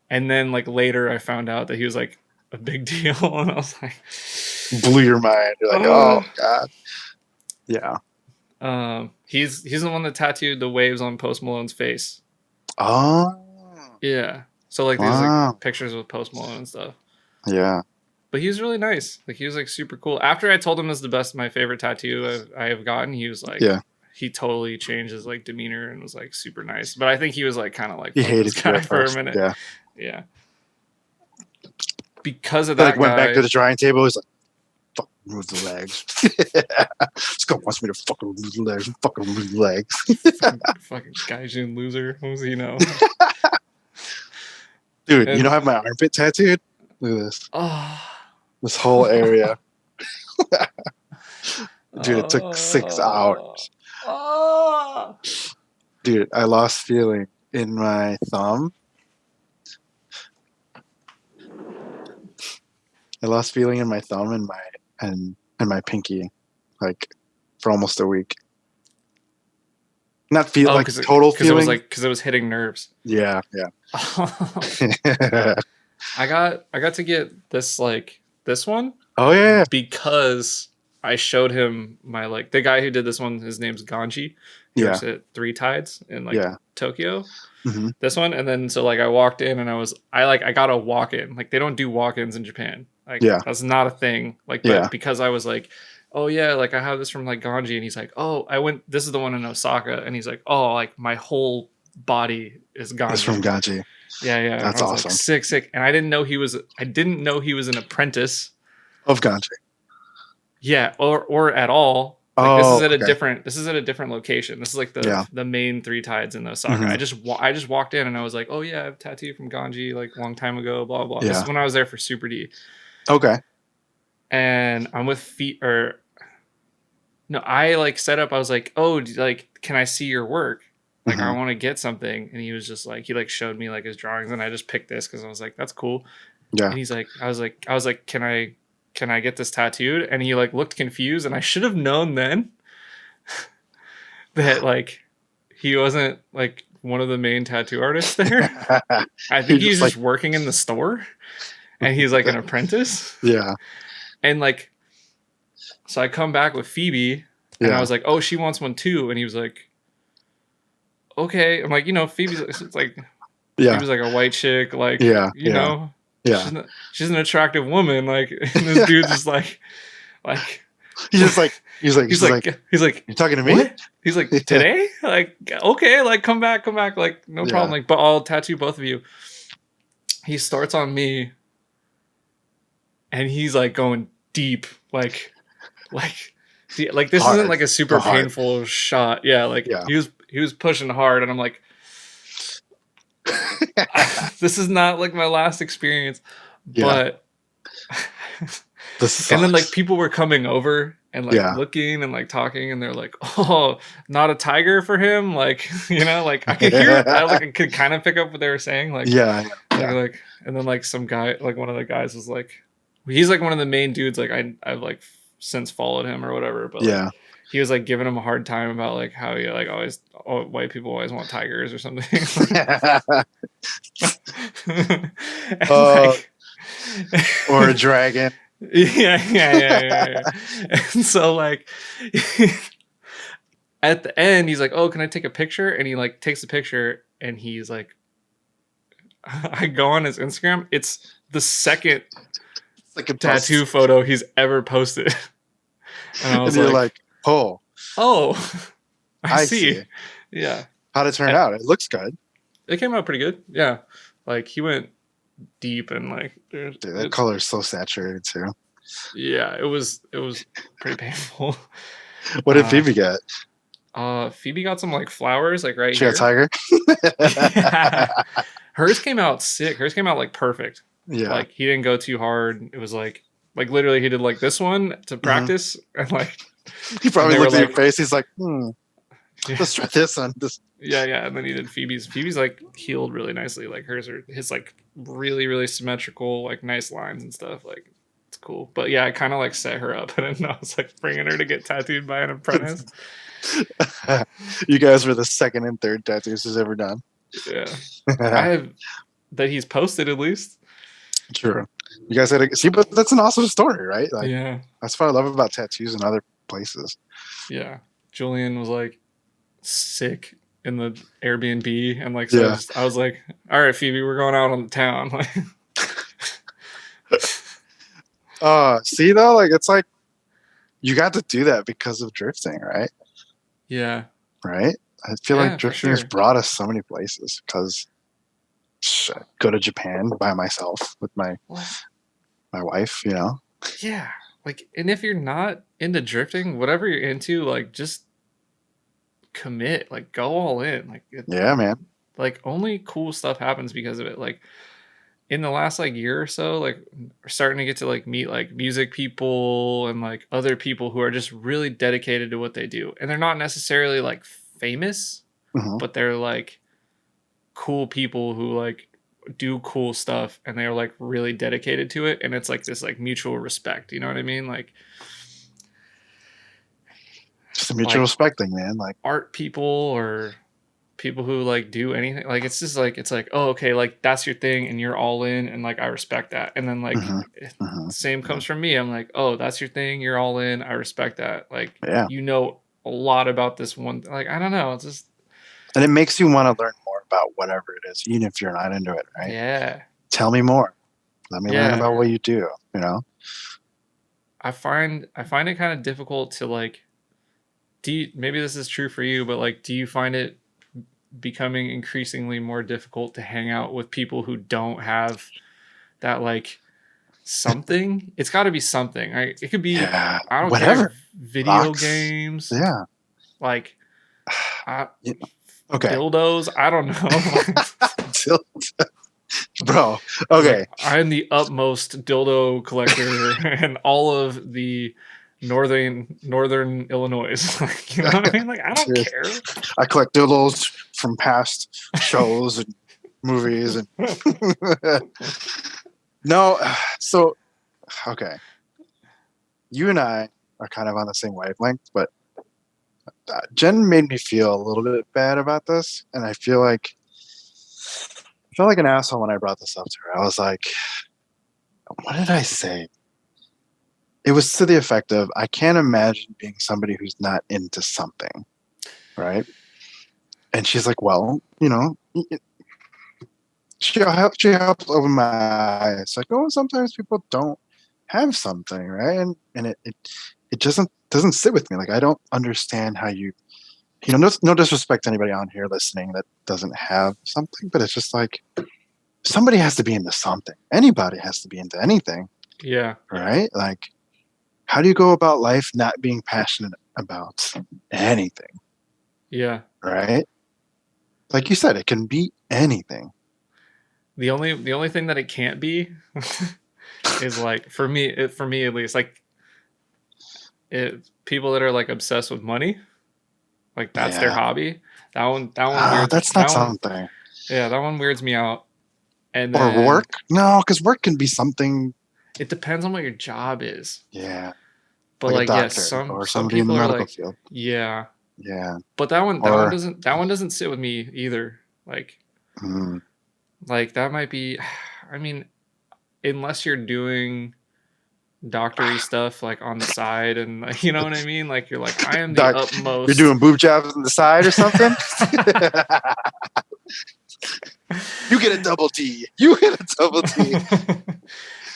then like later I found out that he was like a big deal, and I was like, blew your mind. You're like, oh god. Yeah. He's the one that tattooed the waves on Post Malone's face. Oh. Yeah. So like these like pictures with Post Malone and stuff. Yeah. But he was really nice. Like he was like super cool. After I told him it's my favorite tattoo I have gotten, he was like, he totally changed his like demeanor and was like super nice. But I think he was like kind of like he hated this guy for a minute. Yeah. Yeah. Because of that, like went back to the drawing table. He's like, "Fuck, move the legs." This guy wants me to fucking move the legs. Fucking move the legs. fucking gaijin loser. What does he know? Dude, you don't have my armpit tattooed? Look at this. Oh. This whole area. Dude, it took 6 hours. Oh. Dude, I lost feeling in my thumb. I lost feeling in my thumb and my pinky, like for almost a week. Not feel like total feeling. Because it was hitting nerves. Yeah. I got to get this one. Oh yeah. Because I showed him my like the guy who did this one. His name's Ganji. He works at Three Tides in Tokyo. Mm-hmm. This one, and then so like I walked in and I got a walk in. Like they don't do walk ins in Japan. Like that's not a thing. Like but because I was like, oh yeah, like I have this from like Ganji, and he's like, oh this is the one in Osaka, and he's like, oh like my whole body is Ganji. It's from Ganji. Yeah. That's awesome. Like, sick. And I didn't know he was an apprentice of Ganji. Yeah, or at all. Like, this is at a different location. This is like the main Three Tides in Osaka. Mm-hmm. I just walked in and I was like, oh yeah, I have a tattoo from Ganji like a long time ago. Blah blah. This is when I was there for Super D. Okay. And I'm with I like set up. I was like, oh, like, can I see your work? Like, I want to get something. And he was just like, he like showed me like his drawings, and I just picked this because I was like, that's cool. Yeah. And he's like, I was like, can I get this tattooed? And he like looked confused, and I should have known then that like he wasn't like one of the main tattoo artists there. I think he's just working in the store, and he's like an apprentice. Yeah. And like, so I come back with Phoebe, and I was like, oh, she wants one too. And he was like, okay. I'm like, Phoebe's like, Phoebe's like a white chick, like, you know. Yeah. she's an attractive woman. Like, and this dude's just like He's just like, he's like, you're talking to me? What? He's like, today? Like, okay, like come back, like no problem. Like, but I'll tattoo both of you. He starts on me, and he's like going deep, like this Hard. isn't like a super Hard. painful shot. Yeah, like he was pushing hard, and I'm like, this is not like my last experience, but. And then like people were coming over and like looking and like talking, and they're like, "Oh, not a tiger for him." Like, you know, like I could hear it. I could kind of pick up what they were saying. Like, like, and then like some guy, like one of the guys was like, he's like one of the main dudes. Like I've like since followed him or whatever, but like, he was like giving him a hard time about like how he like always white people always want tigers or something. Like, or a dragon. Yeah. And so like at the end he's like, "Oh, can I take a picture?" And he like takes a picture, and he's like, I go on his Instagram, it's the second tattoo photo he's ever posted. And I was you're like, oh I see. Yeah. How'd it turn out? It looks good. It came out pretty good. Yeah. Like he went deep, and like dude, that color is so saturated too. Yeah, it was pretty painful. What did Phoebe get? Phoebe got some like flowers, like right here. She got tiger. Hers came out sick. Hers came out like perfect. Yeah, like he didn't go too hard. It was like literally he did like this one to practice, and like he probably looked at your face. He's like, let's try this one. Yeah, and then he did Phoebe's. Phoebe's like healed really nicely. Like his like really, really symmetrical, like nice lines and stuff. Like it's cool. But yeah, I kind of like set her up, and I was like bringing her to get tattooed by an apprentice. You guys were the second and third tattoos he's ever done. Yeah, I have that he's posted at least. True. You guys had to see, but that's an awesome story, right? Like, yeah, that's what I love about tattoos in other places. Yeah, Julian was like sick in the Airbnb, and like so I was like, all right, Phoebe, we're going out on the town. See though, like it's like you got to do that because of drifting, right? Yeah. Right? I feel like drifting has brought us so many places, because go to Japan by myself with my wife, you know? Yeah. Like, and if you're not into drifting, whatever you're into, like just commit, like go all in. Like yeah, man. Like only cool stuff happens because of it. Like in the last like year or so, like we're starting to get to like meet like music people and like other people who are just really dedicated to what they do. And they're not necessarily like famous, but they're like cool people who like do cool stuff, and they're like really dedicated to it. And it's like this like mutual respect. You know what I mean? Like just a mutual respect thing, man. Like art people or people who like do anything, like it's just like, it's like, oh, okay, like that's your thing and you're all in, and like I respect that. And then like same comes from me. I'm like, oh, that's your thing, you're all in, I respect that. Like you know a lot about this one, like I don't know, it's just, and it makes you want to learn more about whatever it is, even if you're not into it, right? Yeah, tell me more, let me learn about what you do, you know? I find it kind of difficult to like, maybe this is true for you, but like do you find it becoming increasingly more difficult to hang out with people who don't have that like something? It's got to be something, right? It could be I don't whatever. care, video games, like dildos, I don't know. Bro, okay, like, I'm the utmost dildo collector and all of the northern Illinois. Like, you know what I mean? Like I don't care. I collect dildos from past shows and movies and no. So okay, you and I are kind of on the same wavelength, but Jen made me feel a little bit bad about this, and I felt like an asshole when I brought this up to her. I was like, what did I say? It was to the effect of, I can't imagine being somebody who's not into something, right? And she's like, well, you know, she helps open my eyes. Like, oh, sometimes people don't have something, right? And it doesn't sit with me. Like, I don't understand how no disrespect to anybody on here listening that doesn't have something, but it's just like somebody has to be into something. Anybody has to be into anything. Yeah. Right? Like, how do you go about life not being passionate about anything? Yeah. Right? Like you said, it can be anything. The only thing that it can't be is like for me at least, like people that are like obsessed with money, like that's their hobby. That one weirds. That's not something. Yeah, that one weirds me out. And or work? No, because work can be something. It depends on what your job is. Yeah. But like, doctor, yes, some somebody in the people medical field. Yeah. Yeah. But that one doesn't sit with me either. Like, like that might be. I mean, unless you're doing doctory stuff like on the side, and you know what I mean. Like you're like, I am the utmost. You're doing boob jobs on the side or something. You get a double T. You get a double T.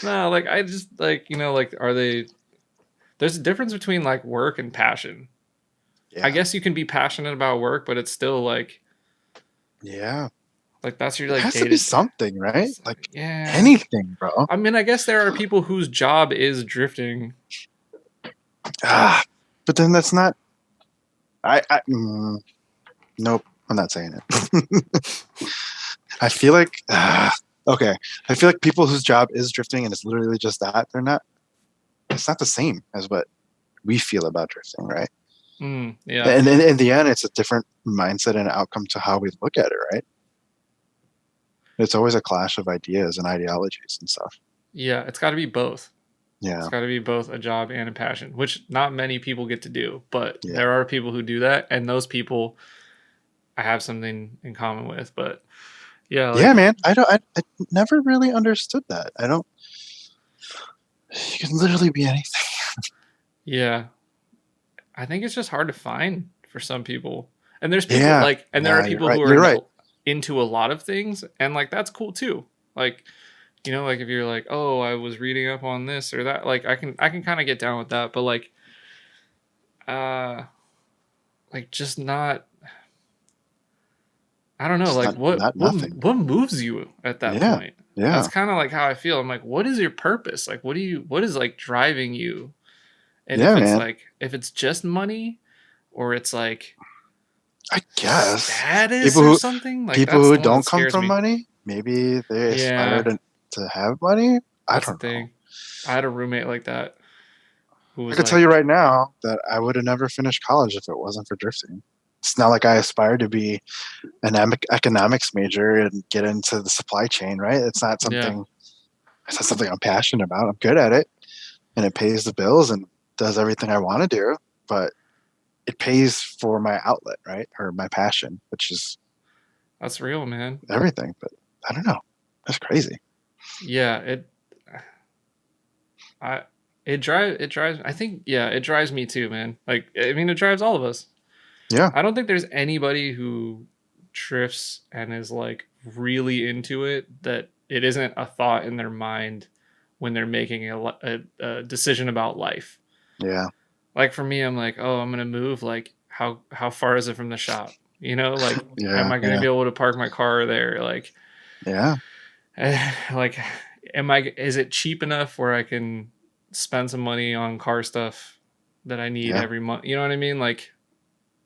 No, like I just like like are they? There's a difference between like work and passion. Yeah. I guess you can be passionate about work, but it's still like, like that's your like. It has to be something, right? Like yeah, anything, bro. I mean, I guess there are people whose job is drifting. But then that's not. Nope, I'm not saying it. I feel like okay. I feel like people whose job is drifting and it's literally just that they're not. It's not the same as what we feel about drifting, right? Yeah. And in the end, it's a different mindset and outcome to how we look at it, right? It's always a clash of ideas and ideologies and stuff. Yeah, it's got to be both. Yeah. It's got to be both a job and a passion, which not many people get to do, but there are people who do that, and those people I have something in common with. But yeah, yeah, man, I never really understood that. You can literally be anything. Yeah. I think it's just hard to find for some people. And there's people there are people who are into a lot of things, and like that's cool too. Like, like if you're like, oh, I was reading up on this or that, like I can kind of get down with that, but like just not, I don't know, like what moves you at that point? Yeah. That's kind of like how I feel. I'm like, what is your purpose? Like what is like driving you? And if it's like, if it's just money, or it's like, I guess status or something, like people who don't come from money, maybe they aspire to have money. I don't know. I had a roommate like that. I could tell you right now that I would have never finished college if it wasn't for drifting. It's not like I aspire to be an economics major and get into the supply chain, right? It's not something. It's not something I'm passionate about. I'm good at it, and it pays the bills and does everything I want to do, but it pays for my outlet, right? Or my passion, which is that's real, man. Everything, but I don't know. That's crazy. Yeah, it drives. I think it drives me too, man. Like I mean, it drives all of us. Yeah. I don't think there's anybody who drifts and is like really into it that it isn't a thought in their mind when they're making a decision about life. Yeah. Like for me, I'm like, oh, I'm gonna move. Like, how far is it from the shop? Like, am I gonna be able to park my car there? Like, like, is it cheap enough where I can spend some money on car stuff that I need every month? You know what I mean? Like,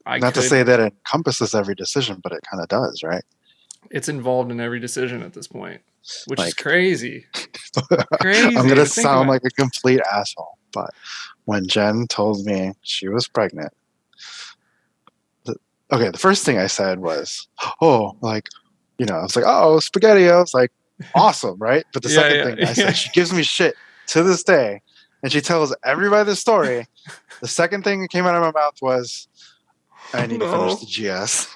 to say that it encompasses every decision, but it kind of does, right? It's involved in every decision at this point, which is crazy. Crazy. I'm gonna sound like a complete asshole, but when Jen told me she was pregnant, the first thing I said was, oh, like, I was like, oh, spaghetti. I was like, awesome, right? But the second thing I said, she gives me shit to this day, and she tells everybody the story. The second thing that came out of my mouth was, I need to finish the GS.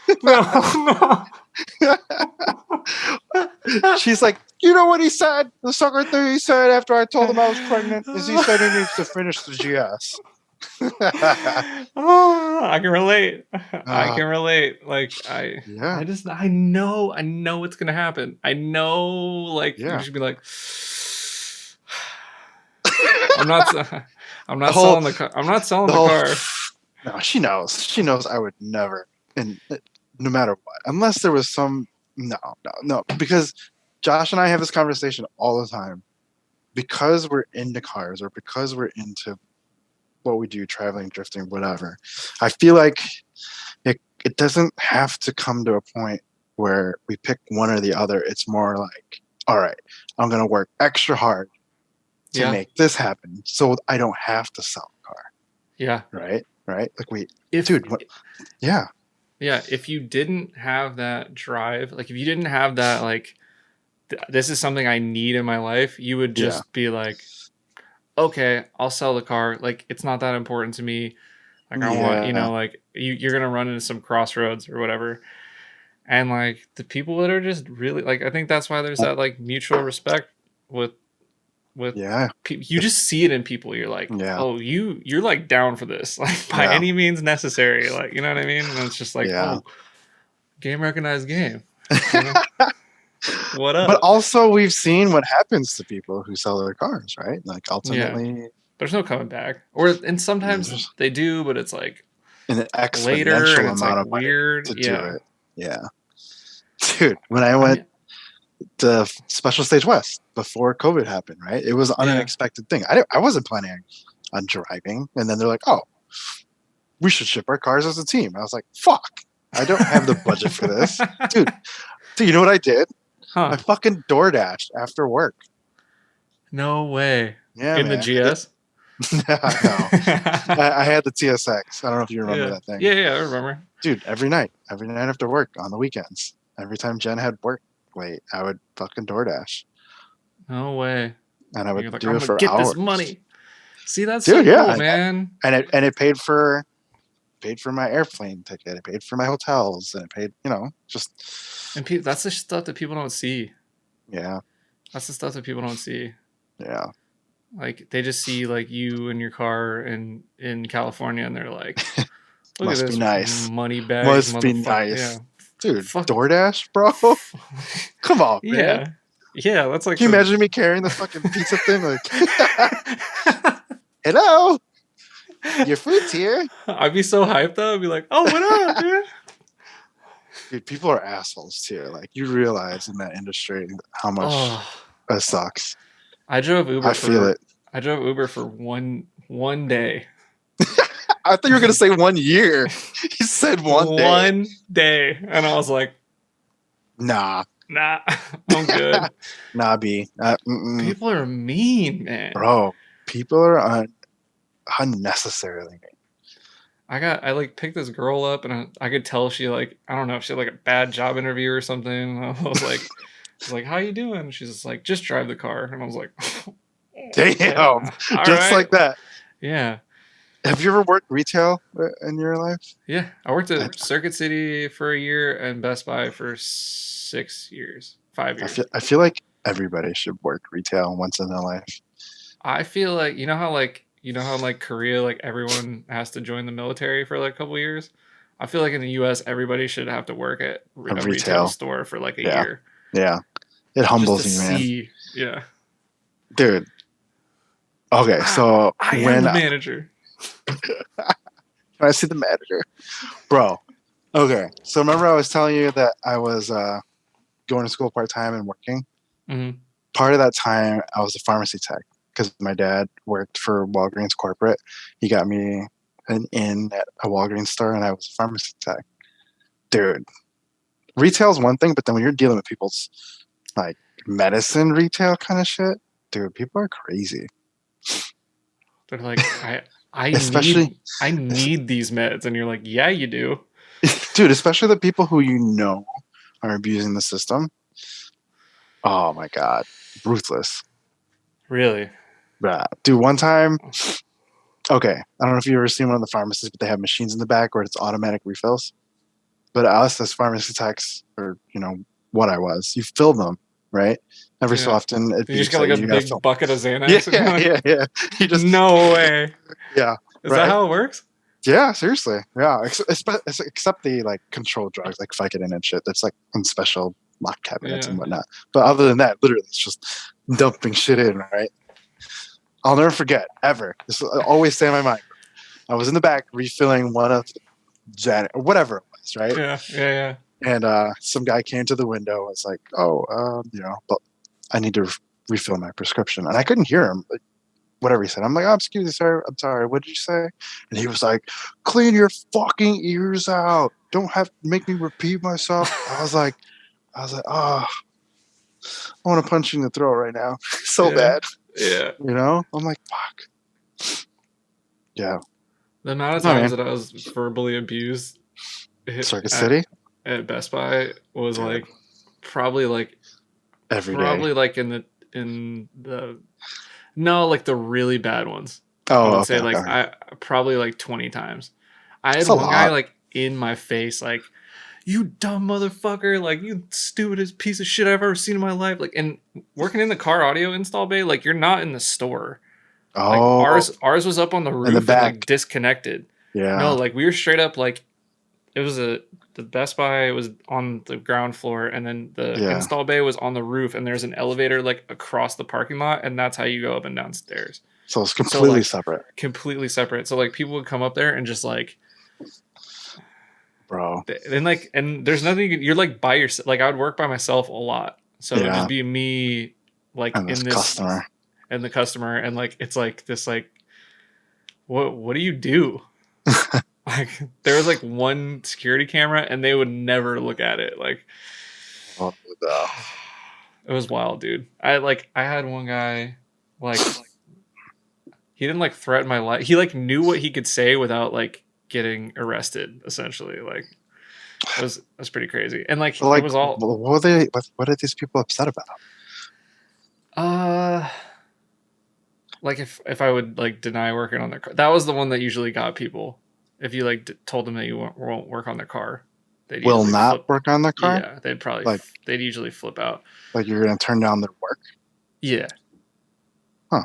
She's like, you know what he said? The sucker thing he said after I told him I was pregnant is he said he needs to finish the GS. Oh, I can relate. I Uh, can relate. Like yeah, I know it's gonna happen. I know, like you yeah. should be like, I'm not, I'm The not whole, selling the car. I'm not selling the the whole. car. No, she knows. She knows I would never, and no matter what, unless there was some. No, no, no. Because Josh and I have this conversation all the time. Because we're into cars, or because we're into what we do, traveling, drifting, whatever. I feel like it doesn't have to come to a point where we pick one or the other. It's more like, all right, I'm gonna work extra hard to Yeah, make this happen, so I don't have to sell a car. yeah. Right, right. Like If dude, what? Yeah, yeah, if you didn't have that drive, like if you didn't have that, like this is something I need in my life, you would yeah, just be like, okay, I'll sell the car. Like it's not that important to me. Like I want, yeah. like you're gonna run into some crossroads or whatever. And like the people that are just really like, I think that's why there's that like mutual respect with Yeah, people. You just see it in people. You're like, yeah, oh, you're like down for this, like by yeah, any means necessary. Like you know what I mean? And it's just like, yeah. oh, game recognized game. You know what But up? also, we've seen what happens to people who sell their cars, right? Like Yeah, ultimately, there's no coming back. And sometimes there's they do, but it's like an later and exponential it's like amount of money weird. to do Yeah. it. Yeah, dude. When I I went mean, to Special Stage West before COVID happened, right? It was an yeah. unexpected thing. I wasn't planning on driving, and then they're like, "Oh, we should ship our cars as a team." I was like, "Fuck, I don't have the budget for this, dude." Do you know what I did? Huh. I fucking door dashed after work. No way. Yeah, In the man. GS? No, I had the TSX. I don't know if you remember Yeah. that thing, Yeah, I remember. dude. Every night after work on the weekends, every time Jen had work late, I would fucking DoorDash, No way. and I would You're like, do I'm it gonna for get this hours, money. See, that's so dude. Yeah, cool, man. and it paid for my airplane ticket. It paid for my hotels, and it paid, just And that's the stuff that people don't see. yeah, That's the stuff that people don't see. yeah. Like they just see like you and your car in California, and they're like, "Look at Must be this nice. money bag, Must be motherfucker." Yeah, nice, dude. fuck. DoorDash, bro. Come on, man. Yeah, yeah. That's like Can you the. imagine me carrying the fucking pizza thing? Like, hello, your food's here. I'd be so hyped though. I'd be like, "Oh, what up, dude?" Dude, people are assholes too. Like, you realize in that industry how much Oh, that sucks. I drove Uber I feel for it. I drove Uber for one day. I thought you were gonna say 1 year. You said 1 day. One day, and I was like, Nah, "Nah, I'm good." nah, B. People are mean, man. Bro, people are unnecessarily mean. I like picked this girl up, and I could tell she like, I don't know if she had like a bad job interview or something. And I was like, "How you doing?" She's just like, "Just drive the car," and I was like, Damn, All just right. like that. Yeah. Have you ever worked retail in your life? Yeah, I worked at Circuit City for a year and Best Buy for 6 years, 5 years. I feel like everybody should work retail once in their life. I feel like you know how like Korea, like everyone has to join the military for like a couple years. I feel like in the U.S. everybody should have to work at a retail Retail. store for like a Yeah. year. Yeah, it Just humbles to you, man. see. Yeah. Dude. Okay, so I am when the manager. I see the manager, bro. Okay, so remember I was telling you that I was going to school part time and working. Hmm. Part of that time, I was a pharmacy tech because my dad worked for Walgreens corporate. He got me an in at a Walgreens store, and I was a pharmacy tech. Dude, retail is one thing, but then when you're dealing with people's like medicine retail kind of shit, dude, people are crazy. They're like, I Especially, need these meds, and you're like, yeah, you do. dude, especially the people who are abusing the system. Oh my god, ruthless. Really? Dude, one time, okay, I don't know if you've ever seen one of the pharmacies, but they have machines in the back where it's automatic refills. But us as pharmacy techs, or what I was, you fill them, right? Every so often, you just got like a big bucket of Xanax. Yeah. You just no way. Yeah. Is that how it works? Yeah, seriously. Yeah, except the like controlled drugs like Vicodin and shit. That's like in special lock cabinets and whatnot. But other than that, literally, it's just dumping shit in. Right. I'll never forget ever. This will always stay in my mind. I was in the back refilling one of the Janet or whatever it was. Right. Yeah. And some guy came to the window. Was like, "Oh, but I need to refill my prescription," and I couldn't hear him. Like, whatever he said, I'm like, "Oh, excuse me, sir. I'm sorry. What did you say?" And he was like, "Clean your fucking ears out. Don't have to make me repeat myself." I was like, "Oh, I want to punch you in the throat right now, so bad." Yeah. I'm like, "Fuck." Yeah. The amount of times that I was verbally abused Circuit City at Best Buy was like probably like every day. Probably like in the no, like the really bad ones. Oh, I would say like I probably like 20 times. I had That's a one guy lot. like in my face, like, "You dumb motherfucker, like you stupidest piece of shit I've ever seen in my life." Like, and working in the car audio install bay, like you're not in the store. Like ours was up on the roof in the back. and like disconnected. Yeah. No, like we were straight up like it was the Best Buy was on the ground floor and then the install bay was on the roof and there's an elevator like across the parking lot and that's how you go up and downstairs. So it's completely separate. Completely separate. So like people would come up there and just like, bro. And like, and there's nothing you're like by yourself. Like I would work by myself a lot. So it would just be me like and in this customer. And the customer and like it's like this like what do you do? Like there was like one security camera and they would never look at it. Like it was wild, dude. I had one guy like he didn't like threaten my life. He like knew what he could say without like getting arrested, essentially. Like it was pretty crazy. And like it was all what are these people upset about? Like if I would like deny working on their car. That was the one that usually got people. If you like told them that you won't work on their car, they'd will not work on their car. Yeah, they'd probably they'd usually flip out. Like you're gonna turn down their work. Yeah. Huh.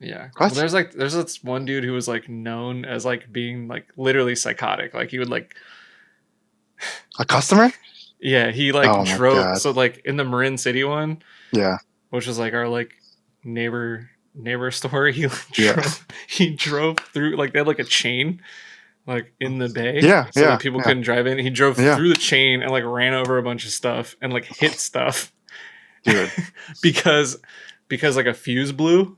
Yeah. Well, there's this one dude who was like known as like being like literally psychotic. Like he would like a customer. Yeah, he like drove. So like in the Marin City one. Yeah. Which was like our like neighbor store. He drove through like they had like a chain. Like in the bay, so that people couldn't drive in. He drove through the chain and like ran over a bunch of stuff and like hit stuff, dude, because like a fuse blew.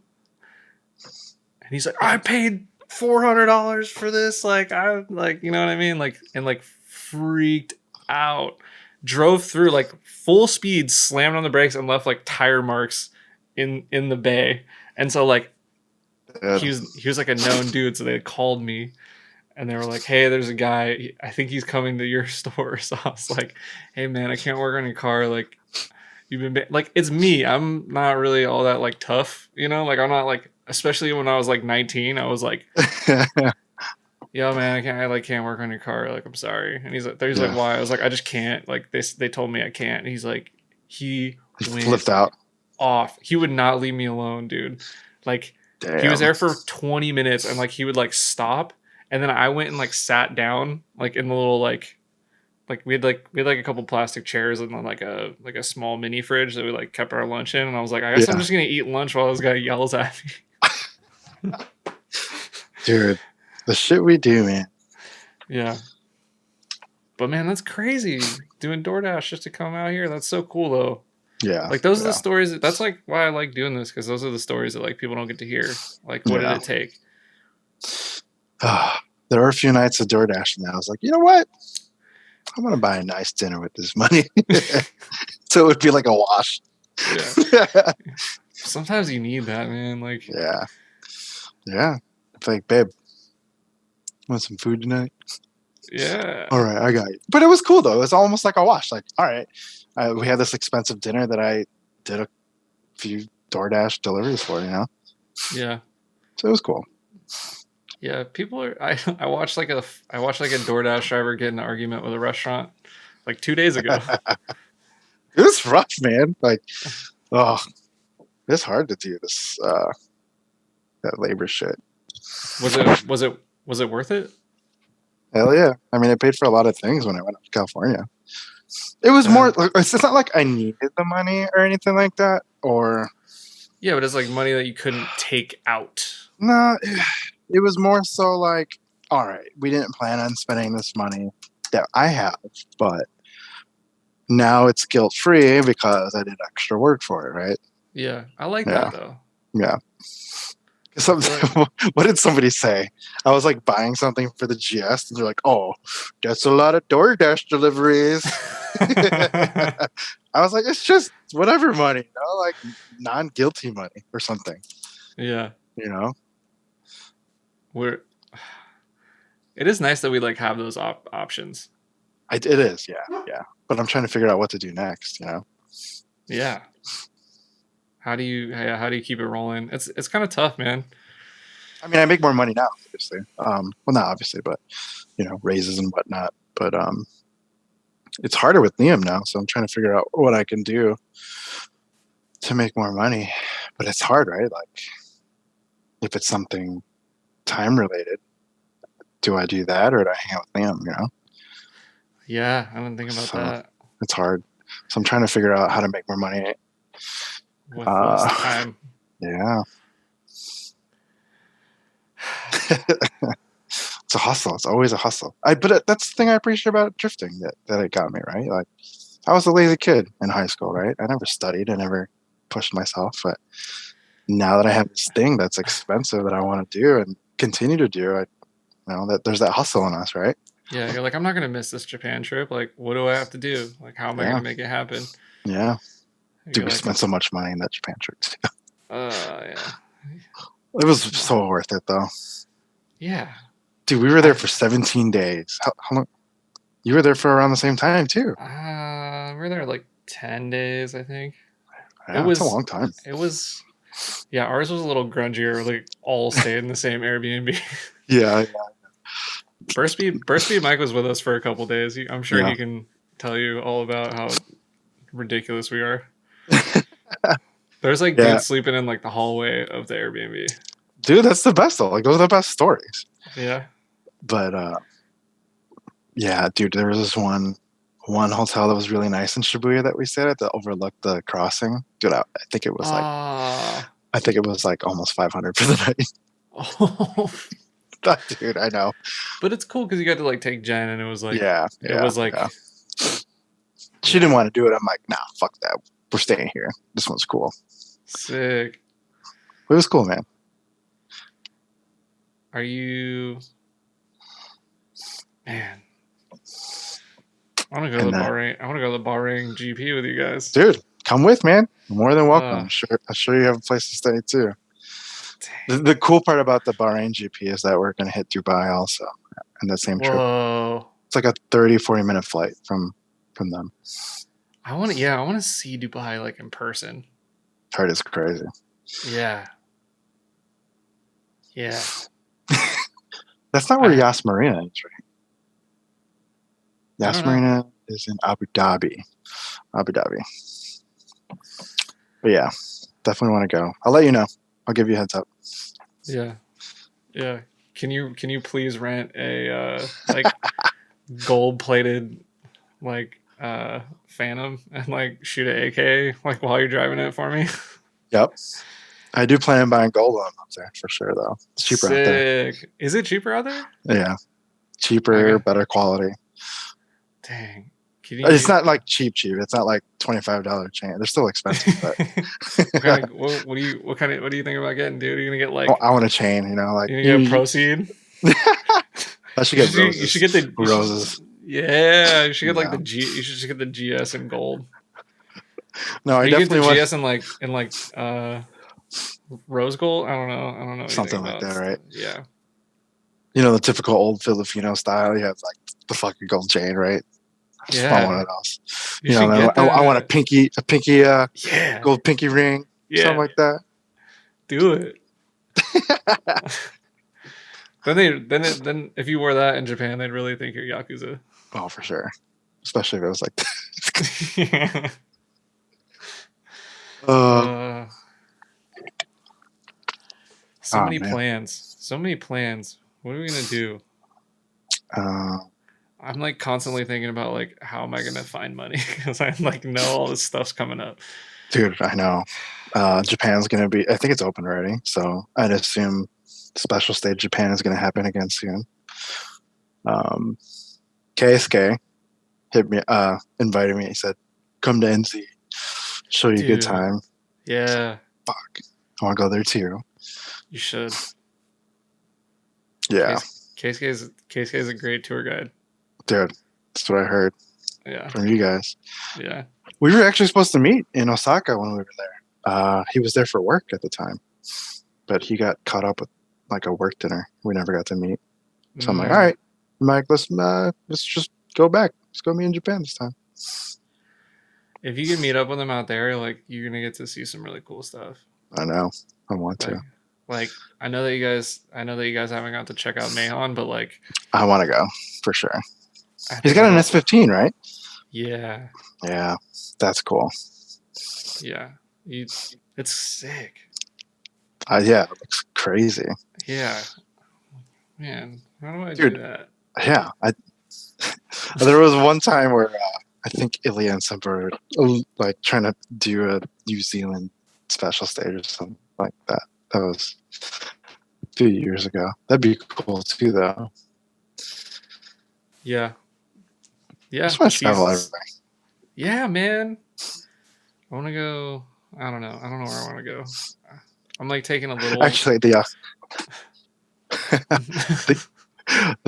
And he's like, "I paid $400 for this." Like I like, you know what I mean? Like and like freaked out, drove through like full speed, slammed on the brakes and left like tire marks in the bay. And so like he was like a known dude, so they had called me. And they were like, "Hey, there's a guy. I think he's coming to your store." So I was like, "Hey, man, I can't work on your car. Like, you've been like, it's me. I'm not really all that like tough, you know. Like, I'm not like, especially when I was like 19, I was like, yo, man, I can't work on your car. Like, I'm sorry." And he's like, "Why?" I was like, "I just can't. Like, they told me I can't." And he's like, he flipped out off. He would not leave me alone, dude. Like, he was there for 20 minutes, and like he would like stop. And then I went and like sat down like in the little like we had a couple plastic chairs and then like a small mini fridge that we like kept our lunch in. And I was like, I guess I'm just gonna eat lunch while this guy yells at me. Dude, the shit we do, man. Yeah. But man, that's crazy. Doing DoorDash just to come out here. That's so cool though. Yeah. Like those are the stories. That's like why I like doing this, because those are the stories that like people don't get to hear. Like what did it take? There were a few nights of DoorDash and I was like, you know what? I'm going to buy a nice dinner with this money. So it would be like a wash. Yeah. Sometimes you need that, man. Like, yeah. It's like, babe, want some food tonight? Yeah. All right, I got you. But it was cool though. It was almost like a wash. Like, all right, we had this expensive dinner that I did a few DoorDash deliveries for, you know? Yeah. So it was cool. Yeah, people are. I watched like a DoorDash driver get in an argument with a restaurant like 2 days ago. It was rough, man. Like, it's hard to do this that labor shit. Was it worth it? Hell yeah. I mean, I paid for a lot of things when I went up to California. It was more, it's not like I needed the money or anything like that. Or, yeah, but it's like money that you couldn't take out. no, it was more so like, all right, we didn't plan on spending this money that I have, but now it's guilt free because I did extra work for it, right? Yeah, I like Yeah. that though. Yeah. What did somebody say? I was like buying something for the GS, and they're like, "Oh, that's a lot of DoorDash deliveries." I was like, "It's just whatever money, you know, like non-guilty money or something." Yeah, You know, it is nice that we like have those options. it is, yeah. But I'm trying to figure out what to do next. You know. Yeah. How do you keep it rolling? It's kind of tough, man. I mean, I make more money now, obviously. Well, not obviously, but you know, raises and whatnot. But it's harder with Liam now, so I'm trying to figure out what I can do to make more money. But it's hard, right? Like, if it's something time related, do I do that or do I hang out with Liam? You know? Yeah, I didn't think about that. It's hard. So I'm trying to figure out how to make more money with less time. Yeah. It's a hustle. It's always a hustle. But that's the thing I appreciate about drifting that it got me, right? Like, I was a lazy kid in high school, right? I never studied. I never pushed myself. But now that I have this thing that's expensive that I want to do and continue to do, I know that there's that hustle in us, right? Yeah, you're like, I'm not going to miss this Japan trip. Like, what do I have to do? Like, how am I going to make it happen? Yeah. Dude, we spent so much money in that Japan trip too. Yeah. It was so worth it, though. Yeah. Dude, we were there for 17 days. How long? You were there for around the same time, too. We were there like 10 days, I think. Yeah, it was a long time. It was, yeah, ours was a little grungier. Like, all stayed in the same Airbnb. Yeah. Burst Speed Mike was with us for a couple days. I'm sure he can tell you all about how ridiculous we are. There's like dudes sleeping in like the hallway of the Airbnb. Dude, that's the best though. Like, those are the best stories. Yeah. But yeah, dude, there was this one hotel that was really nice in Shibuya that we stayed at that overlooked the crossing. Dude, I think it was like almost 500 for the night. Oh. Dude, I know. But it's cool because you got to like take Jen, and it was like she didn't want to do it. I'm like, nah, fuck that. We're staying here. This one's cool. Sick. It was cool, man. Are you, man? I want to go to the Bahrain. I want to go to the Bahrain GP with you guys. Dude, come with, man. More than welcome. I'm sure you have a place to stay too. The cool part about the Bahrain GP is that we're going to hit Dubai also in the same trip. Whoa. It's like a 30-40 minute flight from them. I want to see Dubai like in person. Heard it's crazy. Yeah. That's not where Yas Marina is, right? Yas Marina is in Abu Dhabi. But yeah, definitely want to go. I'll let you know. I'll give you a heads up. Yeah. Can you please rent a like gold plated like Phantom and like shoot an AK like while you're driving it for me? Yep. I do plan on buying gold on up there for sure though. It's cheaper out there. Is it cheaper out there? Yeah. Cheaper, better quality. Dang. It's not like cheap. It's not like $25 chain. They're still expensive, but what do you think about getting, dude? Are you gonna get like I want a chain, you know, like you gonna get Proceed? I should get roses. You should get the roses. Yeah, you should get like you should just get the GS in gold. No, I definitely get the want GS in like rose gold. I don't know. Something like that, right? Yeah. You know, the typical old Filipino style. You have like the fucking gold chain, right? I just want one of those. You know, I want a pinky, gold pinky ring, something like that. Do it. Then if you wore that in Japan, they'd really think you're Yakuza. Oh, for sure. Especially if it was like that. So many plans. so many plans. What are we gonna do? Uh, I'm like constantly thinking about like how am I gonna find money because I like know all this stuff's coming up. dude, I know. Japan's gonna be. I think it's open already, so I'd assume special stage Japan is gonna happen again soon. KSK hit me, invited me. He said, "Come to NC, show you a good Dude, time." yeah, Fuck, I want to go there too. you should. Yeah, KSK is a great tour guide. dude, that's what I heard Yeah, from you guys. yeah. We were actually supposed to meet in Osaka when we were there. He was there for work at the time, but he got caught up with like a work dinner. We never got to meet. So I'm like, all right, Mike, let's just go back. Let's go meet in Japan this time. If you can meet up with them out there, like you're gonna get to see some really cool stuff. I know. I want to. Like I know that you guys haven't got to check out Mahon, but like I want to go for sure. He's got an S15, right? Yeah. Yeah, that's cool. Yeah, it's sick. Yeah, it looks crazy. Yeah, man, how do I Dude, do that? Yeah, there was one time where I think Ilya and Semper were like trying to do a New Zealand special stage or something like that. That was a few years ago. That'd be cool too, though. Yeah. I just want to travel everywhere. Yeah, man. I want to go. I don't know where I want to go. I'm like taking a little. Actually, the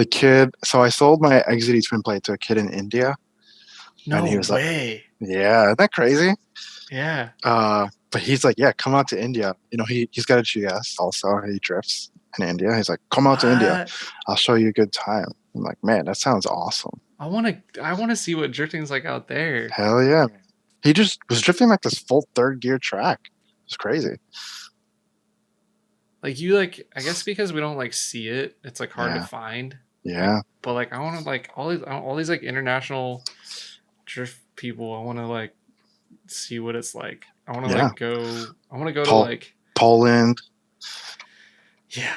kid. So I sold my XZD twin plate to a kid in India. No and he was way. Like, yeah, isn't that crazy? Yeah. But he's like, yeah, come out to India. You know, he's got a GS also. He drifts in India. He's like, come out to India. I'll show you a good time. I'm like, man, that sounds awesome. I want to see what drifting's like out there. Hell yeah, man. He just was drifting like this full third gear track. It's crazy. Like I guess because we don't like see it, it's like hard to find. Yeah. But like I want to like all these like international drift people. I want to like see what it's like. I want to like go. I want to go to like Poland. Yeah,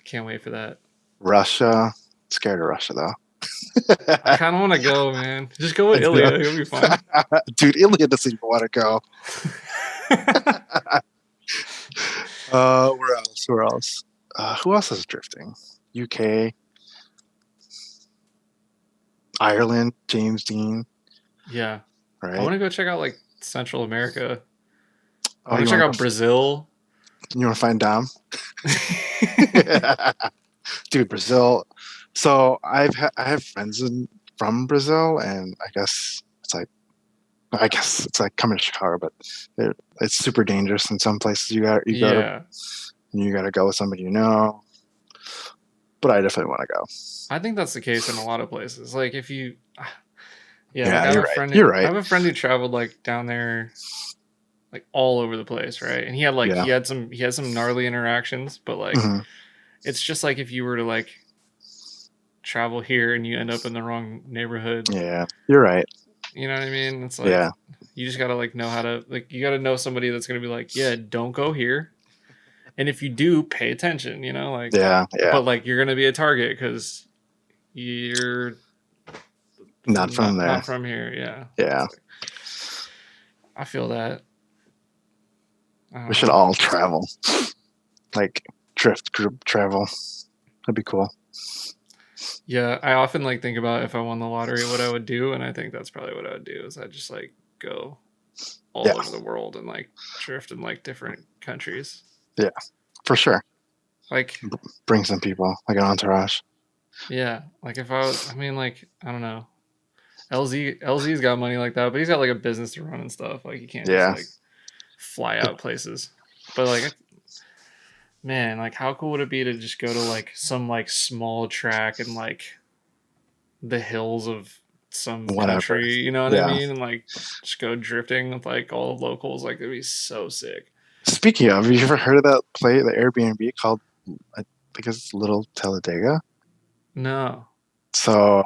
can't wait for that. Russia. Scared of Russia though. I kind of want to go, man. Just go with Ilya. It'll be fun. Dude, Ilya doesn't even want to go. Where else? Who else is drifting? UK. Ireland. James Dean. Yeah. Right. I want to go check out like Central America. I want to check out Brazil. You want to find Dom? Dude, Brazil. So I have friends from Brazil, and I guess it's like coming to Chicago, but it's super dangerous in some places. You got to go with somebody you know. But I definitely want to go. I think that's the case in a lot of places. Like if you, you're right. I have a friend who traveled like down there, like all over the place, right? And he had like he had some gnarly interactions, but like it's just like if you were to like travel here and you end up in the wrong neighborhood. Yeah, you're right. You know what I mean? It's like you just gotta like know how to like you gotta know somebody that's gonna be like, yeah, don't go here. And if you do, pay attention, you know, like but like you're gonna be a target because you're not from there. Not from here, yeah. Yeah. Like, I feel that. We should all travel. Like drift group travel. That'd be cool. Yeah, I often like think about if I won the lottery, what I would do, and I think that's probably what I would do. Is I'd just like go all over the world and like drift in like different countries. Yeah, for sure. Like bring some people, like an entourage. Yeah, like if I was, I mean, like I don't know, LZ's got money like that, but he's got like a business to run and stuff. Like he can't just like fly out places. But like, man, like how cool would it be to just go to like some like small track and like the hills of some country, you know what I mean? And like just go drifting with like all the locals. Like it'd be so sick. Speaking of, have you ever heard of that play, the Airbnb called, I think it's Little Talladega? No. So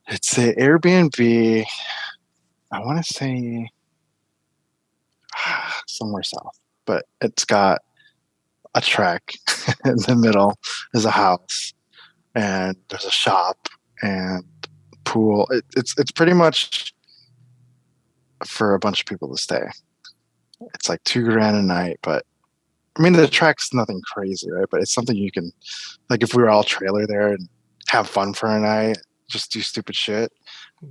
it's an Airbnb, I want to say somewhere south, but it's got a track. In the middle is a house, and there's a shop and pool. It's pretty much for a bunch of people to stay. It's like $2,000 a night, but I mean the track's nothing crazy, right? But it's something you can, like, if we were all trailer there and have fun for a night, just do stupid shit.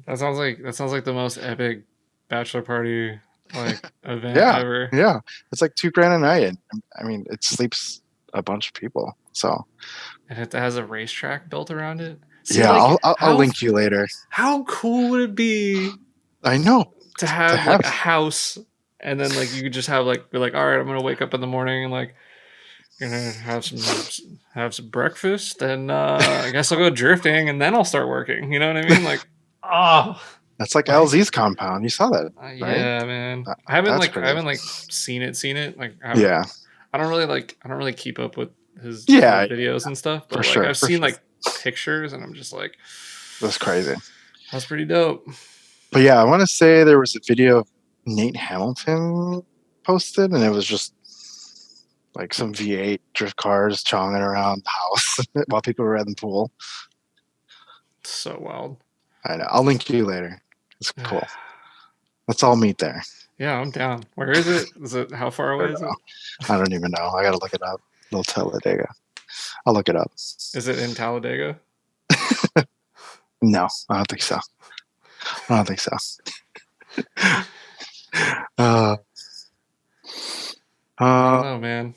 That sounds like the most epic bachelor party like event Yeah, ever. yeah. It's like $2,000 a night, and I mean it sleeps a bunch of people. So And it has a racetrack built around it. See, yeah, like, I'll link you later. How cool would it be I know to have like a house, and then like you could just have like be like, all right, I'm gonna wake up in the morning and like gonna have some breakfast, and I guess I'll go drifting, and then I'll start working. You know what I mean? Like, oh, that's like LZ's compound. You saw that, right? Yeah, man. I haven't seen it. Like, yeah. I don't really keep up with his videos and stuff, but for like sure, I've seen like pictures, and I'm just like, that's crazy. That's pretty dope. But yeah, I want to say there was a video of Nate Hamilton posted, and it was just like some V8 drift cars chonging around the house while people were at the pool. So wild. I know. I'll link you later. It's cool. Let's all meet there. Yeah, I'm down. Where is it? Is it how far away is it? I don't even know. I gotta look it up. Little Talladega. I'll look it up. Is it in Talladega? No, I don't think so. I don't think so. I don't know, man.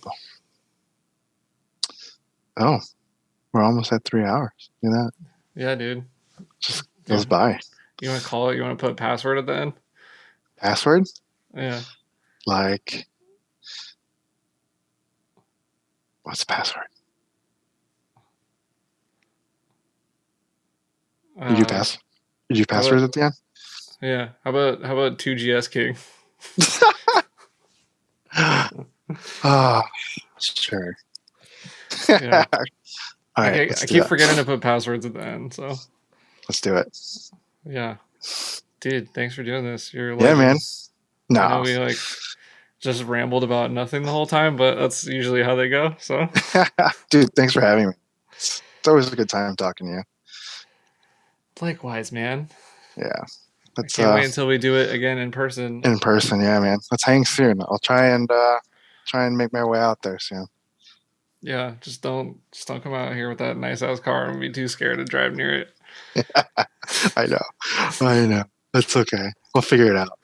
Oh, we're almost at 3 hours. Look at that. Yeah, dude. Just goes by. You want to call it? You want to put a password at the end? Password? Yeah. Like, what's the password? Did you password at the end? Yeah. How about 2GS King? Sure. Yeah. All right, I keep forgetting to put passwords at the end, so let's do it. Yeah, dude, thanks for doing this. You're yeah, man. No, I know we like just rambled about nothing the whole time, but that's usually how they go. So, dude, thanks for having me. It's always a good time talking to you. Likewise, man. Yeah. I can't wait until we do it again in person. In person, yeah, man. Let's hang soon. I'll try and make my way out there soon. Yeah, just don't come out here with that nice ass car and be too scared to drive near it. I know. That's okay. We'll figure it out.